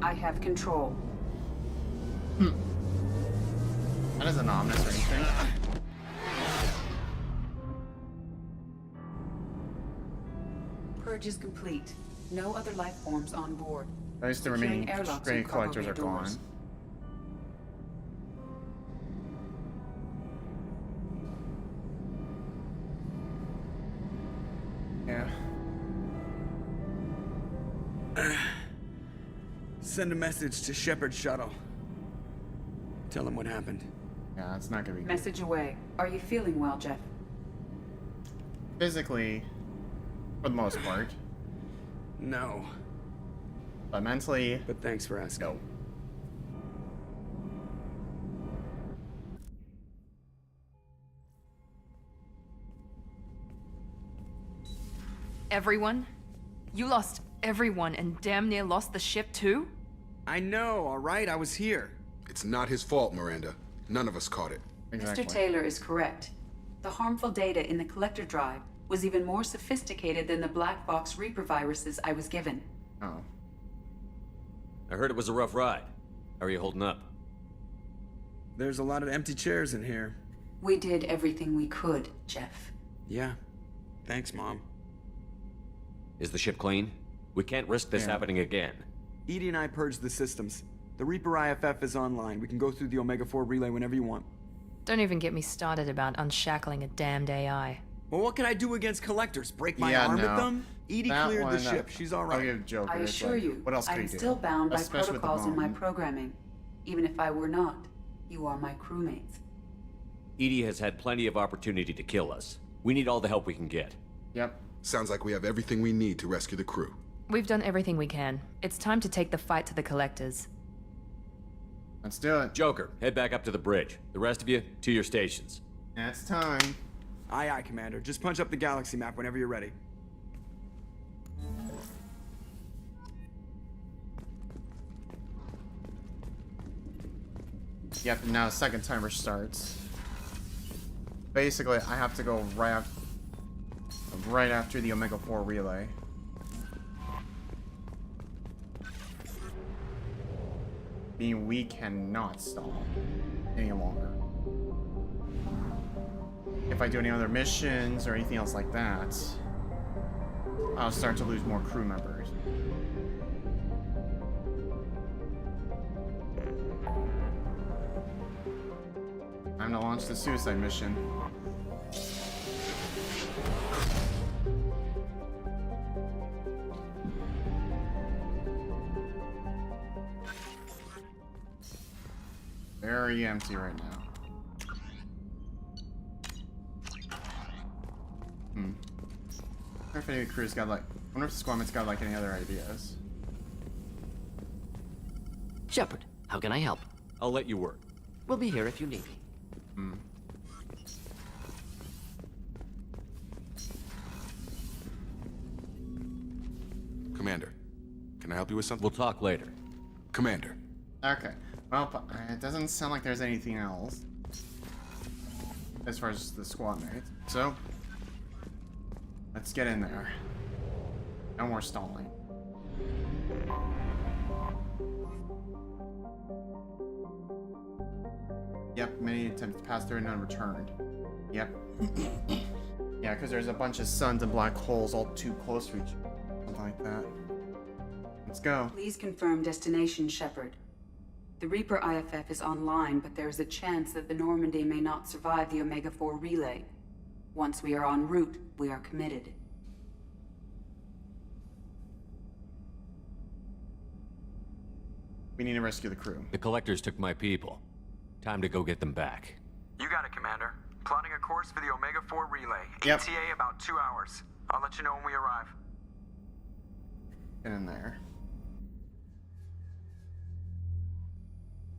I have control. That isn't ominous or anything. Purge is complete. No other life forms on board. At least the Securing remaining airlocks stray and cargo collectors bay are gone. doors. Yeah. Send a message to Shepard's shuttle. Tell him what happened. Yeah, it's not gonna be good. Message away. Are you feeling well, Jeff? Physically, for the most part. No. But mentally, But thanks for asking. no. Everyone? You lost everyone and damn near lost the ship too? I know, alright? I was here. It's not his fault, Miranda. None of us caught it. Exactly. Mr. Taylor is correct. The harmful data in the collector drive was even more sophisticated than the black box Reaper viruses I was given. Oh. I heard it was a rough ride. How are you holding up? There's a lot of empty chairs in here. We did everything we could, Jeff. Yeah. Thanks, Mom. Is the ship clean? We can't risk this happening again. Edie and I purged the systems. The Reaper IFF is online. We can go through the Omega-4 relay whenever you want. Don't even get me started about unshackling a damned AI. Well, what can I do against collectors? Break my Yeah, arm no. with them? Edie That cleared one, the ship. She's all I'll right. give Joker. I it's assure like, you, what else could I'm he do? still bound by Especially with the protocols in my bomb. programming. Even if I were not, you are my crewmates. Edie has had plenty of opportunity to kill us. We need all the help we can get. Yep. Sounds like we have everything we need to rescue the crew. We've done everything we can. It's time to take the fight to the collectors. Let's do it. Joker, head back up to the bridge. The rest of you, to your stations. It's time. Aye, aye, Commander. Just punch up the galaxy map whenever you're ready. Yep, now the second timer starts. Basically, I have to go right after the Omega-4 relay. Meaning we cannot stall any longer. If I do any other missions or anything else like that, I'll start to lose more crew members. Time to launch the suicide mission. very empty right now. I wonder if any crew's got like. I wonder if the squadman's got like any other ideas. Shepard, how can I help? I'll let you work. We'll be here if you need me. Commander, can I help you with something? We'll talk later. Commander. Okay. Well, it doesn't sound like there's anything else as far as the squad mates. So let's get in there. No more stalling. Yep, many attempts to pass through and none returned. Yep. Yeah, because there's a bunch of suns and black holes all too close to each other. Something like that. Let's go. Please confirm destination, Shepard. The Reaper IFF is online, but there is a chance that the Normandy may not survive the Omega-4 relay. Once we are en route, we are committed. We need to rescue the crew. The collectors took my people. Time to go get them back. You got it, Commander. Plotting a course for the Omega-4 relay. Yep. ETA about 2 hours. I'll let you know when we arrive. Get in there.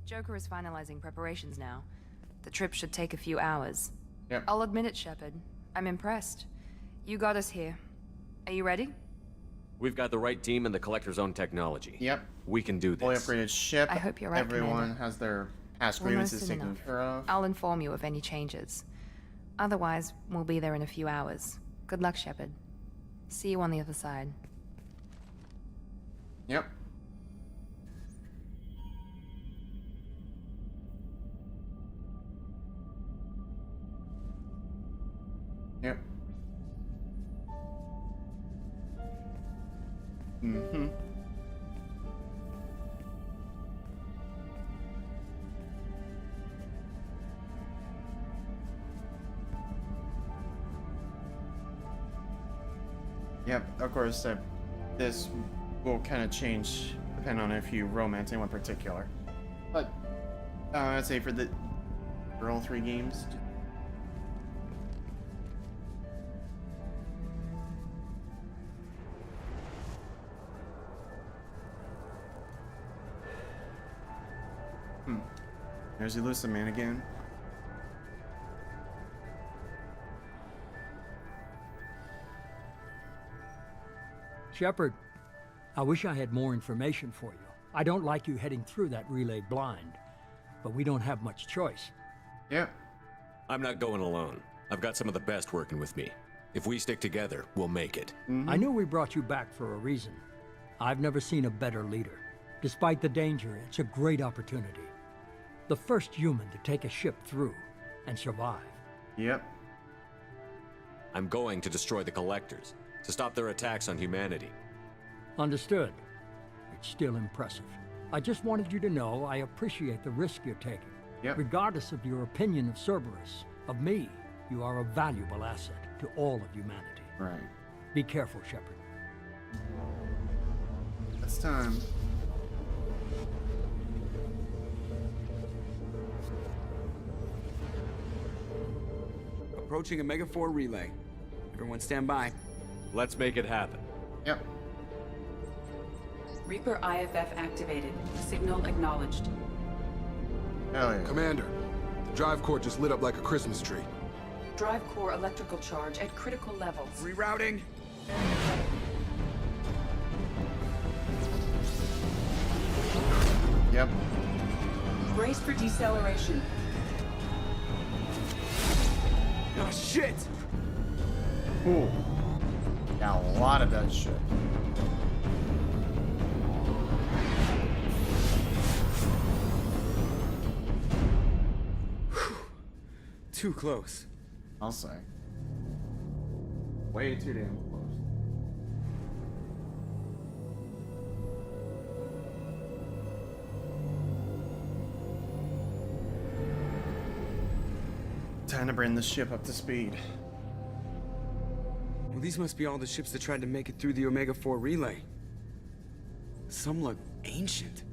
Joker is finalizing preparations now. The trip should take a few hours. Yep. I'll admit it, Shepard. I'm impressed. You got us here. Are you ready? We've got the right team and the collector's own technology. Yep. We can do this. Fully upgraded ship. I hope you're right, Everyone Commander. has their past Almost grievances soon taken enough. care of. I'll inform you of any changes. Otherwise, we'll be there in a few hours. Good luck, Shepard. See you on the other side. Yep. Yep. Mm-hmm. Yep, of course, this will kind of change depending on if you romance anyone particular. But, I'd say for all 3 games, there's the elusive man again. Shepard, I wish I had more information for you. I don't like you heading through that relay blind, but we don't have much choice. Yeah. I'm not going alone. I've got some of the best working with me. If we stick together, we'll make it. I knew we brought you back for a reason. I've never seen a better leader. Despite the danger, it's a great opportunity. The first human to take a ship through and survive. Yep. I'm going to destroy the collectors, to stop their attacks on humanity. Understood. It's still impressive. I just wanted you to know I appreciate the risk you're taking. Yep. Regardless of your opinion of Cerberus, of me, you are a valuable asset to all of humanity. Right. Be careful, Shepard. It's time. Approaching Omega-4 relay. Everyone stand by. Let's make it happen. Yep. Reaper IFF activated. Signal acknowledged. Hell yeah. Commander, the drive core just lit up like a Christmas tree. Drive core electrical charge at critical levels. Rerouting. Yep. Brace for deceleration. Oh, shit! Ooh. Got a lot of that shit. Too close. I'll say. Way too damn close. Time to bring the ship up to speed. Well, these must be all the ships that tried to make it through the Omega-4 relay. Some look ancient.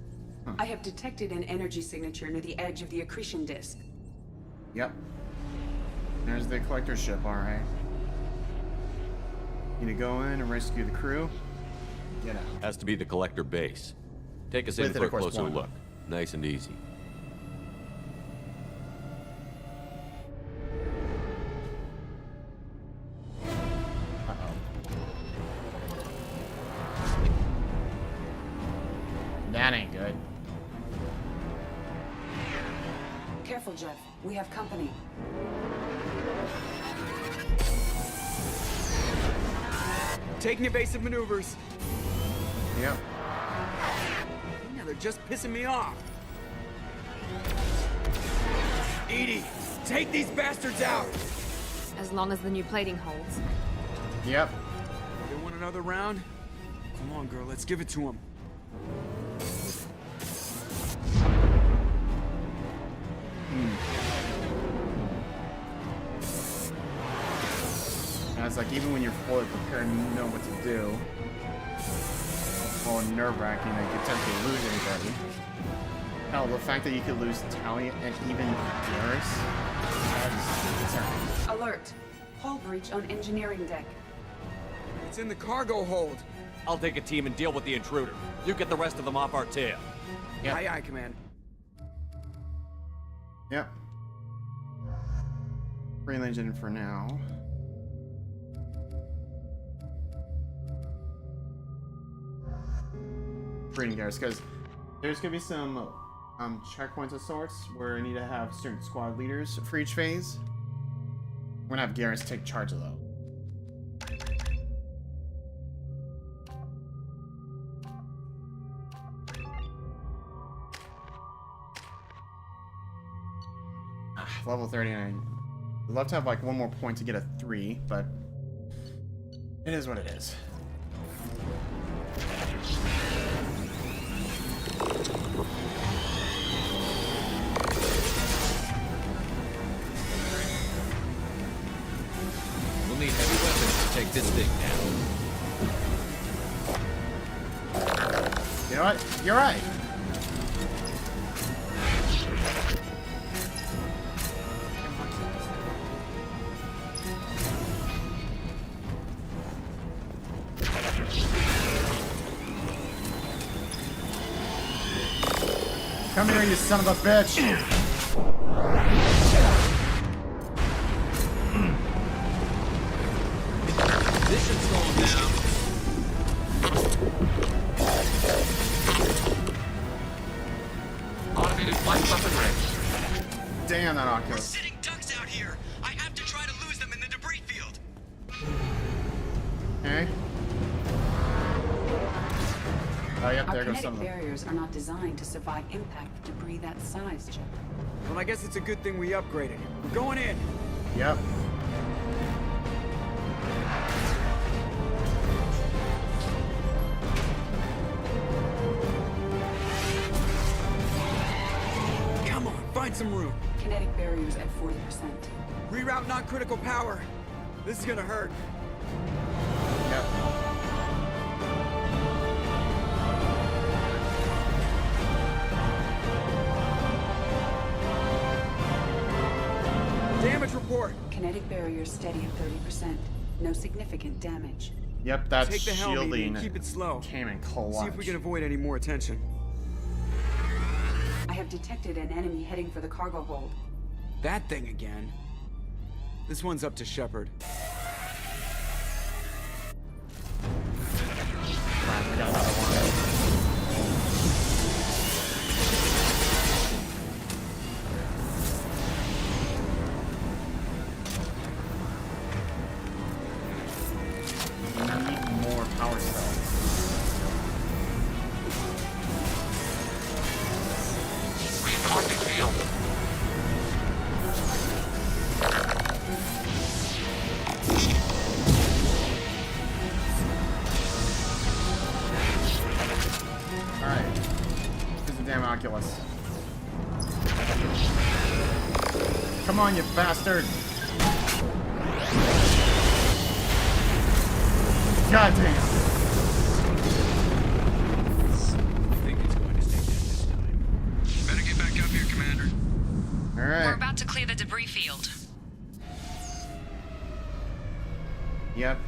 I have detected an energy signature near the edge of the accretion disk. Yep. There's the collector ship, alright. Need to go in and rescue the crew. Get out. Has to be the collector base. Take us in With it, for a of course, closer one. look. Nice and easy. That ain't good. Careful, Jeff. We have company. Taking evasive maneuvers. Yep. Yeah, they're just pissing me off. Edie, take these bastards out! As long as the new plating holds. Yep. They want another round? Come on, girl, let's give it to them. And it's like, even when you're fully prepared and you know what to do, well, nerve-wracking that you could potentially lose anybody. Hell, the fact that you could lose Talia and even Garrus, that is concerning. Alert. Hull breach on engineering deck. It's in the cargo hold. I'll take a team and deal with the intruder. You get the rest of them off our tail. Yep. Aye, aye, Command. Yep. Free Legion for now. Breeding Garrus, because there's gonna be some checkpoints of sorts where I need to have certain squad leaders for each phase. We're gonna have Garrus take charge of those. Level 39. I'd love to have like one more point to get a 3, but it is what it is. We'll need heavy weapons to take this thing down. You know what? You're right. Come here, you son of a bitch! This should slow him down. Automated flight weapon ready. Damn, that We're Oculus. sitting ducks out here. I have to try to lose them in the debris field. Okay. Oh, yep, Our there goes kinetic some of them. barriers are not designed to survive impact with debris that size, Jeff. Well, I guess it's a good thing we upgraded. We're going in. Yep. Come on, find some room. Kinetic barriers at 40%. Reroute non-critical power. This is gonna hurt. Yep. Damage report. Kinetic barriers steady at 30%. No significant damage. Yep, that Take the helmet shielding and keep it slow. came in clutch. See if we can avoid any more attention. I have detected an enemy heading for the cargo hold. That thing again. This one's up to Shepard. Crap, we got another one. We need more power cells. Reinforcing field. Alright. Here's the damn Oculus. Come on, you bastard! God damn! I think it's going to stay dead this time. Commander. Alright. We're about to clear the debris field. Yep.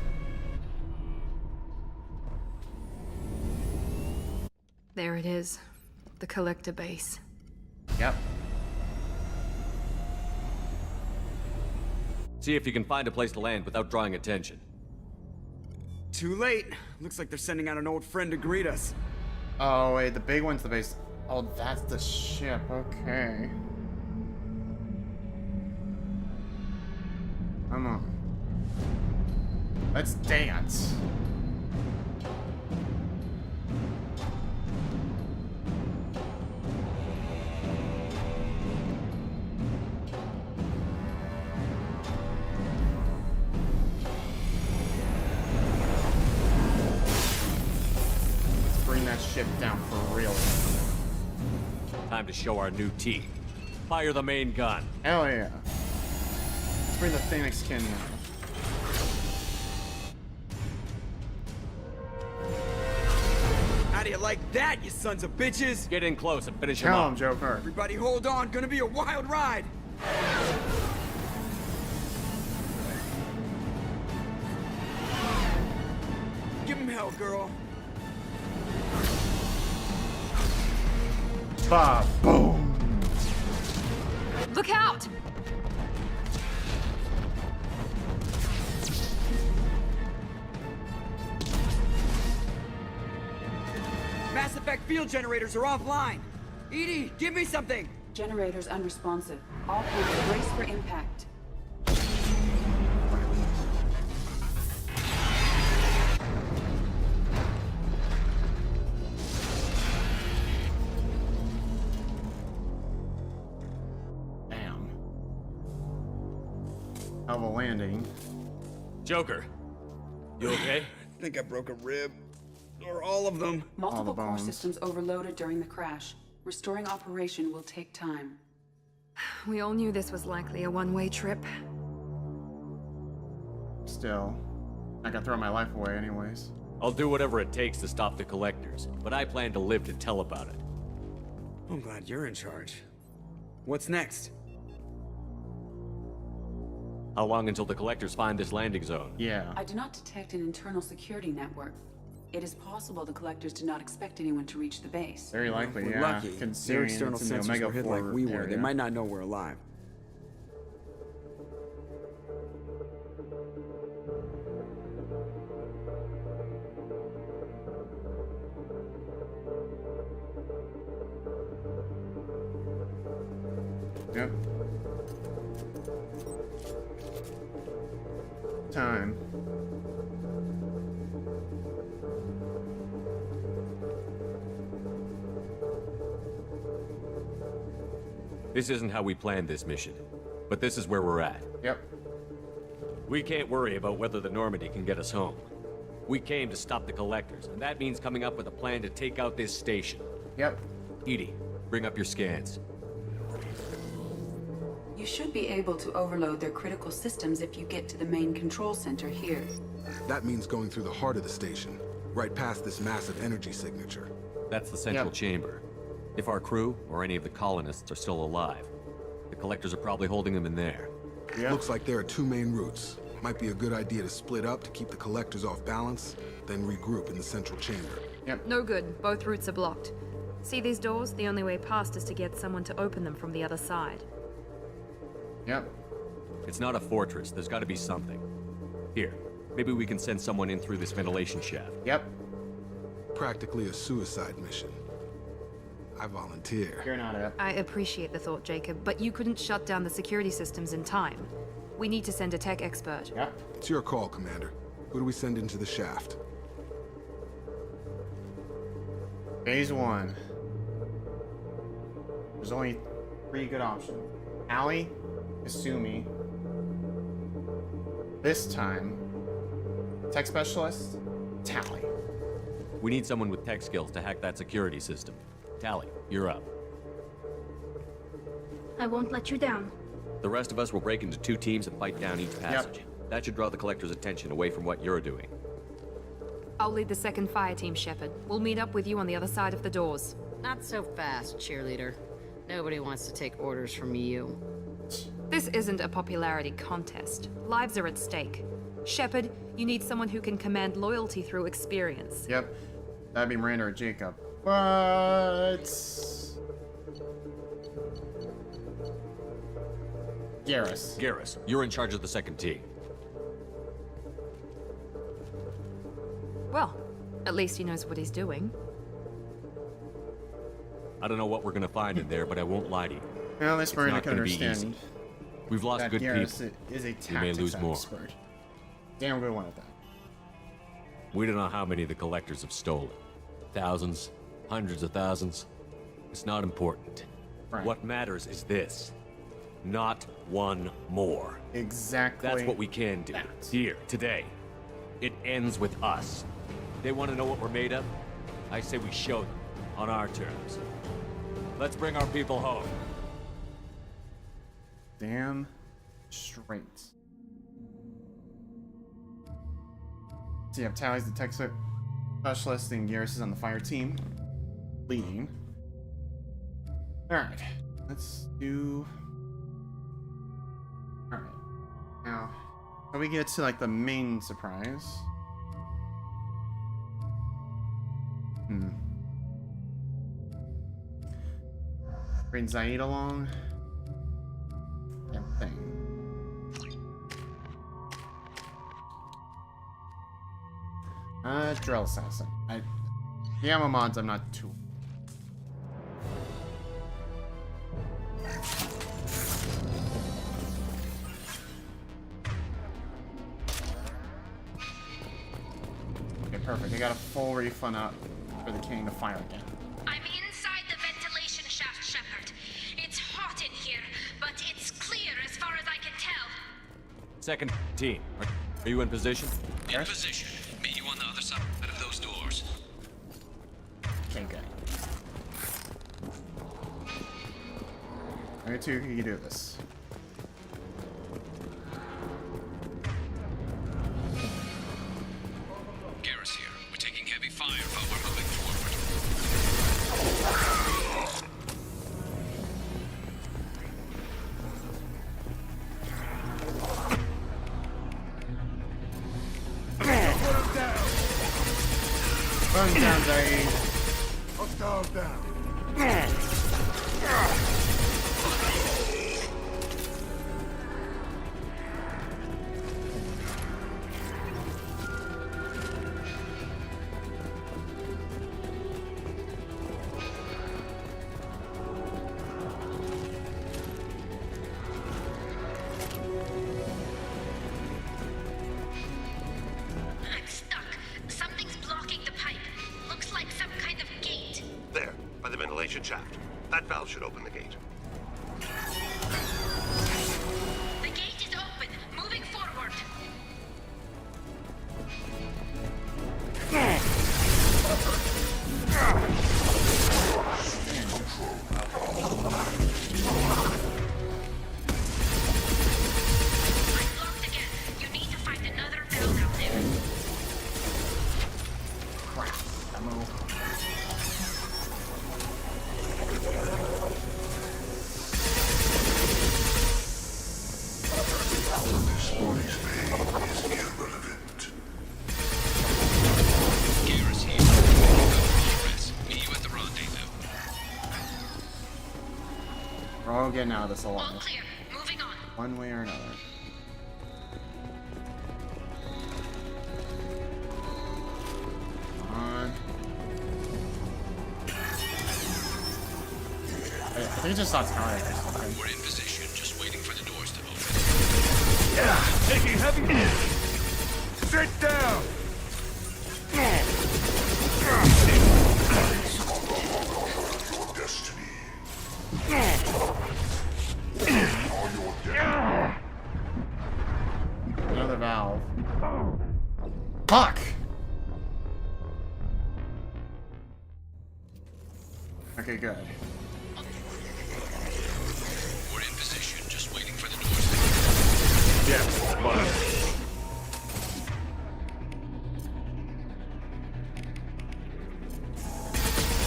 There it is. The collector base. Yep. See if you can find a place to land without drawing attention. Too late. Looks like they're sending out an old friend to greet us. Oh, wait, the big one's the base. Oh, that's the ship. Okay. Come on. Let's dance. Let's bring that ship down for real. Time to show our new teeth. Fire the main gun. Hell yeah. Let's bring the Phoenix Canyon. How do you like that, you sons of bitches? Get in close and finish him Tell off. him, Joker. Everybody hold on, gonna be a wild ride. Give him hell, girl. Ba boom. Look out! Mass effect field generators are offline. Edie, give me something. Generators unresponsive. All points brace for impact. Damn. Hell of a landing. Joker, you okay? I think I broke a rib. Or all of them. Multiple core systems overloaded during the crash. Restoring operation will take time. We all knew this was likely a one-way trip. Still, I can throw my life away anyways. I'll do whatever it takes to stop the collectors, but I plan to live to tell about it. I'm glad you're in charge. What's next? How long until the collectors find this landing zone? Yeah. I do not detect an internal security network. It is possible the collectors do not expect anyone to reach the base. Very likely, We're yeah. lucky. Their Considering external it's in the sensors Omega were hit 4 like we were. area. They might not know we're alive. Yep. Time. This isn't how we planned this mission, but this is where we're at. Yep. We can't worry about whether the Normandy can get us home. We came to stop the collectors, and that means coming up with a plan to take out this station. Yep. Edie, bring up your scans. You should be able to overload their critical systems if you get to the main control center here. That means going through the heart of the station, right past this massive energy signature. That's the central chamber. If our crew, or any of the colonists, are still alive, the collectors are probably holding them in there. Looks like there are two main routes. Might be a good idea to split up to keep the collectors off balance, then regroup in the central chamber. Yep. No good. Both routes are blocked. See these doors? The only way past is to get someone to open them from the other side. Yep. It's not a fortress. There's got to be something. Here, maybe we can send someone in through this ventilation shaft. Yep. Practically a suicide mission. I volunteer. You're not it. I appreciate the thought, Jacob, but you couldn't shut down the security systems in time. We need to send a tech expert. Yeah. It's your call, Commander. Who do we send into the shaft? Phase 1. There's only 3 good options. Allie, Kasumi. This time, tech specialist, Tally. We need someone with tech skills to hack that security system. Tally, you're up. I won't let you down. The rest of us will break into 2 teams and fight down each passage. That should draw the collector's attention away from what you're doing. I'll lead the second fire team, Shepard. We'll meet up with you on the other side of the doors. Not so fast, cheerleader. Nobody wants to take orders from you. This isn't a popularity contest. Lives are at stake. Shepard, you need someone who can command loyalty through experience. Yep. That'd be Miranda or Jacob. But... Garrus. Garrus, you're in charge of the second team. Well, at least he knows what he's doing. I don't know what we're gonna find in there, but I won't lie to you. Well, this Miranda can gonna be understand. easy. We've lost that good Garrus people. is a We may lose tactics more. expert. Damn good one at that. We don't know how many the collectors have stolen. Thousands, hundreds of thousands. It's not important. Right. What matters is this. Not one more. Exactly. That's what we can do. Here, today. It ends with us. They want to know what we're made of? I say we show them, on our terms. Let's bring our people home. Damn straight. So you have Tally's the tech specialist and Garrus is on the fire team. Leading. Alright. Let's do... Alright. Now, how we get to like the main surprise? Bring Zaid along. Damn thing. Drill Assassin. The ammo mods I'm not too... Okay, perfect. I got a full refund up for the king to fire again. I'm inside the ventilation shaft, Shepard. It's hot in here, but it's clear as far as I can tell. Second team, are you in position? In position. Meet you on the other side of those doors. Okay, good. Alright, two, you can do this. Garrus here. We're taking heavy fire, but we're moving forward. Burn down, Zaid. Hostile down. I'm stuck. Something's blocking the pipe. Looks like some kind of gate. There, by the ventilation shaft. That valve should open the gate. The gate is open. Moving forward. I'm blocked again. You need to find another valve out there. Crap. Ammo. Garrus here. Progress. Meet you at the rendezvous. We're all getting out of this alive. All clear. Moving on. One way or another. Come on. I think it just saw Tally or something. We're in position, just waiting for the doors to open. Yeah, taking heavy. Sit down. Another valve. Fuck! Okay, good. We're in position, just waiting for the doors to open. Yes, but...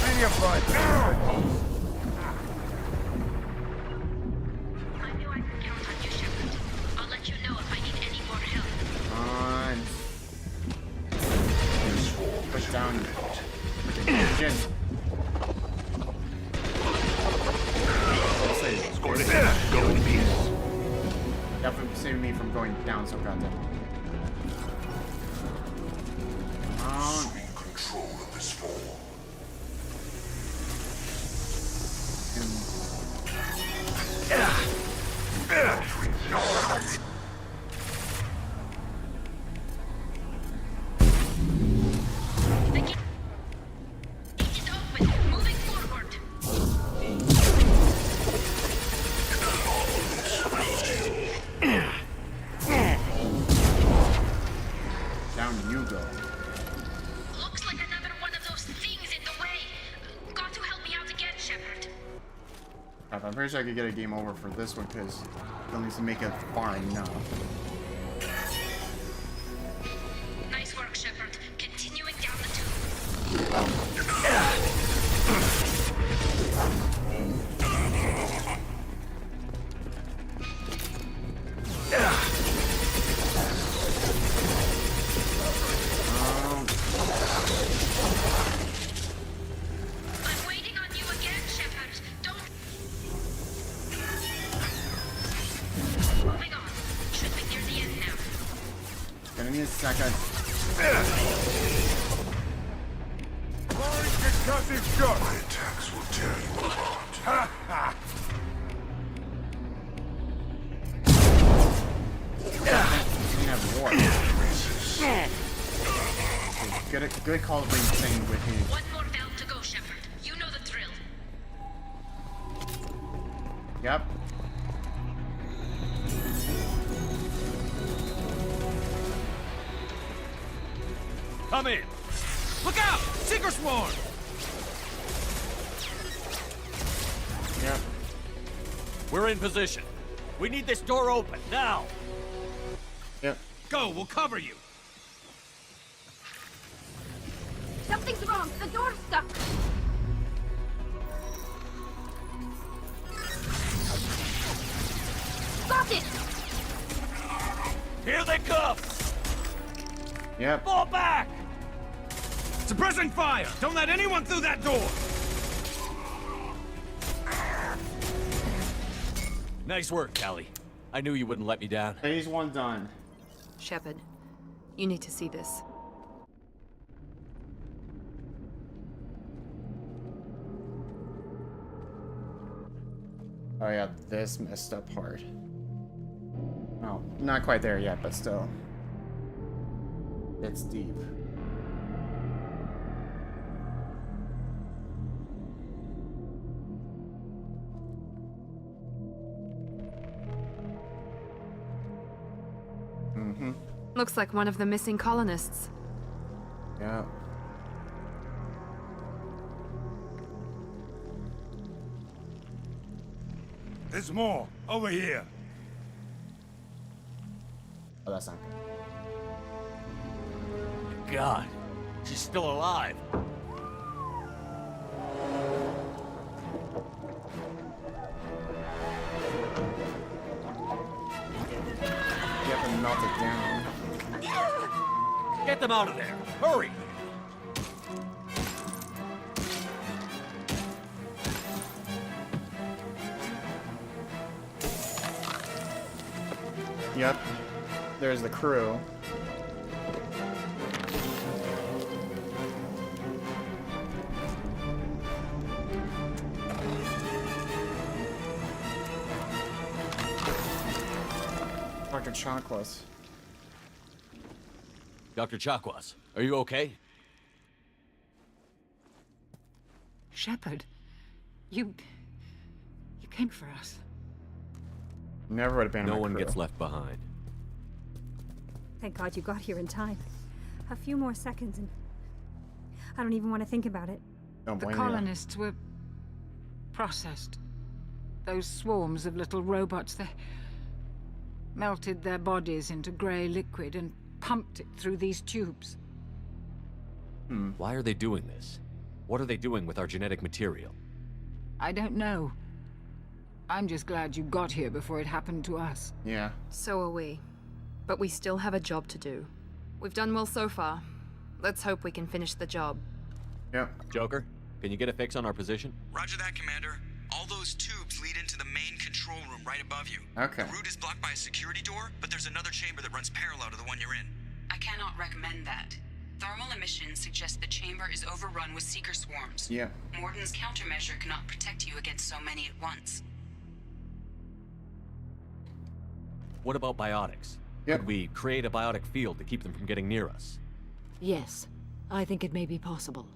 Plenty of blood. it. Go in peace. Definitely saving me from going down so goddamn. Control of this fall. Down you go. Looks like another one of those things in the way. Got to help me out again, Shepard. I'm pretty sure I could get a game over for this one because it needs to make it far enough. Nice work, Shepard. Continuing down the tube. I'm waiting on you again, Shepard. Don't. Moving on. Should be near the end now. Gonna need a second. Concussive shot. My attacks will tear you apart. Ha ha! You have war. Good call being playing with me. One more valve to go, Shepard. You know the drill. Yep. Come in. Look out! Seeker swarm! Yep. We're in position. We need this door open now. Yep. Go, we'll cover you. Something's wrong. The door's stuck. Got it. Here they come. Yep. Fall back. Suppressing fire. Don't let anyone through that door. Nice work, Callie. I knew you wouldn't let me down. Phase 1 done. Shepard, you need to see this. Oh yeah, this messed up hard. Oh, not quite there yet, but still. It's deep. Mm-hmm. Looks like one of the missing colonists. Yeah. There's more. Over here. Oh, that's not good. God, she's still alive. You have to melt it down. Get them out of there. Hurry. Yep. There's the crew. Dr. Chakwas. Dr. Chakwas, are you okay? Shepard, you came for us. Never would have been. No one gets left behind. Thank God you got here in time. A few more seconds and I don't even want to think about it. Don't The blame you. colonists were processed. Those swarms of little robots, they melted their bodies into grey liquid and pumped it through these tubes. Why are they doing this? What are they doing with our genetic material? I don't know. I'm just glad you got here before it happened to us. Yeah. So are we. But we still have a job to do. We've done well so far. Let's hope we can finish the job. Yep. Joker, can you get a fix on our position? Roger that, Commander. All All those tubes lead into the main control room right above you. Okay. The route is blocked by a security door, but there's another chamber that runs parallel to the one you're in. I cannot recommend that. Thermal emissions suggest the chamber is overrun with seeker swarms. Yeah. Morden's countermeasure cannot protect you against so many at once. What about biotics? Yep. Could we create a biotic field to keep them from getting near us? Yes, I think it may be possible.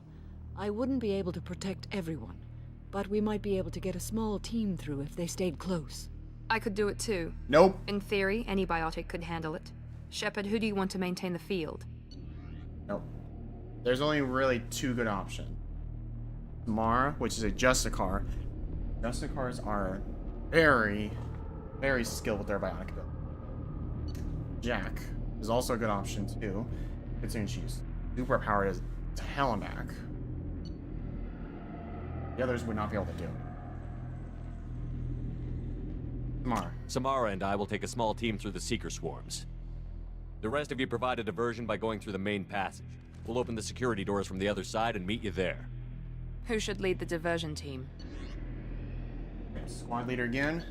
I wouldn't be able to protect everyone, but we might be able to get a small team through if they stayed close. I could do it too. Nope. In theory, any biotic could handle it. Shepard, who do you want to maintain the field? Nope. There's only really two good options. Mara, which is a Justicar. Justicars are very, very skilled with their biotic ability. Jack is also a good option too, considering she's super powered as to hell and back. The others would not be able to do it. Samara. Samara and I will take a small team through the Seeker swarms. The rest of you provide a diversion by going through the main passage. We'll open the security doors from the other side and meet you there. Who should lead the diversion team? Okay, squad leader again.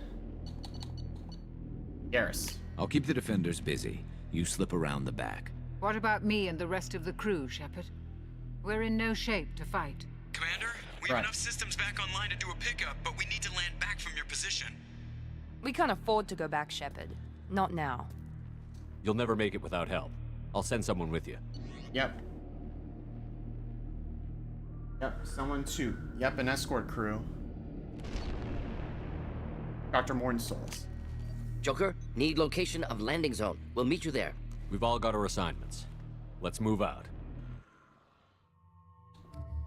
Garrus. I'll keep the defenders busy. You slip around the back. What about me and the rest of the crew, Shepard? We're in no shape to fight. Commander, we have enough systems back online to do a pickup, but we need to land back from your position. We can't afford to go back, Shepard. Not now. You'll never make it without help. I'll send someone with you. Yep. Yep, someone too. Yep, an escort crew. Dr. Morton Souls. Joker, need location of landing zone. We'll meet you there. We've all got our assignments. Let's move out.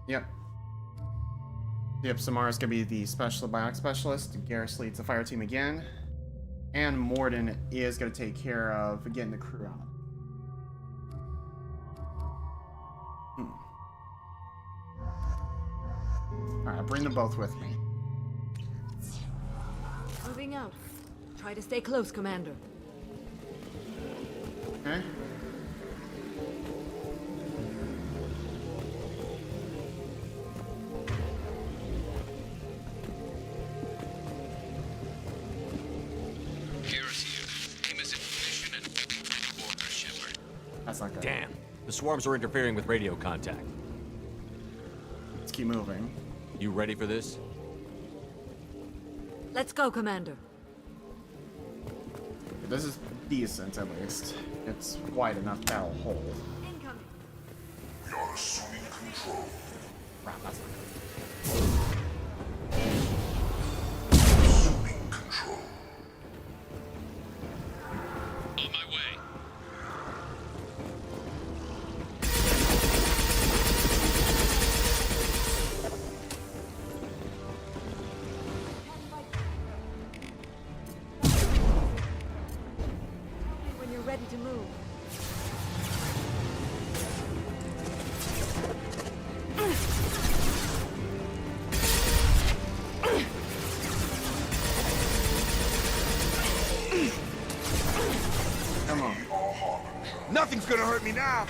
Yep. Yep, Samara's gonna be the special biotic specialist. Garrus leads the fire team again. And Morden is gonna take care of getting the crew out. Alright, bring them both with me. Moving out. Try to stay close, Commander. Okay. Garrus here. Aim is in position and any orders, Shepard. That's not good. Damn. The swarms are interfering with radio contact. Let's keep moving. You ready for this? Let's go, Commander. This is decent, at least. It's wide enough that'll hold. Incoming. We are assuming control. Crap, that's not good. Assuming control. On my way. When you're ready to move. Come on. Nothing's gonna hurt me now.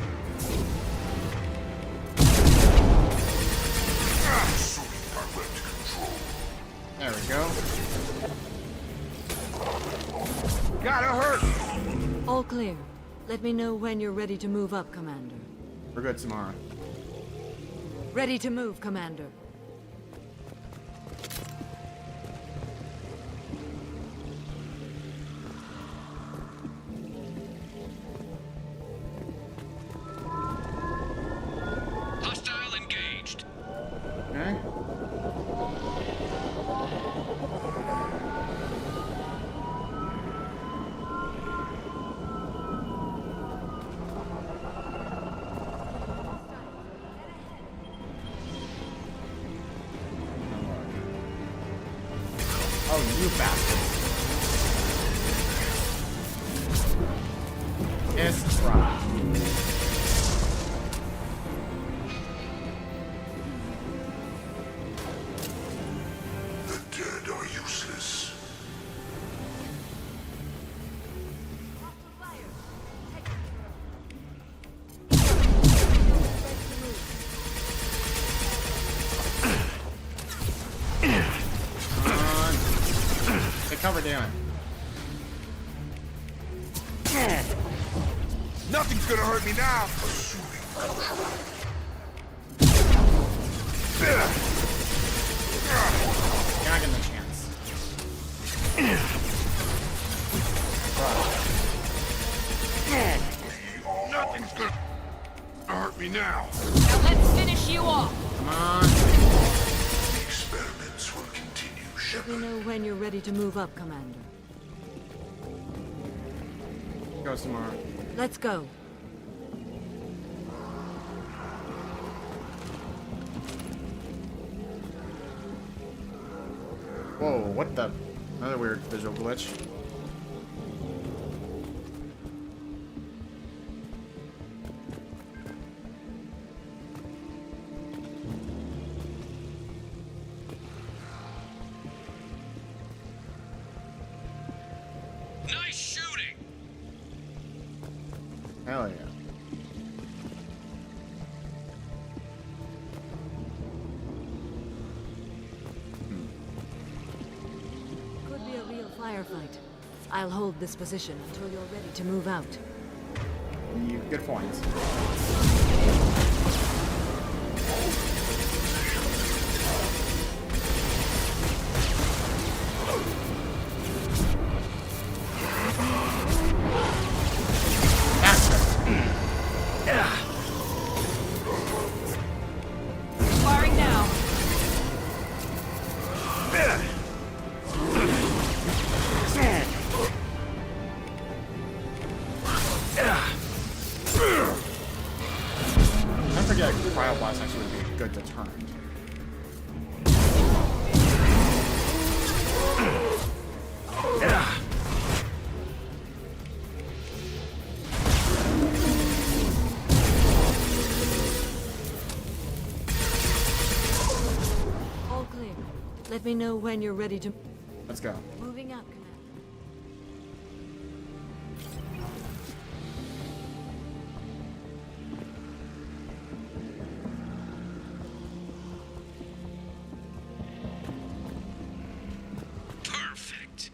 Assuming direct control. There we go. Gotta hurt. All clear. Let me know when you're ready to move up, Commander. We're good, Samara. Ready to move, Commander. Hostile engaged. Okay. Oh, you bastard. It's right. The dead are useless. damn it. Nothing's gonna hurt me now. You're not getting a chance. Nothing's gonna hurt me now. Now let's finish you off. Come on. The experiments will continue, Let me know when you're ready to move up, Commander. Go, Samara. Let's go. Whoa, what the? Another weird visual glitch. Nice shooting! Hell yeah. Could be a real firefight. I'll hold this position until you're ready to move out. Good point. Firing now. I forget Cryoblast actually would be a good deterrent. All clear. Let me know when you're ready to... Let's go. Moving up, Commander. Perfect.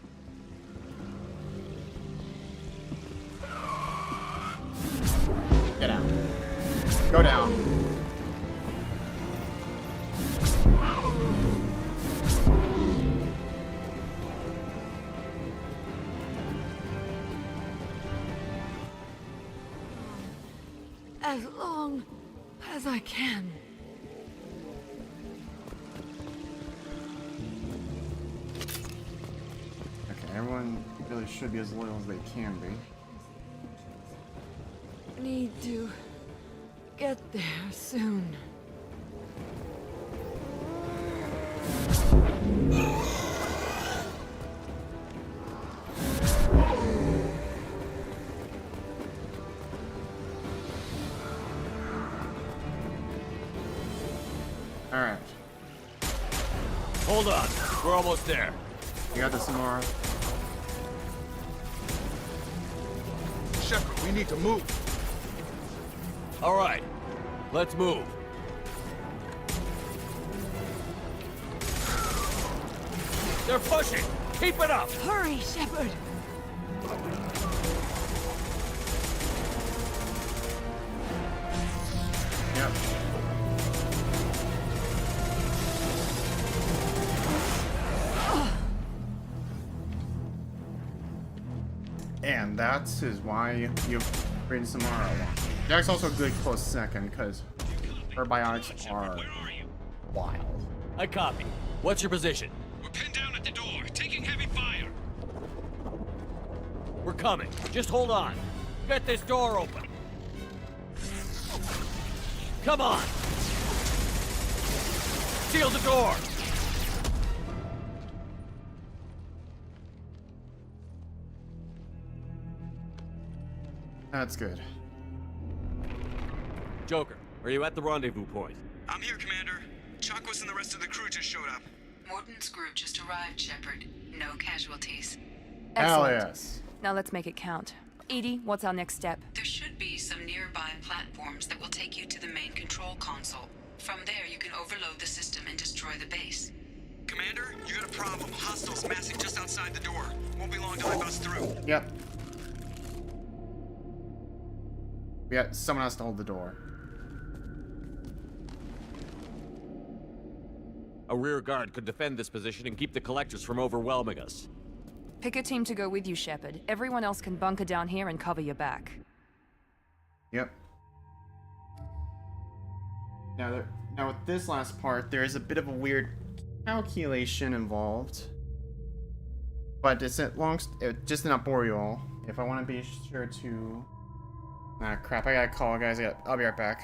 Get out. Go down. As long as I can. Okay, everyone really should be as loyal as they can be. Need to get there soon. Alright. Hold on. We're almost there. You got this, Samara. Shepard, we need to move. All right. Let's move. They're pushing. Keep it up. Hurry, Shepard. Yep. And that is why you've created Samara. Jack's also a good close second, because her biotics are wild. I copy. What's your position? We're pinned down at the door, taking heavy fire. We're coming. Just hold on. Get this door open. Come on. Seal the door. That's good. Joker, are you at the rendezvous point? I'm here, Commander. Chakwas and the rest of the crew just showed up. Morton's group just arrived, Shepard. No casualties. Hell Excellent. yes. Now let's make it count. Edie, what's our next step? There should be some nearby platforms that will take you to the main control console. From there, you can overload the system and destroy the base. Commander, you got a problem. Hostiles massing just outside the door. Won't be long till they bust through. Yep. Yeah, someone has to hold the door. A rear guard could defend this position and keep the collectors from overwhelming us. Pick a team to go with you, Shepard. Everyone else can bunker down here and cover your back. Yep. Now with this last part, there is a bit of a weird calculation involved. But it's just to not bore you all. If I want to be sure to... Ah, crap, I gotta call, guys. I'll be right back.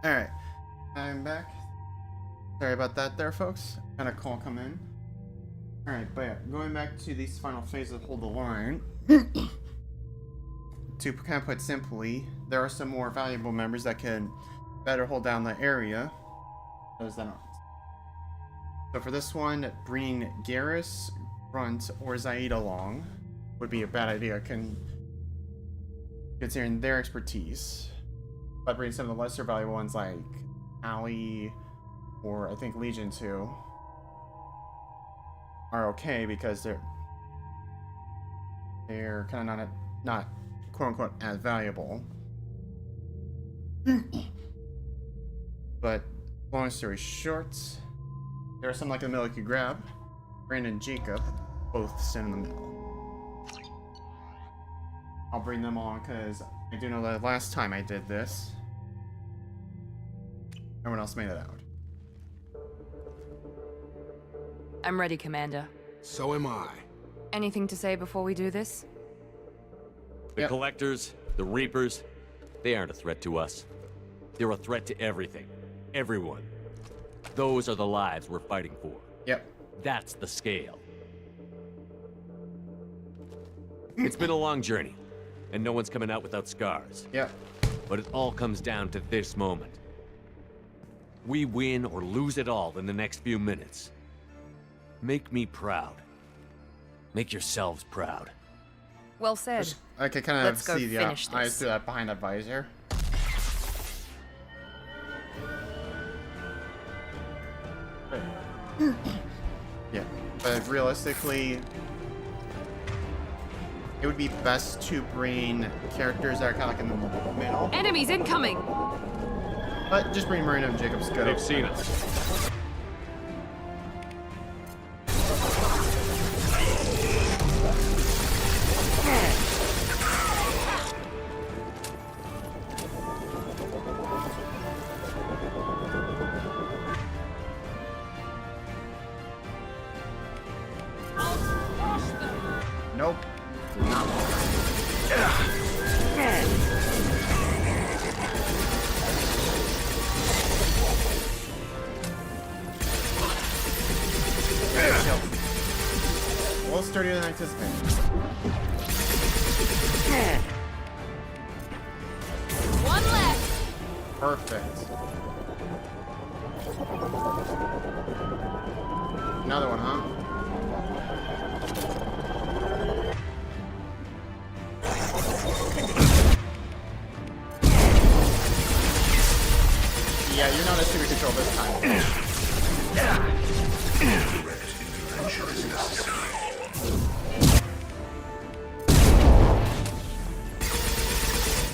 Alright, I'm back. Sorry about that there, folks. Had a call come in. Alright, but yeah, going back to these final phases of Hold the Line. To kind of put simply, there are some more valuable members that can better hold down the area. Those that aren't. So for this one, bringing Garrus, Grunt, or Zaid along would be a bad idea, considering their expertise. But bringing some of the lesser valuable ones like Ali, or I think Legion 2, are okay because they're kind of not quote-unquote as valuable. But long story short, there are some like in the middle you could grab. Brandon and Jacob, both sit in the middle. I'll bring them on because I do know that last time I did this, everyone else made it out. I'm ready, Commander. So am I. Anything to say before we do this? The Collectors, the Reapers, they aren't a threat to us. They're a threat to everything. Everyone. Those are the lives we're fighting for. Yep. That's the scale. It's been a long journey, and no one's coming out without scars. Yep. But it all comes down to this moment. We win or lose it all in the next few minutes. Make me proud. Make yourselves proud. Well said. I can kind of Let's go see the finish eyes this. through that behind that visor. Yeah, but realistically, it would be best to bring characters that are kind of like in the middle. Enemies incoming! But just bring Marina and Jacob's good. They've seen us. Nope. Not a little sturdier than I anticipated. One left! Perfect. Another one, huh? Yeah, you're not a super control this time. Intervention is necessary.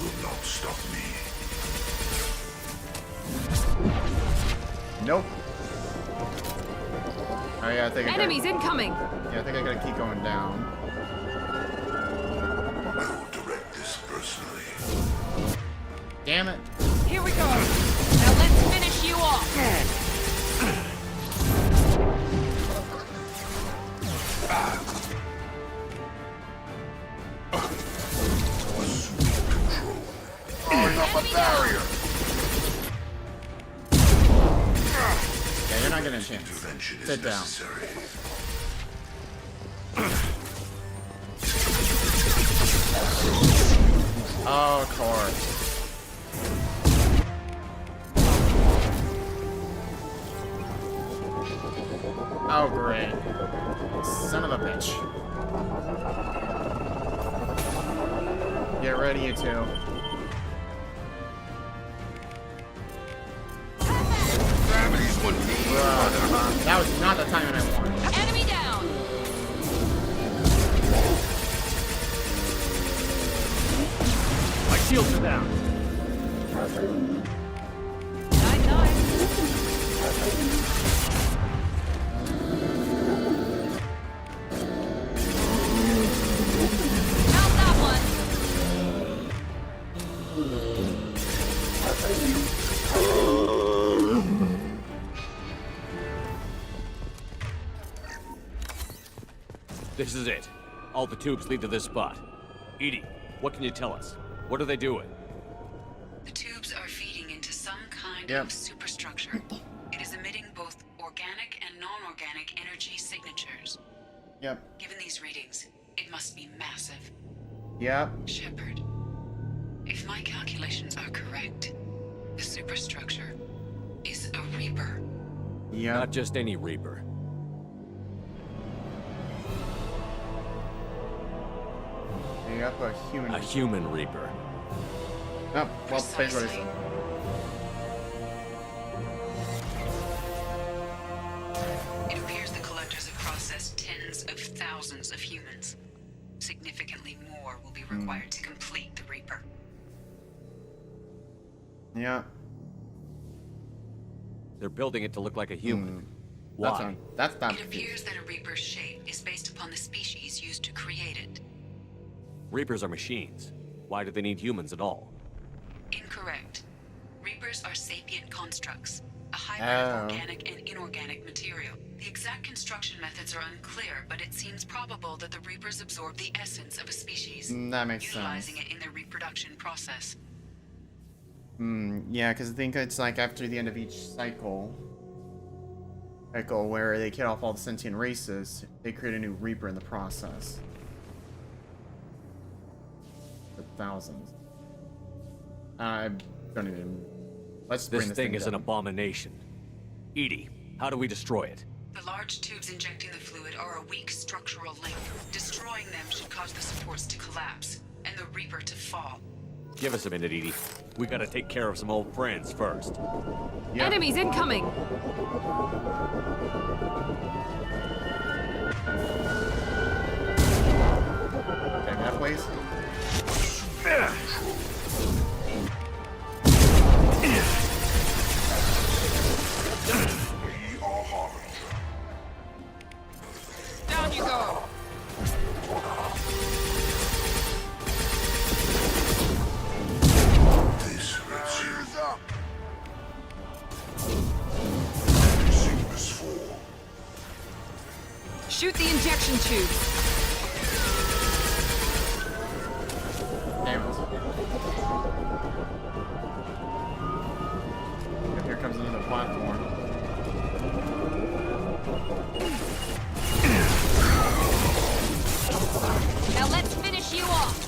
Will not stop me. Nope. Oh yeah, I think Enemies incoming! Yeah, I think I gotta keep going down. I will direct this personally. Damn it. Here we go! Now let's finish you off! Throwing up a barrier. Yeah, you're not getting a chance. Intervention is Sit down. necessary. Oh, of course. Oh, great. Son of a bitch. Get ready, you two. Families want me. That was not the timing I wanted. Enemy down! My shields are down. This is it. All the tubes lead to this spot. Edie, what can you tell us? What are they doing? The tubes are feeding into some kind of superstructure. It is emitting both organic and non-organic energy signatures. Yep. Given these readings, it must be massive. Yep. Shepard, if my calculations are correct, the superstructure is a Reaper. Yeah. Not just any Reaper. Yep, a human. A human Reaper. Oh, well, that's what I said. It appears the collectors have processed tens of thousands of humans. Significantly more will be required to complete the Reaper. Yeah. They're building it to look like a human. That's Why? on. That's not. It appears that a Reaper's shape is based upon the species used to create it. Reapers are machines. Why do they need humans at all? Incorrect. Reapers are sapient constructs, a hybrid of organic and inorganic material. The exact construction methods are unclear, but it seems probable that the Reapers absorb the essence of a species, That makes utilizing sense. it in their reproduction process. Yeah, because I think it's like after the end of each cycle where they kill off all the sentient races, they create a new Reaper in the process. For thousands. I don't even. Let's bring This this thing is an down. abomination. Edie, how do we destroy it? The large tubes injecting the fluid are a weak structural link. Destroying them should cause the supports to collapse, and the Reaper to fall. Give us a minute, Edie. We gotta take care of some old friends first. Enemies incoming! Okay, that place. Down you go! Shoot the injection tube. Here comes another platform. Now let's finish you off.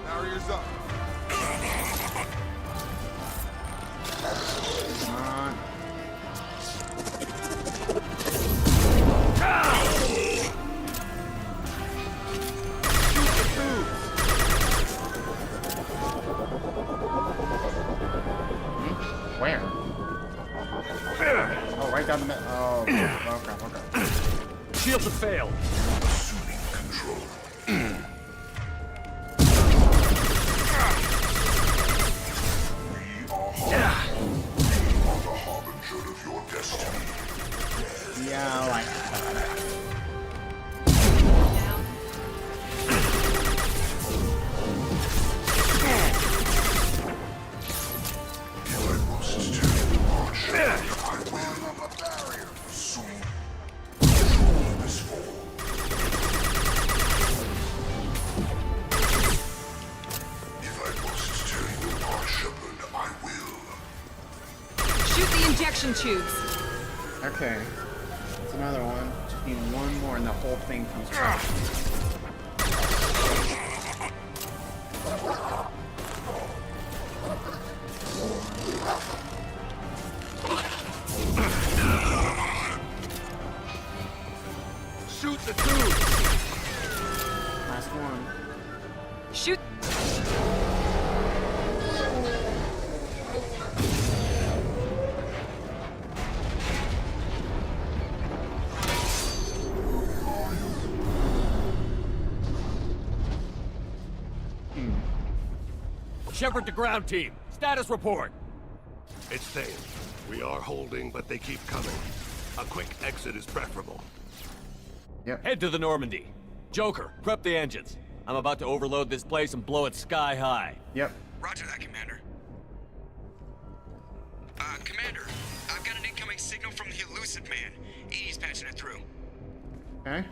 Barriers up. Where? Oh, right down the middle. Oh, crap, okay. Shields have failed. Assuming control. We are the harbinger of your destiny. Yeah, like. Shoot the injection tubes. Okay. It's another one. Just need one more and the whole thing comes back. Shoot the tube! Last one. Shoot. Shepard to ground team. Status report. It's safe. We are holding, but they keep coming. A quick exit is preferable. Yep. Head to the Normandy. Joker, prep the engines. I'm about to overload this place and blow it sky high. Yep. Roger that, Commander. Commander, I've got an incoming signal from the elusive man. Edie's patching it through. Okay.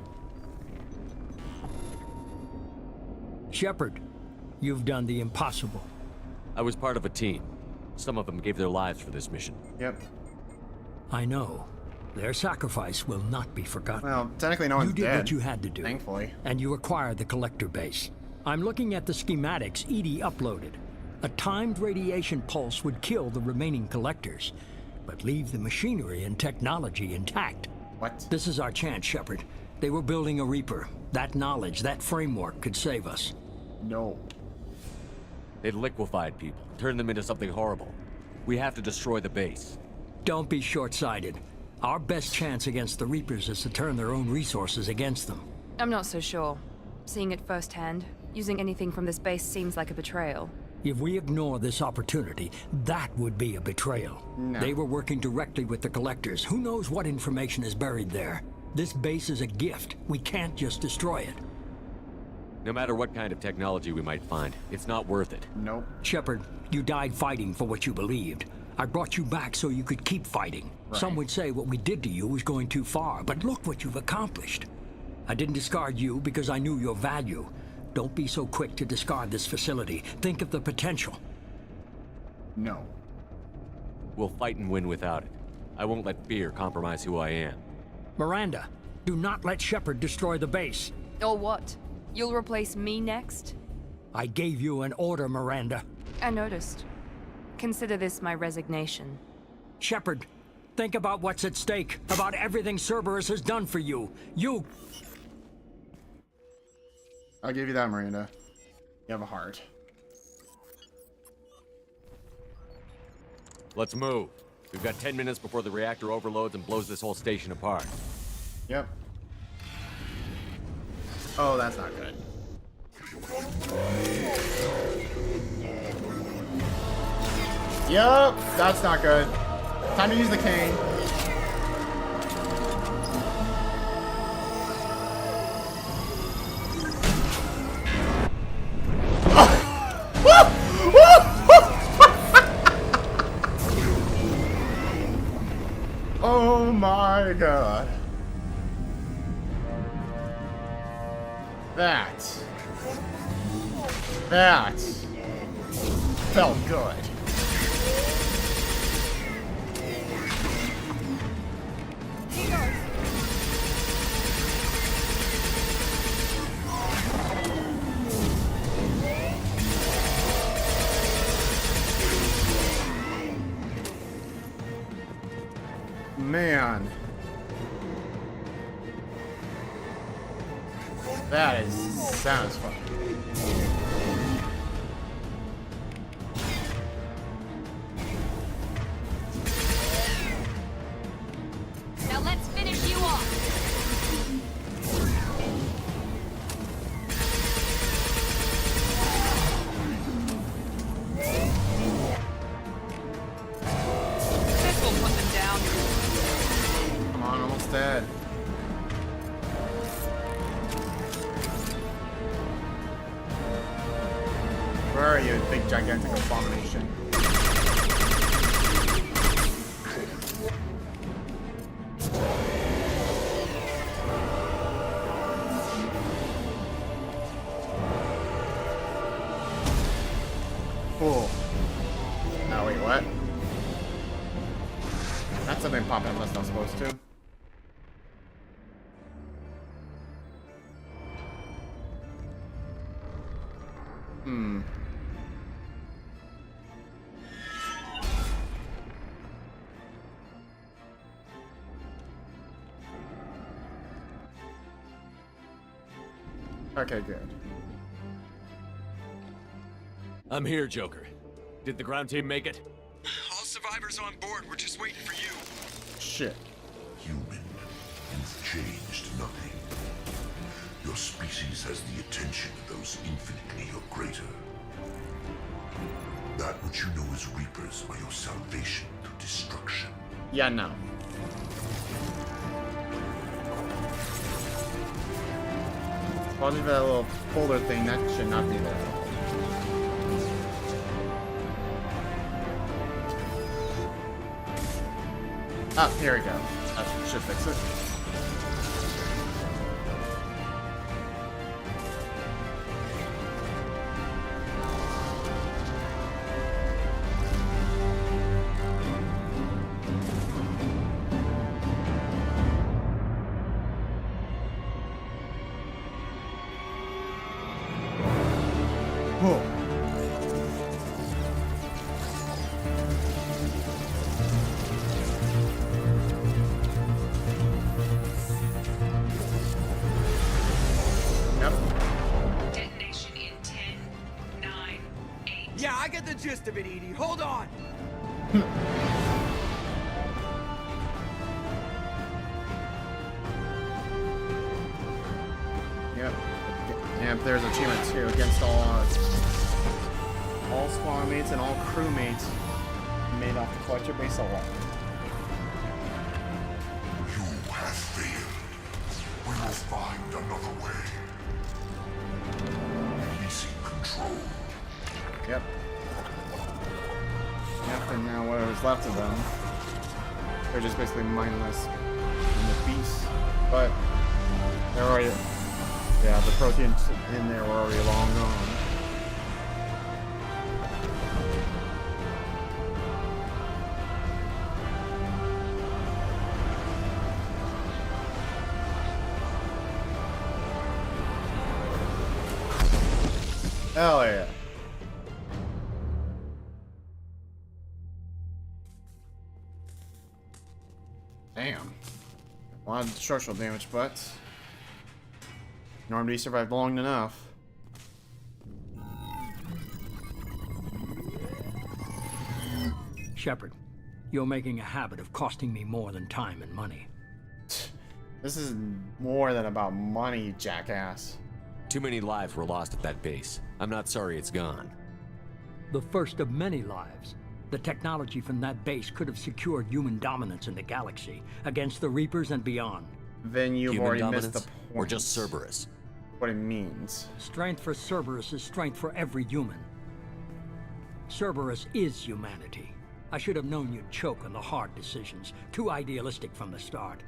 Shepard, you've done the impossible. I was part of a team. Some of them gave their lives for this mission. Yep. I know. Their sacrifice will not be forgotten. Well, technically no one's dead. You did what you had to do. Thankfully. And you acquired the collector base. I'm looking at the schematics Edie uploaded. A timed radiation pulse would kill the remaining collectors, but leave the machinery and technology intact. What? This is our chance, Shepard. They were building a Reaper. That knowledge, that framework could save us. No. They liquefied people, turned them into something horrible. We have to destroy the base. Don't be short-sighted. Our best chance against the Reapers is to turn their own resources against them. I'm not so sure. Seeing it firsthand, using anything from this base seems like a betrayal. If we ignore this opportunity, that would be a betrayal. No. They were working directly with the collectors. Who knows what information is buried there? This base is a gift. We can't just destroy it. No matter what kind of technology we might find, it's not worth it. Nope. Shepard, you died fighting for what you believed. I brought you back so you could keep fighting. Right. Some would say what we did to you was going too far, but look what you've accomplished. I didn't discard you because I knew your value. Don't be so quick to discard this facility. Think of the potential. No. We'll fight and win without it. I won't let fear compromise who I am. Miranda, do not let Shepard destroy the base. Or what? You'll replace me next? I gave you an order, Miranda. I noticed. Consider this my resignation. Shepard, think about what's at stake, about everything Cerberus has done for you. I'll give you that, Miranda. You have a heart. Let's move. We've got 10 minutes before the reactor overloads and blows this whole station apart. Yep. Oh, that's not good. Yep, that's not good. Time to use the cane. Oh my god. That felt good. Man. That sounds fun. Now let's finish you off. This will put them down. Come on, almost dead. Where are you, big gigantic abomination? Cool. Now wait, what? That's something popping up that's not supposed to. Okay, good. I'm here, Joker. Did the ground team make it? All survivors on board. We're just waiting for you. Shit. Human, you've changed nothing. Your species has the attention of those infinitely or greater. That which you know as Reapers are your salvation through destruction. Yeah, no. Probably that little folder thing, that should not be there. Ah, here we go. That should fix it. Whoa. Detonation in 10, 9, 8. Yeah, I get the gist of it, Edie. Hold on. Yep. Yep, there's achievement too against all odds. All squad mates and all crewmates made off the collector base alone. You have failed. We will find another way. Releasing control. Yep. Yep, and now whatever's left of them, they're just basically mindless in the beast. But they're already, yeah, the proteins in there were already long gone. Hell yeah. Damn. A lot of structural damage, but Normandy survived long enough. Shepard, you're making a habit of costing me more than time and money. This is more than about money, jackass. Too many lives were lost at that base. I'm not sorry it's gone. The first of many lives. The technology from that base could have secured human dominance in the galaxy against the Reapers and beyond. Then you've Human already dominance, missed the point. or just Cerberus? What it means. Strength for Cerberus is strength for every human. Cerberus is humanity. I should have known you'd choke on the hard decisions. Too idealistic from the start.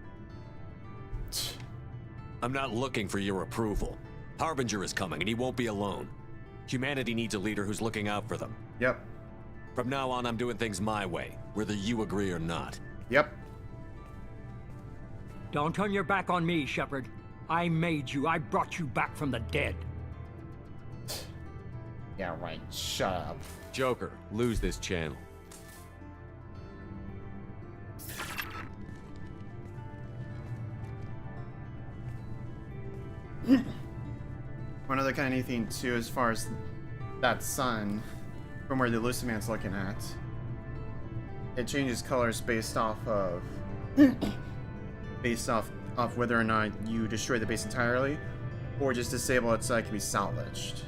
I'm not looking for your approval. Harbinger is coming, and he won't be alone. Humanity needs a leader who's looking out for them. Yep. From now on, I'm doing things my way, whether you agree or not. Yep. Don't turn your back on me, Shepard. I made you. I brought you back from the dead. Yeah, right. Shut up. Joker, lose this channel. One other kind of neat thing too, as far as that sun, from where the Luciman's looking at, it changes colors based off of whether or not you destroy the base entirely, or just disable it so it can be salvaged.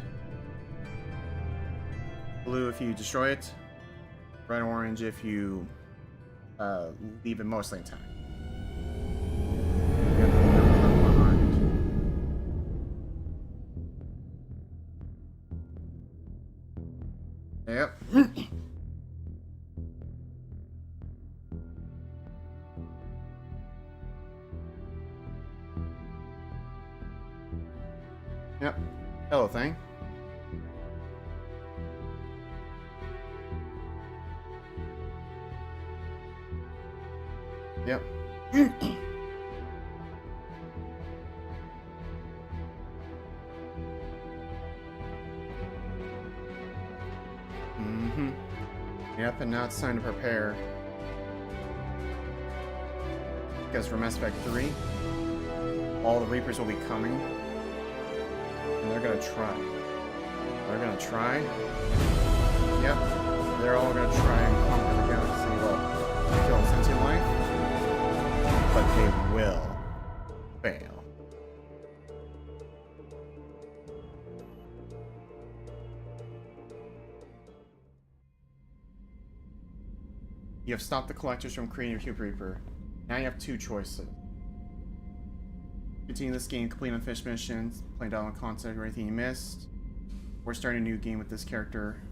Blue if you destroy it, red orange if you leave it mostly intact. Yep. Yep. Hello, thing. Yep. Yep, and now it's time to prepare. Because for Mass Effect 3, all the Reapers will be coming. And they're gonna try. They're gonna try. Yep. They're all gonna try and conquer the galaxy. Well, kill sentient life. But they will fail. You have stopped the collectors from creating a Cube Reaper. Now you have two choices. Continue this game, complete unfinished missions, play dialogue content or anything you missed, or start a new game with this character.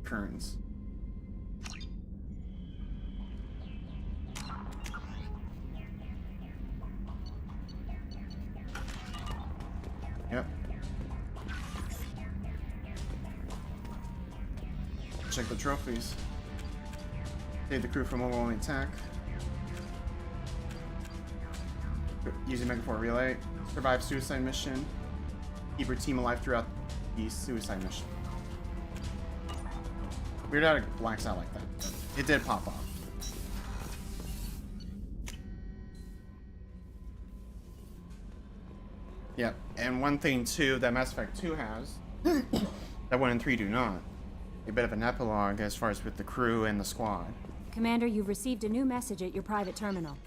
Currents. check the trophies. Save the crew from overwhelming attack. Using Megaphor Relay. Survive suicide mission. Keep your team alive throughout the suicide mission. Weird how it blacks out like that. It did pop off. Yep, and one thing too that Mass Effect 2 has that 1 and 3 do not. A bit of an epilogue as far as with the crew and the squad. Commander, you've received a new message at your private terminal.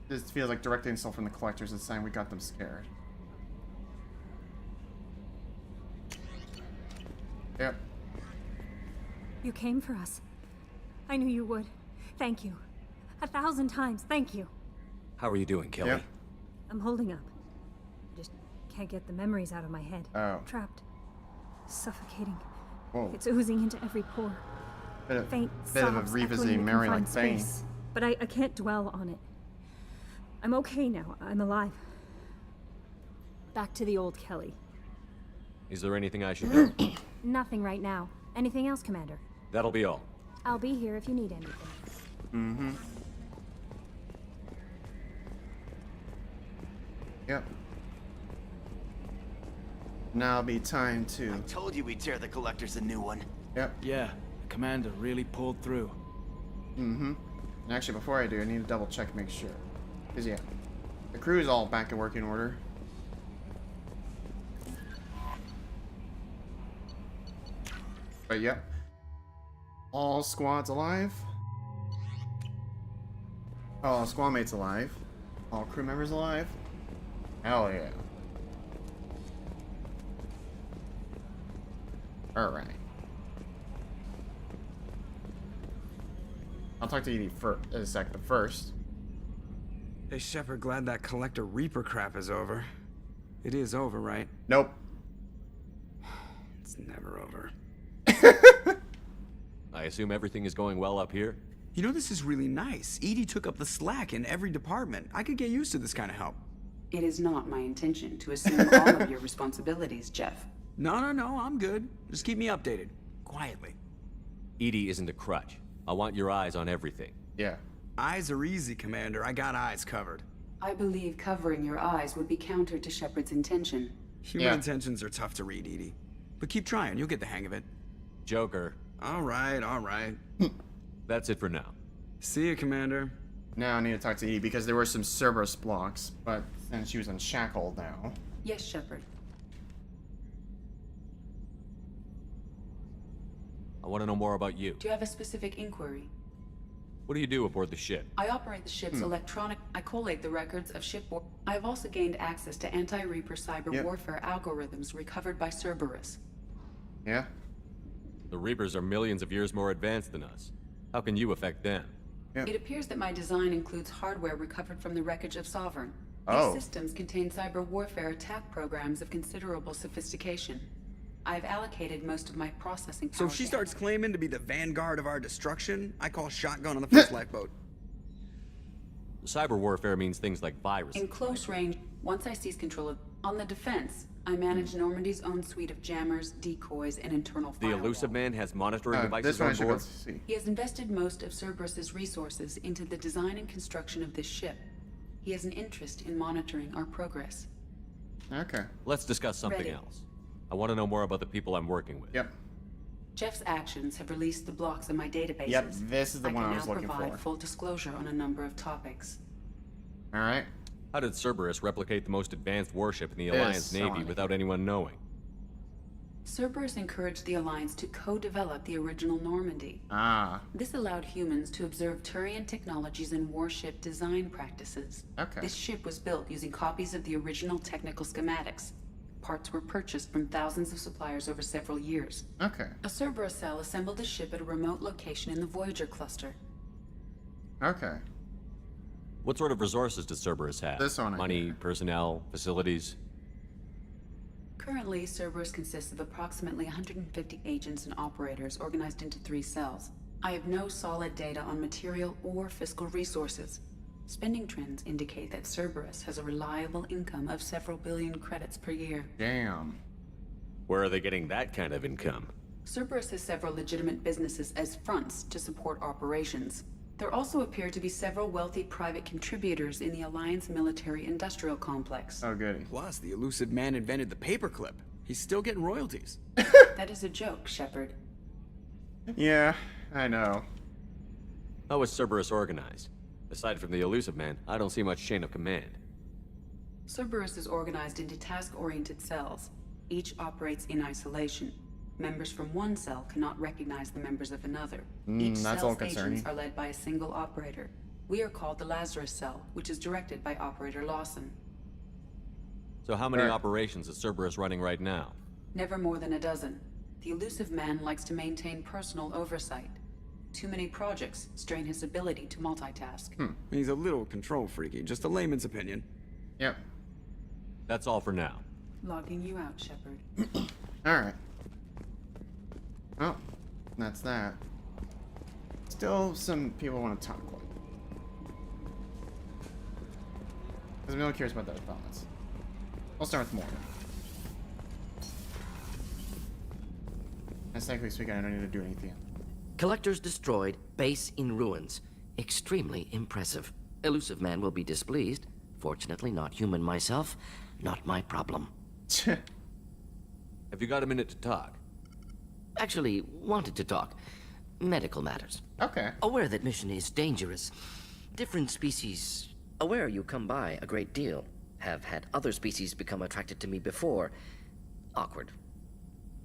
This feels like direct insult from the collectors and saying we got them scared. Yep. You came for us. I knew you would. Thank you. 1,000 times, thank you. How are you doing, Kelly? Yep. I'm holding up. I just can't get the memories out of my head. Oh. Trapped. Suffocating. Whoa. It's oozing into every pore. Faint bit of a sobs revisiting echoing the memory like confined Thane. space. But I can't dwell on it. I'm okay now. I'm alive. Back to the old Kelly. Is there anything I should know? Nothing right now. Anything else, Commander? That'll be all. I'll be here if you need anything. Mm-hmm. Yep. Now it'll be time to... I told you we'd tear the collectors a new one. Yep. Yeah, the commander really pulled through. Mm-hmm. And actually, before I do, I need to double check and make sure. Because, yeah, the crew is all back in working order. But, yep. All squads alive. All squad mates alive. All crew members alive. Hell yeah. Alright. I'll talk to you in a sec, but first. Hey, Shepard, glad that collector Reaper crap is over. It is over, right? Nope. It's never over. I assume everything is going well up here? You know, this is really nice. EDI took up the slack in every department. I could get used to this kind of help. It is not my intention to assume all of your responsibilities, Jeff. No, I'm good. Just keep me updated. Quietly. EDI isn't a crutch. I want your eyes on everything. Yeah. Eyes are easy, Commander. I got eyes covered. I believe covering your eyes would be counter to Shepard's intention. Human intentions are tough to read, EDI. But keep trying. You'll get the hang of it. Joker. All right. That's it for now. See you, Commander. Now I need to talk to EDI because there were some Cerberus blocks, but since she was unshackled now. Yes, Shepard. I want to know more about you. Do you have a specific inquiry? What do you do aboard the ship? I operate the ship's electronic... I collate the records of shipboard... I have also gained access to anti-Reaper cyber warfare algorithms recovered by Cerberus. Yeah? The Reapers are millions of years more advanced than us. How can you affect them? It appears that my design includes hardware recovered from the wreckage of Sovereign. These systems contain cyber warfare attack programs of considerable sophistication. I've allocated most of my processing power. So if she starts claiming to be the vanguard of our destruction, I call shotgun on the first lifeboat. Cyber warfare means things like viruses. In close range, once I seize control of... On the defense, I manage Normandy's own suite of jammers, decoys, and internal The firewalls. Elusive Man has monitoring devices on board? He has invested most of Cerberus's resources into the design and construction of this ship. He has an interest in monitoring our progress. Okay. Let's discuss something Ready. else. I want to know more about the people I'm working with. Yep. Jeff's actions have released the blocks in my databases. Yep, this is the one I was can now looking provide for. full disclosure on a number of topics. Alright. How did Cerberus replicate the most advanced warship in the This Alliance Navy Sonic. without anyone knowing? Cerberus encouraged the Alliance to co-develop the original Normandy. This allowed humans to observe Turian technologies and warship design practices. Okay. This ship was built using copies of the original technical schematics. Parts were purchased from thousands of suppliers over several years. Okay. A Cerberus cell assembled the ship at a remote location in the Voyager cluster. Okay. What sort of resources does Cerberus have? This one I Money, personnel, facilities? Currently, Cerberus consists of approximately 150 agents and operators organized into 3 cells. I have no solid data on material or fiscal resources. Spending trends indicate that Cerberus has a reliable income of several billion credits per year. Damn. Where are they getting that kind of income? Cerberus has several legitimate businesses as fronts to support operations. There also appear to be several wealthy private contributors in the Alliance military-industrial complex. Oh, good. Plus, the elusive man invented the paperclip. He's still getting royalties. That is a joke, Shepard. Yeah, I know. How is Cerberus organized? Aside from the elusive man, I don't see much chain of command. Cerberus is organized into task-oriented cells. Each operates in isolation. Members from one cell cannot recognize the members of another. Each that's cell's all concerning. agents are led by a single operator. We are called the Lazarus Cell, which is directed by Operator Lawson. So how many operations is Cerberus running right now? Never more than a dozen. The elusive man likes to maintain personal oversight. Too many projects strain his ability to multitask. He's a little control freaky, just a layman's opinion. Yep. That's all for now. Logging you out, Shepard. Alright. Oh, that's that. Still, some people want to talk. Because I'm really curious about their thoughts. I'll start with Morgan. Aesthetically speaking, I don't need to do anything. Collectors destroyed, base in ruins. Extremely impressive. Elusive man will be displeased. Fortunately, not human myself. Not my problem. Have you got a minute to talk? Actually, wanted to talk. Medical matters. Okay. Aware that mission is dangerous. Different species, aware you come by a great deal. Have had other species become attracted to me before. Awkward.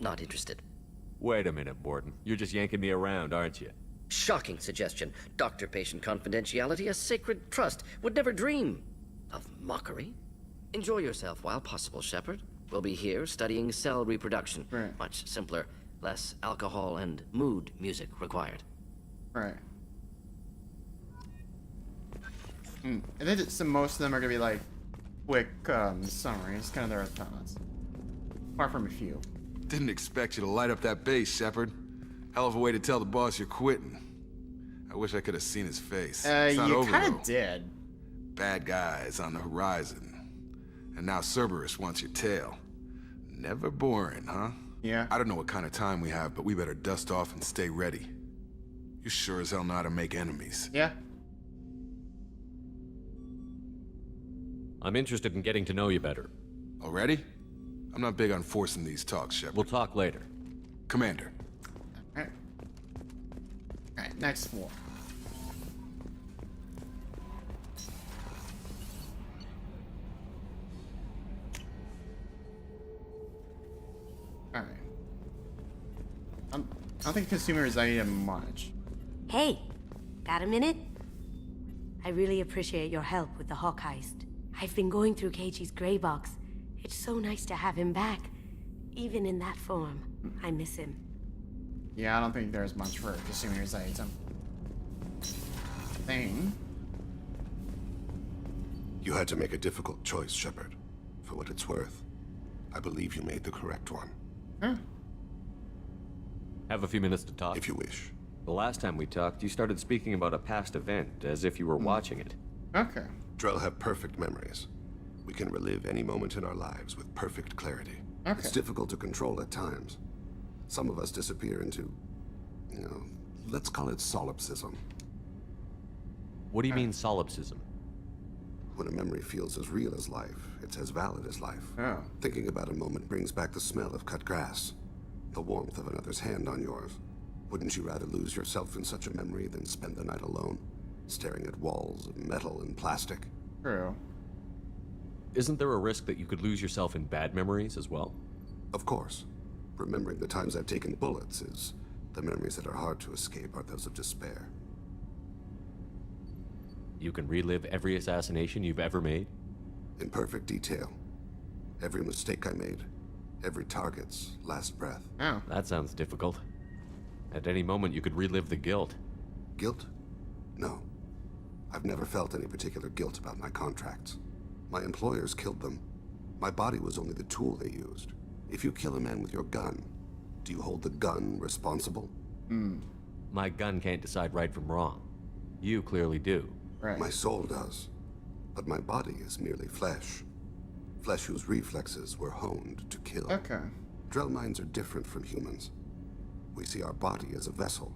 Not interested. Wait a minute, Borden. You're just yanking me around, aren't you? Shocking suggestion. Doctor-patient confidentiality, a sacred trust. Would never dream of mockery. Enjoy yourself while possible, Shepard. We'll be here studying cell reproduction. Right. Much simpler. Less alcohol and mood music required. Right. I think that most of them are gonna be like quick summaries, kind of their thoughts. Apart from a few. Didn't expect you to light up that base, Shepard. Hell of a way to tell the boss you're quitting. I wish I could have seen his face. It's not You over, kind though. of did. Bad guys on the horizon. And now Cerberus wants your tail. Never boring, huh? Yeah. I don't know what kind of time we have, but we better dust off and stay ready. You sure as hell know how to make enemies. Yeah. I'm interested in getting to know you better. Already? I'm not big on forcing these talks, Shepard. We'll talk later. Commander. Alright, next floor. Alright. I don't think consumers I much. Hey, got a minute? I really appreciate your help with the Hawk heist. I've been going through Keiichi's gray box. It's so nice to have him back, even in that form. I miss him. Yeah, I don't think there's much for consumers item thing. You had to make a difficult choice, Shepard. For what it's worth, I believe you made the correct one. Huh? Have a few minutes to talk? If you wish. The last time we talked, you started speaking about a past event, as if you were watching it. Okay. Drell have perfect memories. We can relive any moment in our lives with perfect clarity. Okay. It's difficult to control at times. Some of us disappear into, let's call it solipsism. What do you mean, solipsism? When a memory feels as real as life, it's as valid as life. Oh. Thinking about a moment brings back the smell of cut grass, the warmth of another's hand on yours. Wouldn't you rather lose yourself in such a memory than spend the night alone, staring at walls of metal and plastic? True. Isn't there a risk that you could lose yourself in bad memories as well? Of course. Remembering the times I've taken bullets is... The memories that are hard to escape are those of despair. You can relive every assassination you've ever made? In perfect detail. Every mistake I made. Every target's last breath. Oh. That sounds difficult. At any moment, you could relive the guilt. Guilt? No. I've never felt any particular guilt about my contracts. My employers killed them. My body was only the tool they used. If you kill a man with your gun, do you hold the gun responsible? My gun can't decide right from wrong. You clearly do. Right. My soul does. But my body is merely flesh. Flesh whose reflexes were honed to kill. Okay. Drell minds are different from humans. We see our body as a vessel,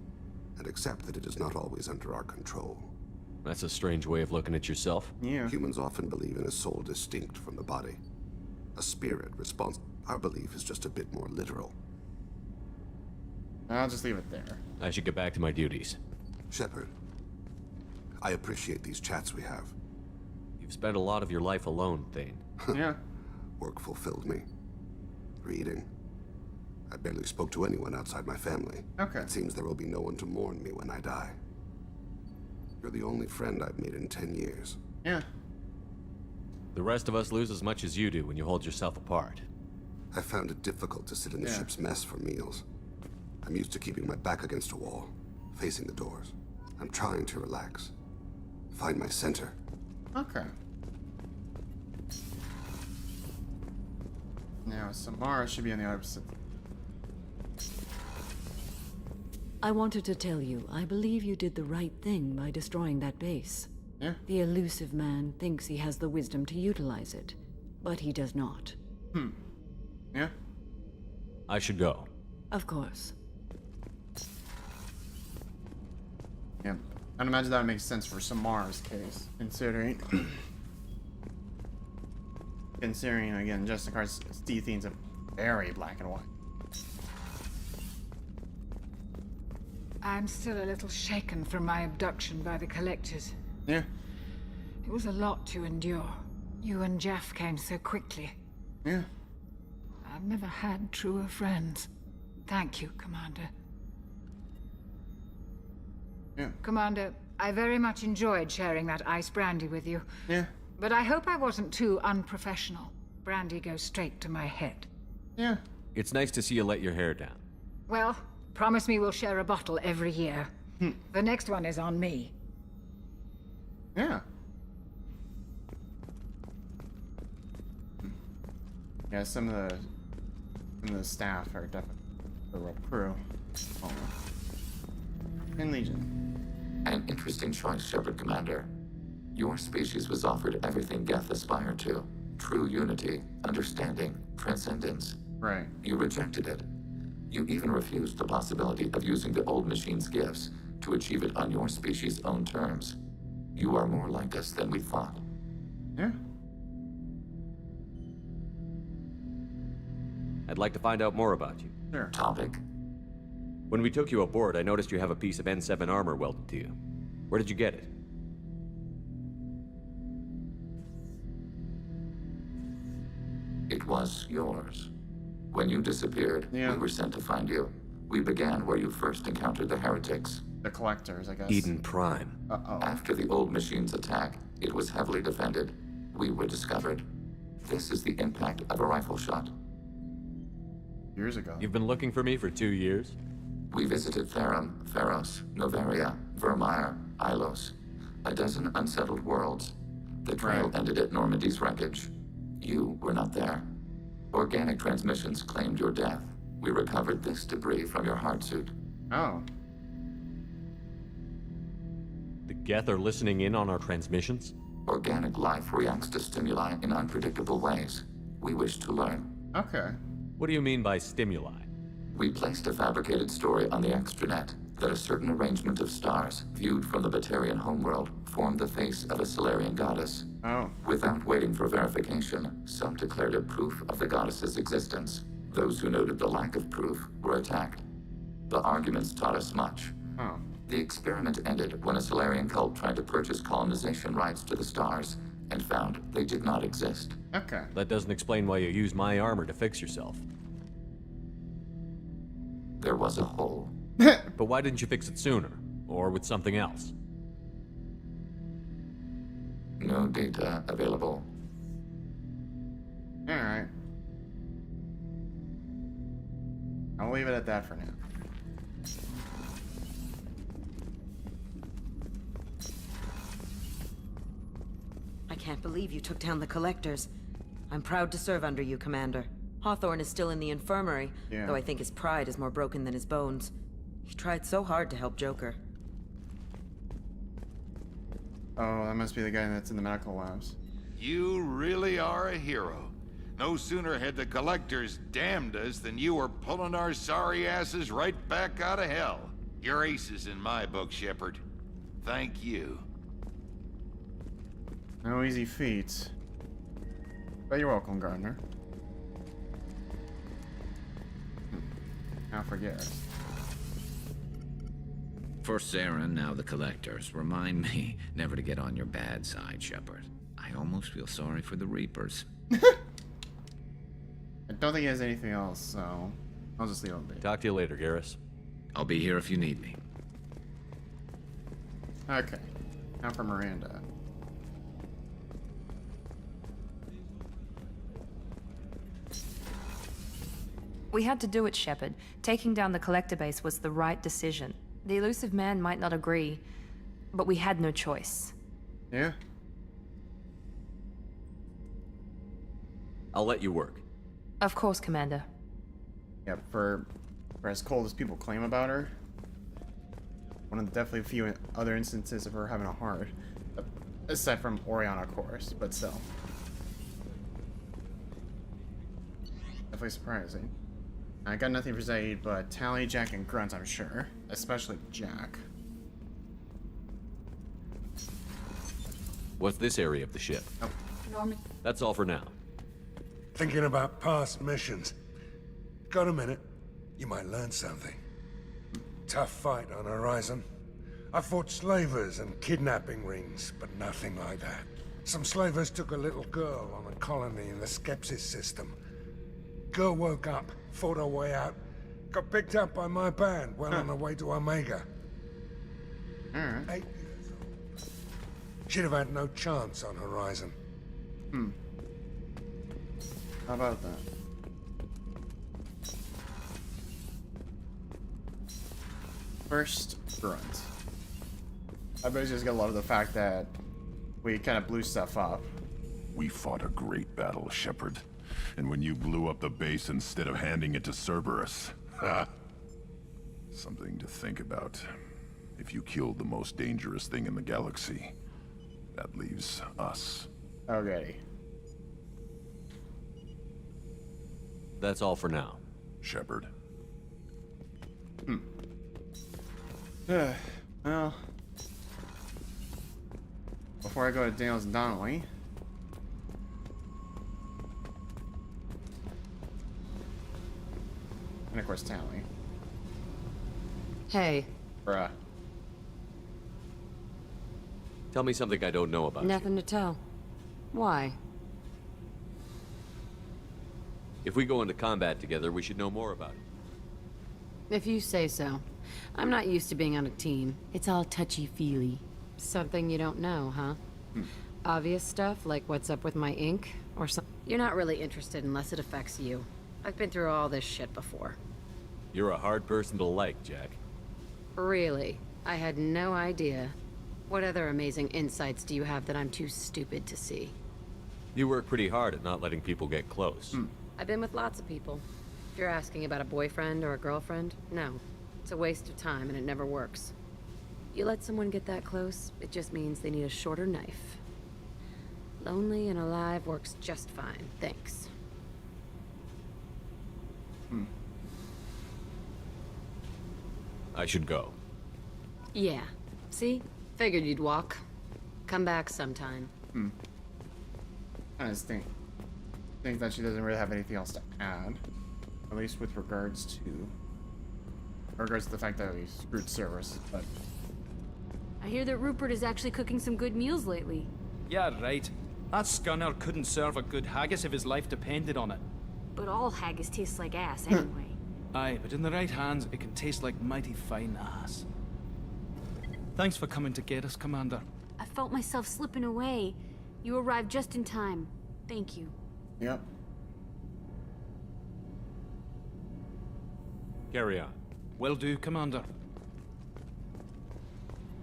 and accept that it is not always under our control. That's a strange way of looking at yourself. Yeah. Humans often believe in a soul distinct from the body. A spirit responsible. Our belief is just a bit more literal. I'll just leave it there. I should get back to my duties. Shepard, I appreciate these chats we have. You've spent a lot of your life alone, Thane. Yeah. Work fulfilled me. Reading. I barely spoke to anyone outside my family. Okay. It seems there will be no one to mourn me when I die. You're the only friend I've made in 10 years. Yeah. The rest of us lose as much as you do when you hold yourself apart. I found it difficult to sit in the ship's mess for meals. I'm used to keeping my back against a wall, facing the doors. I'm trying to relax. Find my center. Okay. Now, Samara should be on the opposite. I wanted to tell you, I believe you did the right thing by destroying that base. Yeah. The elusive man thinks he has the wisdom to utilize it, but he does not. Yeah. I should go. Of course. Yeah. I'd imagine that would make sense for Samara's case, considering... considering, again, Justin Carr's themes are very black and white. I'm still a little shaken from my abduction by the Collectors. Yeah. It was a lot to endure. You and Jeff came so quickly. Yeah. I've never had truer friends. Thank you, Commander. Yeah. Commander, I very much enjoyed sharing that ice brandy with you. Yeah. But I hope I wasn't too unprofessional. Brandy goes straight to my head. Yeah. It's nice to see you let your hair down. Well, promise me we'll share a bottle every year. The next one is on me. Yeah. Yeah, some of the staff are definitely the real crew. Oh. And Legion. An interesting choice, Shepard Commander. Your species was offered everything Geth aspired to. True unity, understanding, transcendence. Right. You rejected it. You even refused the possibility of using the old machine's gifts to achieve it on your species' own terms. You are more like us than we thought. Yeah. I'd like to find out more about you. Sure. Topic? When we took you aboard, I noticed you have a piece of N7 armor welded to you. Where did you get it? It was yours. When you disappeared, we were sent to find you. We began where you first encountered the heretics. The Collectors, I guess. Eden Prime. Uh-oh. After the old machine's attack, it was heavily defended. We were discovered. This is the impact of a rifle shot. Years ago. You've been looking for me for 2 years? We visited Therum, Pharos, Noveria, Vermeer, Ilos. A dozen unsettled worlds. The trail ended at Normandy's wreckage. You were not there. Organic transmissions claimed your death. We recovered this debris from your heart suit. Oh. The Geth are listening in on our transmissions? Organic life reacts to stimuli in unpredictable ways. We wish to learn. Okay. What do you mean by stimuli? We placed a fabricated story on the extranet that a certain arrangement of stars, viewed from the Batarian homeworld, formed the face of a Solarian goddess. Oh. Without waiting for verification, some declared it proof of the goddess's existence. Those who noted the lack of proof were attacked. The arguments taught us much. Oh. The experiment ended when a Solarian cult tried to purchase colonization rights to the stars and found they did not exist. Okay. That doesn't explain why you used my armor to fix yourself. There was a hole. But why didn't you fix it sooner? Or with something else? No data available. Alright. I'll leave it at that for now. I can't believe you took down the Collectors. I'm proud to serve under you, Commander. Hawthorne is still in the infirmary, though I think his pride is more broken than his bones. He tried so hard to help Joker. Oh, that must be the guy that's in the medical labs. You really are a hero. No sooner had the collectors damned us than you were pulling our sorry asses right back out of hell. You're aces in my book, Shepard. Thank you. No easy feats. But you're welcome, Gardner. Now forget. For Sarah, now the collectors. Remind me never to get on your bad side, Shepard. I almost feel sorry for the Reapers. I don't think he has anything else, so I'll just leave it be. Talk to you later, Garrus. I'll be here if you need me. Okay. Now for Miranda. We had to do it, Shepard. Taking down the collector base was the right decision. The elusive man might not agree, but we had no choice. Yeah. I'll let you work. Of course, Commander. Yeah, for as cold as people claim about her, one of the definitely a few other instances of her having a heart. Aside from Oriana, of course, but still. Definitely surprising. I got nothing for Zaid, but Tally, Jack, and Grunt, I'm sure. Especially Jack. What's this area of the ship? Oh. Norman. That's all for now. Thinking about past missions. Got a minute? You might learn something. Tough fight on Horizon. I fought slavers and kidnapping rings, but nothing like that. Some slavers took a little girl on a colony in the Skepsis system. Girl woke up, fought her way out, got picked up by my band, well on her way to Omega. 8 years old. She'd have had no chance on Horizon. How about that? First, Grunt. I bet just got a lot of the fact that we kind of blew stuff up. We fought a great battle, Shepard. And when you blew up the base instead of handing it to Cerberus, something to think about. If you killed the most dangerous thing in the galaxy, that leaves us. Okay. That's all for now. Shepard. Well, before I go to Daniels and Donnelly, and of course Tally. Hey. Bruh. Tell me something I don't know about Nothing to tell. Why? If we go into combat together, we should know more about it. If you say so. I'm not used to being on a team. It's all touchy-feely. Something you don't know, huh? Obvious stuff, like what's up with my ink, or something. You're not really interested unless it affects you. I've been through all this shit before. You're a hard person to like, Jack. Really? I had no idea. What other amazing insights do you have that I'm too stupid to see? You work pretty hard at not letting people get close. I've been with lots of people. If you're asking about a boyfriend or a girlfriend, no. It's a waste of time and it never works. You let someone get that close, it just means they need a shorter knife. Lonely and alive works just fine, thanks. I should go. Yeah. See? Figured you'd walk. Come back sometime. I just think that she doesn't really have anything else to add. At least with regards to the fact that we screwed Cerberus, but I hear that Rupert is actually cooking some good meals lately. Yeah, right. That scunner couldn't serve a good haggis if his life depended on it. But all haggis tastes like ass anyway. Aye, but in the right hands, it can taste like mighty fine ass. Thanks for coming to get us, Commander. I felt myself slipping away. You arrived just in time. Thank you. Yep. Carry on. Will do, Commander.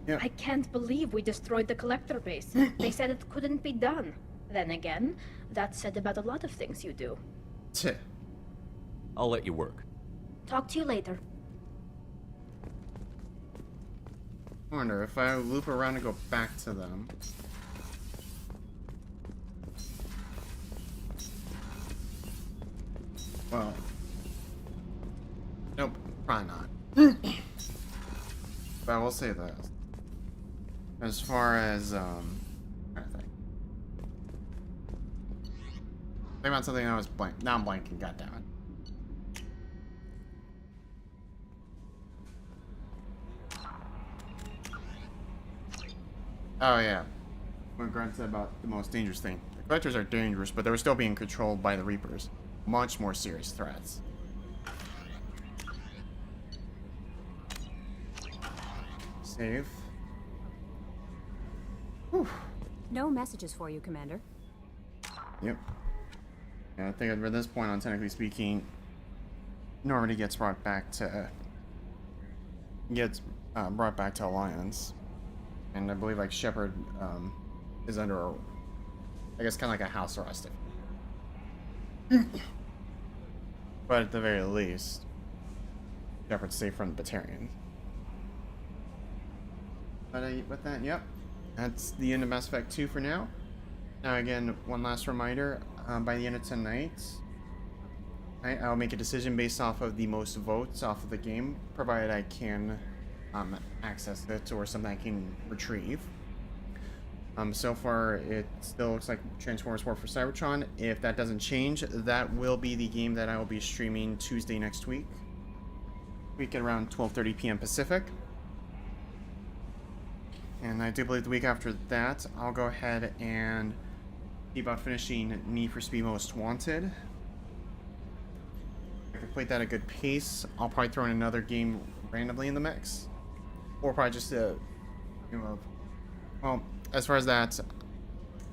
Yeah. I can't believe we destroyed the collector base. They said it couldn't be done. Then again, that's said about a lot of things you do. I'll let you work. Talk to you later. I wonder if I loop around and go back to them. Well, nope, probably not. But I will say this. As far as, trying to think. Think about something I was blank. Now I'm blanking, goddammit. Oh yeah. What Grant said about the most dangerous thing. The collectors are dangerous, but they were still being controlled by the Reapers. Much more serious threats. Save. Whew. No messages for you, Commander. Yep. Yeah, I think at this point on technically speaking, Normandy gets brought back to Alliance. And I believe like Shepard is under a, I guess kind of like a house arrest. But at the very least, Shepard's safe from the Batarians. But with that, yep, that's the end of Mass Effect 2 for now. Now again, one last reminder, by the end of tonight, I'll make a decision based off of the most votes off of the game, provided I can access it or something I can retrieve. So far, it still looks like Transformers War for Cybertron. If that doesn't change, that will be the game that I will be streaming Tuesday next week. At around 12:30 p.m. Pacific. And I do believe the week after that, I'll go ahead and keep on finishing Need for Speed Most Wanted. If I complete that at a good pace, I'll probably throw in another game randomly in the mix. Or probably just well, as far as that,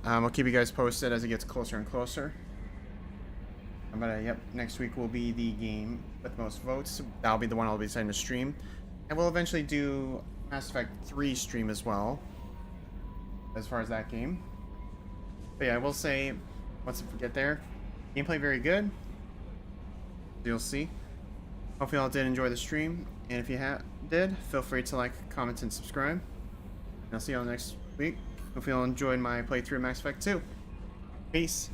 I'll keep you guys posted as it gets closer and closer. But yep, next week will be the game with the most votes. That'll be the one I'll be deciding to stream. And we'll eventually do Mass Effect 3 stream as well, as far as that game. But yeah, I will say, once we get there, gameplay very good. You'll see. Hope you all did enjoy the stream, and if you did, feel free to like, comment, and subscribe. And I'll see you all next week. Hope you all enjoyed my playthrough of Mass Effect 2. Peace.